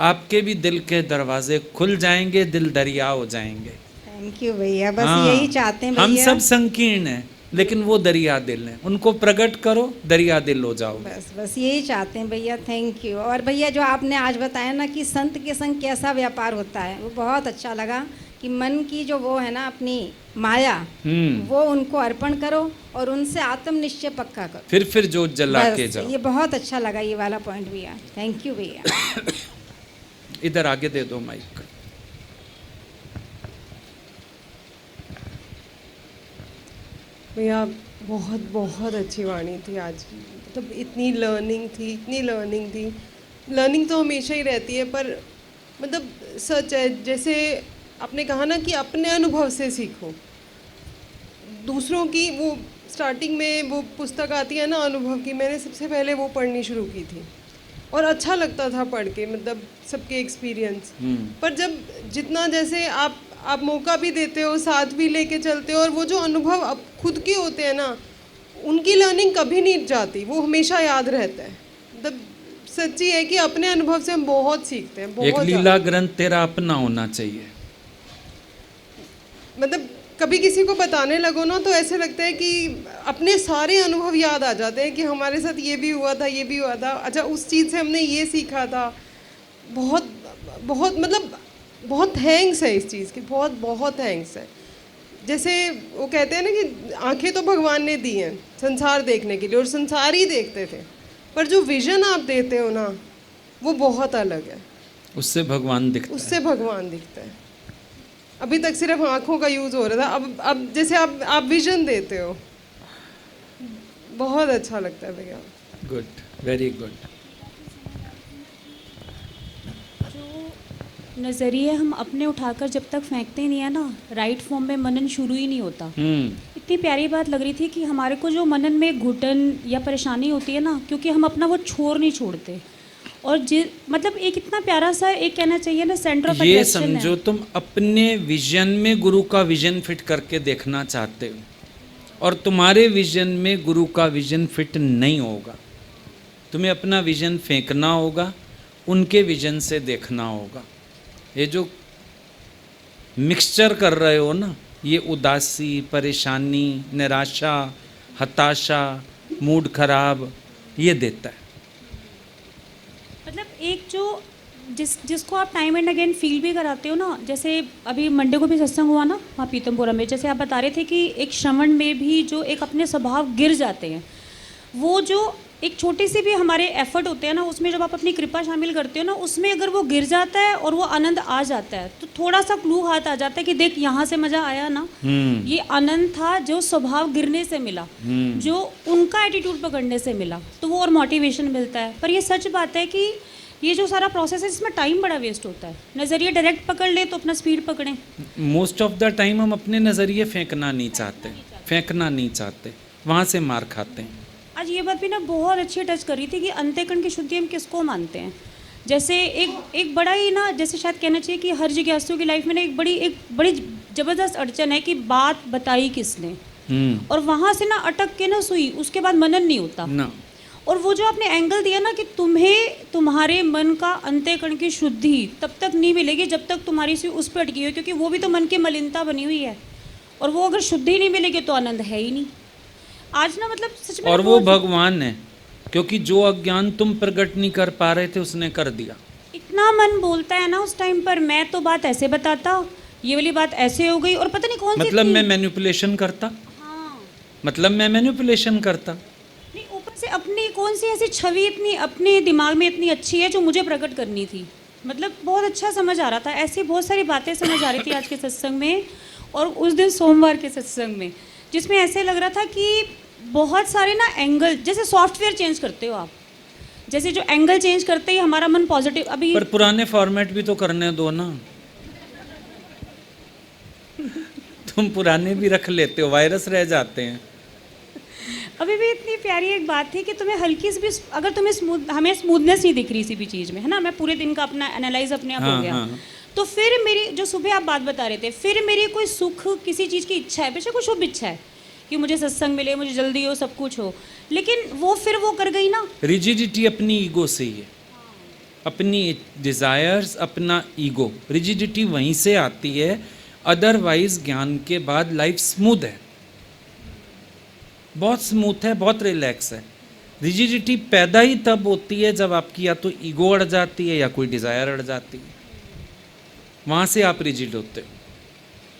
आपके भी दिल के दरवाजे खुल जाएंगे, दिल दरिया हो जाएंगे। थैंक यू भैया, बस हाँ, यही चाहते हैं हम भैया। सब संकीर्ण हैं, लेकिन वो दरिया दिल हैं, उनको प्रकट करो, दरिया दिल हो जाओ। बस यही चाहते हैं भैया, थैंक यू। और भैया जो आपने आज बताया ना कि संत के संग कैसा व्यापार होता है, वो बहुत अच्छा लगा कि मन की जो वो है ना अपनी माया, वो उनको अर्पण करो और उनसे आत्मनिश्चय पक्का करो, फिर जोत जला के बस जाओ। ये बहुत अच्छा लगा ये वाला पॉइंट भैया, थैंक यू भैया। इधर आगे दे दो माइक। भैया बहुत बहुत अच्छी वाणी थी आज की, मतलब इतनी लर्निंग थी। लर्निंग तो हमेशा ही रहती है, पर मतलब सच है, जैसे आपने कहा ना कि अपने अनुभव से सीखो। दूसरों की वो स्टार्टिंग में वो पुस्तक आती है ना अनुभव की, मैंने सबसे पहले वो पढ़नी शुरू की थी और अच्छा लगता था पढ़ के, मतलब सबके एक्सपीरियंस। पर जब जितना जैसे आप मौका भी देते हो, साथ भी लेके चलते हो, और वो जो अनुभव अब खुद के होते हैं ना, उनकी लर्निंग कभी नहीं जाती, वो हमेशा याद रहता है। मतलब सच्ची है कि अपने अनुभव से हम बहुत सीखते हैं, बहुत एक लीला ग्रंथ तेरा अपना होना चाहिए। मतलब कभी किसी को बताने लगो ना तो ऐसे लगता है कि अपने सारे अनुभव याद आ जाते हैं कि हमारे साथ ये भी हुआ था, ये भी हुआ था, अच्छा उस चीज़ से हमने ये सीखा था। बहुत बहुत मतलब बहुत थैंक्स है इस चीज़ की, बहुत बहुत थैंक्स है। जैसे वो कहते हैं ना कि आंखें तो भगवान ने दी हैं संसार देखने के लिए, और संसार ही देखते थे, पर जो विजन आप देते हो ना वो बहुत अलग है, उससे भगवान दिखता उससे भगवान दिखता है। अभी तक सिर्फ आंखों का यूज़ हो रहा था, अब जैसे आप विजन देते हो, बहुत अच्छा लगता है भैया। Good, very good. नज़रिए हम अपने उठाकर जब तक फेंकते नहीं है ना, राइट फॉर्म में मनन शुरू ही नहीं होता। इतनी प्यारी बात लग रही थी कि हमारे को जो मनन में घुटन या परेशानी होती है ना, क्योंकि हम अपना वो छोर नहीं छोड़ते, और मतलब एक इतना प्यारा सा एक कहना चाहिए ना सेंटर ऑफ ये अट्रैक्शन है। समझो तुम अपने विजन में गुरु का विजन फिट करके देखना चाहते हो, और तुम्हारे विजन में गुरु का विजन फिट नहीं होगा। तुम्हें अपना विजन फेंकना होगा, उनके विजन से देखना होगा। ये जो मिक्सचर कर रहे हो ना, ये उदासी, परेशानी, निराशा, हताशा, मूड खराब, ये देता है। मतलब एक जो जिसको आप टाइम एंड अगेन फील भी कराते हो ना, जैसे अभी मंडे को भी सत्संग हुआ ना वहाँ पीतमपुरा में, जैसे आप बता रहे थे कि एक श्रवण में भी जो एक अपने स्वभाव गिर जाते हैं, वो जो एक छोटी सी भी हमारे एफर्ट होते हैं ना, उसमें जब आप अपनी कृपा शामिल करते हो ना, उसमें अगर वो गिर जाता है और वो आनंद आ जाता है, तो थोड़ा सा क्लू हाथ आ जाता है कि देख यहाँ से मजा आया ना, ये आनंद था जो स्वभाव गिरने से मिला, जो उनका एटीट्यूड पकड़ने से मिला, तो वो और मोटिवेशन मिलता है। पर ये सच बात है कि ये जो सारा प्रोसेस है इसमें टाइम बड़ा वेस्ट होता है। नज़रिए डायरेक्ट पकड़ ले तो अपना स्पीड पकड़ें। मोस्ट ऑफ द टाइम हम अपने नज़रिए फेंकना नहीं चाहते, वहाँ से मार खाते हैं। आज ये बात भी ना बहुत अच्छी टच कर रही थी कि अंतःकरण की शुद्धि हम किसको मानते हैं। जैसे एक बड़ा ही ना, जैसे शायद कहना चाहिए कि हर जिज्ञासु की लाइफ में ना एक बड़ी ज़बरदस्त अड़चन है कि बात बताई किसने, और वहाँ से ना अटक के ना सुई, उसके बाद मनन नहीं होता ना। और वो जो आपने एंगल दिया ना कि तुम्हें तुम्हारे मन का अंतःकरण की शुद्धि तब तक नहीं मिलेगी जब तक तुम्हारी सुई उस पर अटकी हो, क्योंकि वो भी तो मन की मलिनता बनी हुई है, और वो अगर शुद्धि नहीं मिलेगी तो आनंद है ही नहीं। आज ना मतलब सच में, और वो भगवान है, क्योंकि जो अज्ञान तुम प्रकट नहीं कर पा रहे थे उसने कर दिया। इतना मन बोलता है ना उस टाइम पर, मैं तो बात ऐसे बताता, ये वाली बात ऐसे हो गई, और पता नहीं कौन सी मतलब मैं मैनिपुलेशन करता। हाँ, मतलब मैं मैनिपुलेशन करता। नहीं, ऊपर से अपनी कौन सी ऐसी छवि इतनी अपने दिमाग में इतनी अच्छी है जो मुझे प्रकट करनी थी। मतलब बहुत अच्छा समझ आ रहा था, ऐसी बहुत सारी बातें समझ आ रही थी आज के सत्संग में, और उस दिन सोमवार के सत्संग में, जिसमें ऐसे लग रहा था कि बहुत सारे ना एंगल, जैसे सॉफ्टवेयर चेंज करते हो आप, जैसे जो एंगल चेंज करते ही हमारा मन पॉजिटिव। अभी पर पुराने फॉर्मेट भी तो करने दो ना। तुम पुराने भी रख लेते हो, वायरस रह जाते हैं। अभी भी इतनी प्यारी एक बात थी कि तुम्हें हल्की सी भी, अगर तुम्हें हमें स्मूथनेस नहीं दिख रही किसी भी चीज़ में, है ना, मैं पूरे दिन का अपना एनालाइज अपने आप हो गया, तो फिर मेरी जो सुबह आप बात बता रहे थे, फिर मेरी कोई सुख किसी चीज़ की इच्छा है, बेशक कोई शुभ इच्छा है कि मुझे सत्संग मिले, मुझे जल्दी हो, सब कुछ हो, लेकिन वो फिर वो कर गई ना। रिजिडिटी अपनी ईगो से ही है, अपनी डिज़ायर्स, अपना ईगो, रिजिडिटी वहीं से आती है। अदरवाइज ज्ञान के बाद लाइफ स्मूथ है, बहुत स्मूथ है, बहुत रिलैक्स है। रिजिडिटी पैदा ही तब होती है जब आपकी या तो ईगो अड़ जाती है या कोई डिज़ायर अड़ जाती है, वहाँ से आप रिजिड होते हो।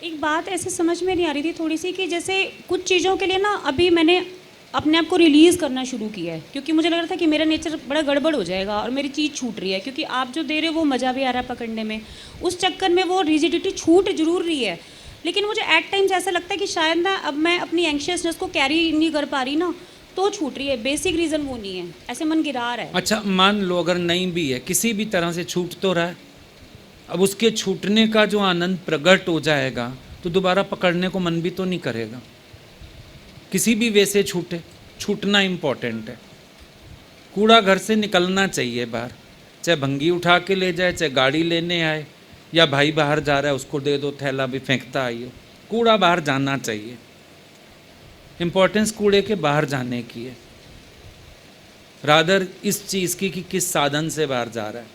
एक बात ऐसे समझ में नहीं आ रही थी थोड़ी सी कि जैसे कुछ चीज़ों के लिए ना अभी मैंने अपने आप को रिलीज़ करना शुरू किया है, क्योंकि मुझे लग रहा था कि मेरा नेचर बड़ा गड़बड़ हो जाएगा और मेरी चीज़ छूट रही है, क्योंकि आप जो दे रहे हो वो मज़ा भी आ रहा है पकड़ने में, उस चक्कर में वो रिजिडिटी छूट जरूर रही है। लेकिन मुझे एट टाइम्स ऐसा लगता है कि शायद ना अब मैं अपनी एंशियसनेस को कैरी नहीं कर पा रही ना, तो छूट रही है। बेसिक रीज़न वो नहीं है, ऐसे मन गिरा रहा है। अच्छा मान लो अगर नहीं भी है, किसी भी तरह से छूट तो रहा है, अब उसके छूटने का जो आनंद प्रकट हो जाएगा तो दोबारा पकड़ने को मन भी तो नहीं करेगा। किसी भी वे से छूटे, छूटना इम्पोर्टेंट है। कूड़ा घर से निकलना चाहिए बाहर, चाहे भंगी उठा के ले जाए, चाहे गाड़ी लेने आए, या भाई बाहर जा रहा है उसको दे दो थैला भी फेंकता आइए, कूड़ा बाहर जाना चाहिए। इम्पोर्टेंस कूड़े के बाहर जाने की है, रादर इस चीज़ की कि किस साधन से बाहर जा रहा है,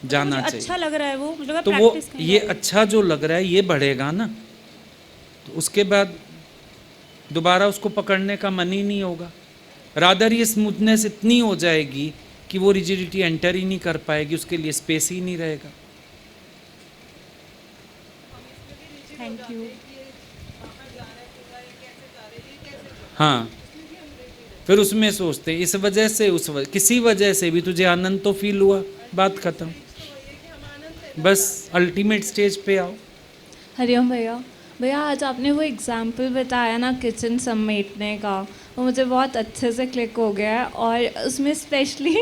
जाना मुझे चाहिए। अच्छा लग रहा है वो, मुझे लगा तो वो practice कहीं ये करूं। अच्छा जो लग रहा है ये बढ़ेगा ना, तो उसके बाद दोबारा उसको पकड़ने का मन ही नहीं होगा। रादर ये स्मूथनेस इतनी हो जाएगी कि वो रिजिडिटी एंटर ही नहीं कर पाएगी, उसके लिए स्पेस ही नहीं रहेगा। Thank you. हाँ, फिर उसमें सोचते इस वजह से किसी वजह से भी तुझे आनंद तो फील हुआ, बात खत्म। बस अल्टीमेट स्टेज पे आओ। हरिओम भैया। भैया आज आपने वो एग्ज़ाम्पल बताया ना किचन समेटने का, वो मुझे बहुत अच्छे से क्लिक हो गया है, और उसमें स्पेशली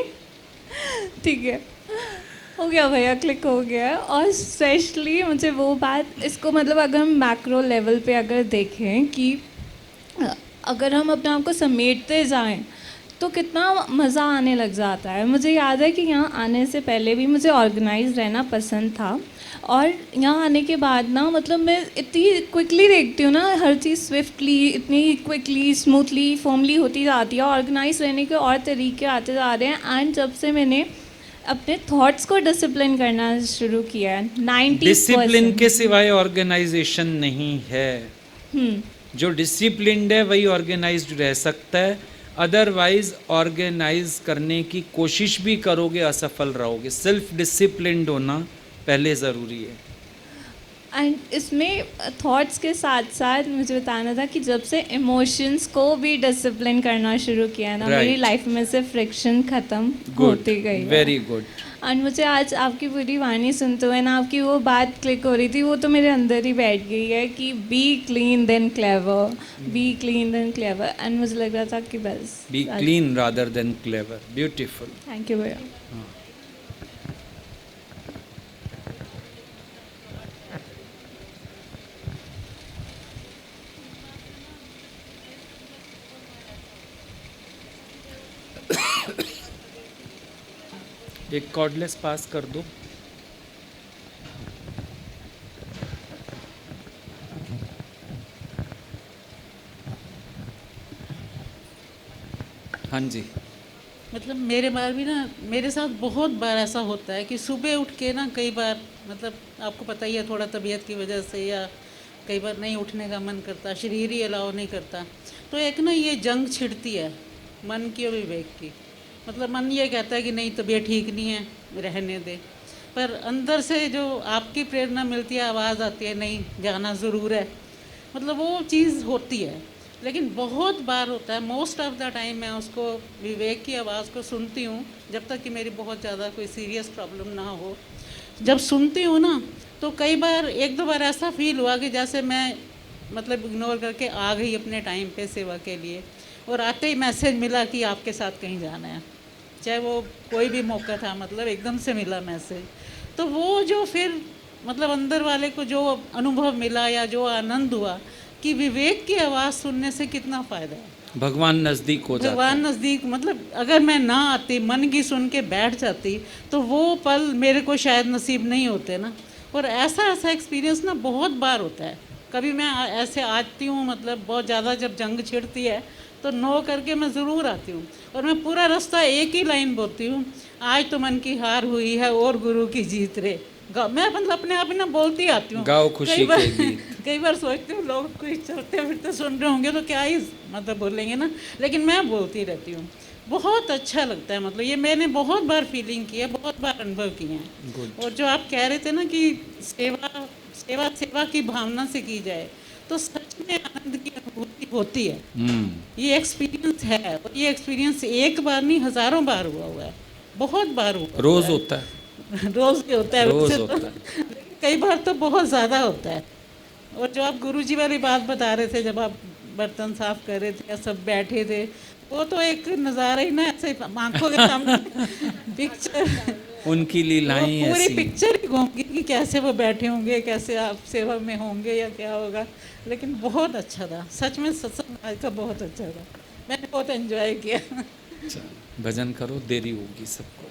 ठीक है हो गया भैया, क्लिक हो गया है। और स्पेशली मुझे वो बात, इसको मतलब अगर हम मैक्रो लेवल पे अगर देखें कि अगर हम अपने आप को समेटते जाएं तो कितना मज़ा आने लग जाता है। मुझे याद है कि यहाँ आने से पहले भी मुझे ऑर्गेनाइज रहना पसंद था, और यहाँ आने के बाद ना मतलब मैं इतनी क्विकली देखती हूँ ना, हर चीज़ स्विफ्टली, इतनी क्विकली, स्मूथली, फॉर्मली होती जाती है। ऑर्गेनाइज रहने के और तरीके आते जा रहे हैं। एंड जब से मैंने अपने थॉट्स को डिसिप्लिन करना शुरू किया है, 90% डिसिप्लिन के सिवाय ऑर्गेनाइजेशन नहीं है। जो डिसिप्लिन्ड है वही ऑर्गेनाइज्ड रह सकता है, अदरवाइज ऑर्गेनाइज करने की कोशिश भी करोगे असफल रहोगे। सेल्फ डिसिप्लिन्ड होना पहले ज़रूरी है। एंड इसमें थॉट्स के साथ साथ मुझे बताना था कि जब से इमोशंस को भी डिसिप्लिन करना शुरू किया ना, मेरी लाइफ में से फ्रिक्शन ख़त्म होती गई है। Very good. एंड मुझे आज आपकी पूरी वाणी सुनते हुए ना, आपकी वो बात क्लिक हो रही थी, वो तो मेरे अंदर ही बैठ गई है कि be clean than clever, be clean than clever. And मुझे लग रहा था कि बस be clean rather than clever. Beautiful. Thank you भैया। एक कॉर्डलेस पास कर दो। हाँ जी। मतलब मेरे बार भी ना, मेरे साथ बहुत बार ऐसा होता है कि सुबह उठ के ना, कई बार मतलब आपको पता ही है, थोड़ा तबीयत की वजह से या कई बार नहीं उठने का मन करता, शरीर ही अलाउ नहीं करता, तो एक ना ये जंग छिड़ती है मन की और विवेक की। मतलब मन ये कहता है कि नहीं तबीयत ठीक नहीं है, रहने दे, पर अंदर से जो आपकी प्रेरणा मिलती है, आवाज़ आती है नहीं जाना ज़रूर है, मतलब वो चीज़ होती है। लेकिन बहुत बार होता है, मोस्ट ऑफ द टाइम मैं उसको विवेक की आवाज़ को सुनती हूँ, जब तक कि मेरी बहुत ज़्यादा कोई सीरियस प्रॉब्लम ना हो। जब सुनती हूँ ना, तो कई बार एक दो बार ऐसा फील हुआ कि जैसे मैं मतलब इग्नोर करके आ गई अपने टाइम पे सेवा के लिए, और आते ही मैसेज मिला कि आपके साथ कहीं जाना है, चाहे वो कोई भी मौका था, मतलब एकदम से मिला मैसेज। तो वो जो फिर मतलब अंदर वाले को जो अनुभव मिला या जो आनंद हुआ कि विवेक की आवाज़ सुनने से कितना फ़ायदा है, भगवान नज़दीक हो जाता भगवान नज़दीक। मतलब अगर मैं ना आती, मन की सुन के बैठ जाती, तो वो पल मेरे को शायद नसीब नहीं होते ना। और ऐसा ऐसा एक्सपीरियंस ना बहुत बार होता है। कभी मैं ऐसे आती हूँ, मतलब बहुत ज़्यादा जब जंग छिड़ती है तो नो करके मैं ज़रूर आती हूँ, और मैं पूरा रास्ता एक ही लाइन बोलती हूँ, आज तो मन की हार हुई है और गुरु की जीत रे। मैं मतलब अपने आप ही ना बोलती आती हूँ। गाओ खुशी कई बार के गीत। कई बार सोचती हूँ लोग कोई चलते फिरते सुन रहे होंगे तो क्या ही मतलब बोलेंगे ना, लेकिन मैं बोलती रहती हूँ। बहुत अच्छा लगता है, मतलब ये मैंने बहुत बार फीलिंग की है, बहुत बार अनुभव किए हैं। और जो आप कह रहे थे ना कि सेवा सेवा सेवा की भावना से की जाए तो सच में आनंद की अनुभूति होती है। ये एक्सपीरियंस है, और ये एक्सपीरियंस एक बार नहीं हज़ारों बार हुआ है, बहुत बार हुआ रोज है। होता है। रोज भी होता है, रोज वैसे तो, होता है। लेकिन कई बार तो बहुत ज़्यादा होता है। और जो आप गुरुजी वाली बात बता रहे थे, जब आप बर्तन साफ कर रहे थे या सब बैठे थे, वो तो एक नज़ारा ही ना ऐसे आंखों के सामने पिक्चर, उनकी लीलाएं पूरी ऐसी। पिक्चर ही घूमगी कि कैसे वो बैठे होंगे, कैसे आप सेवा में होंगे या क्या होगा। लेकिन बहुत अच्छा था, सच में सत्संग आज का बहुत अच्छा था, मैंने बहुत एंजॉय किया। अच्छा, भजन करो, देरी होगी सबको।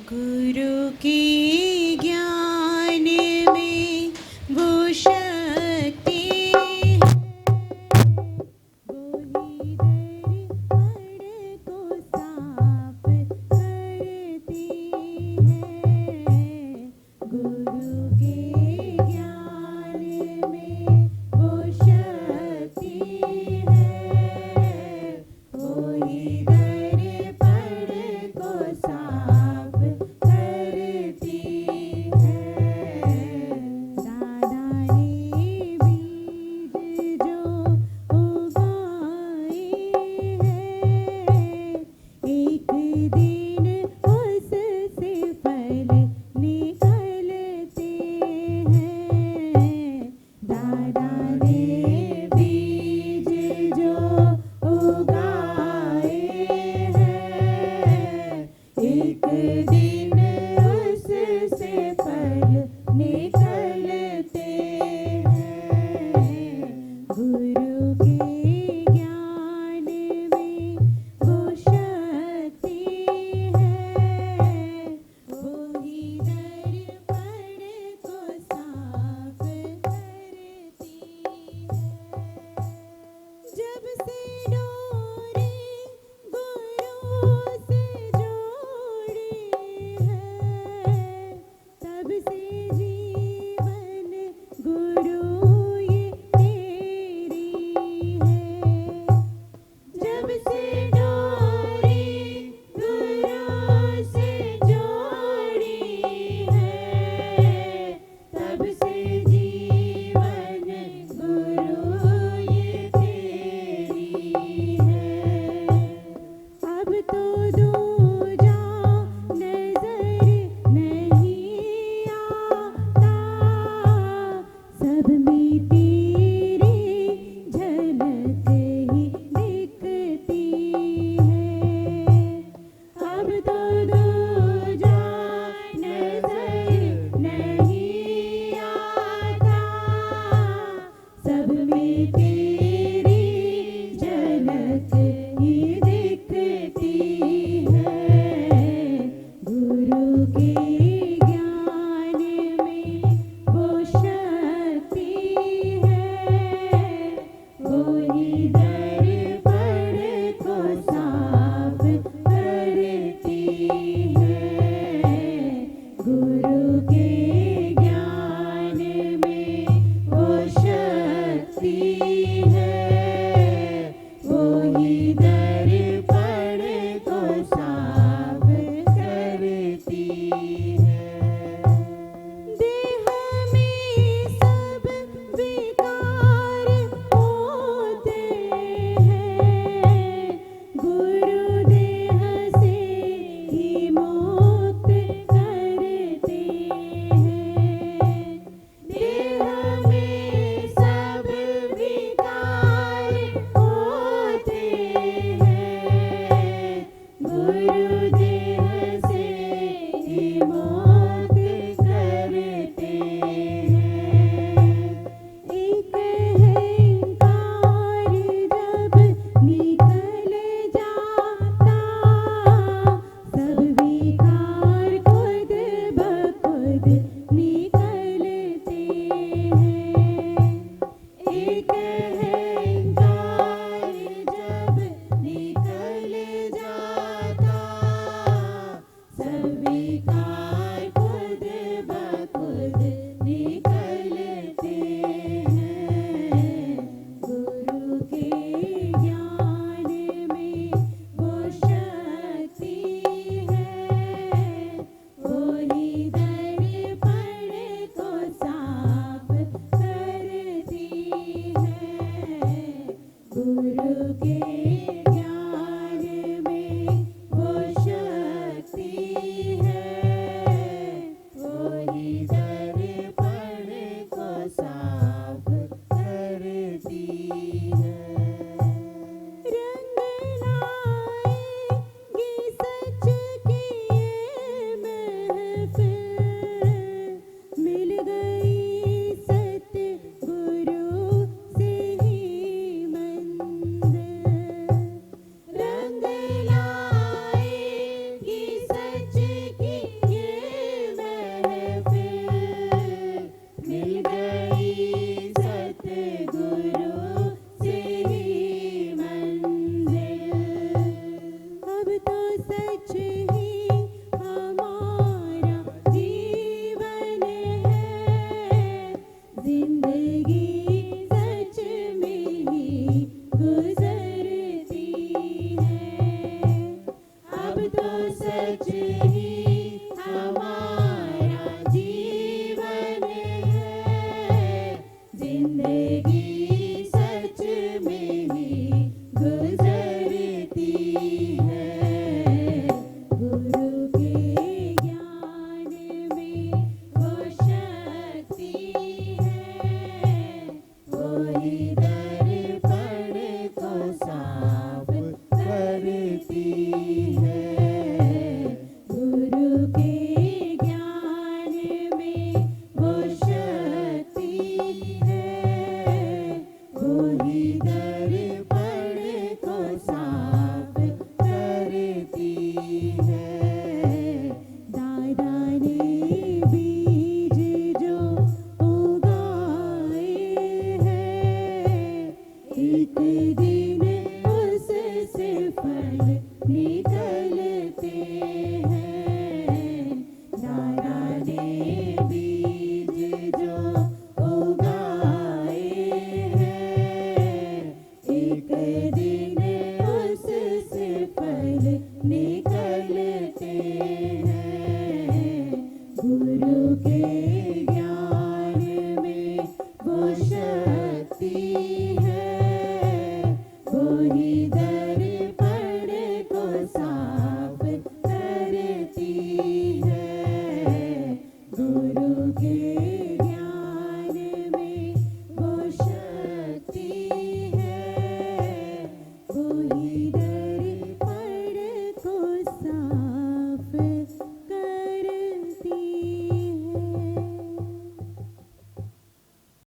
गुरु की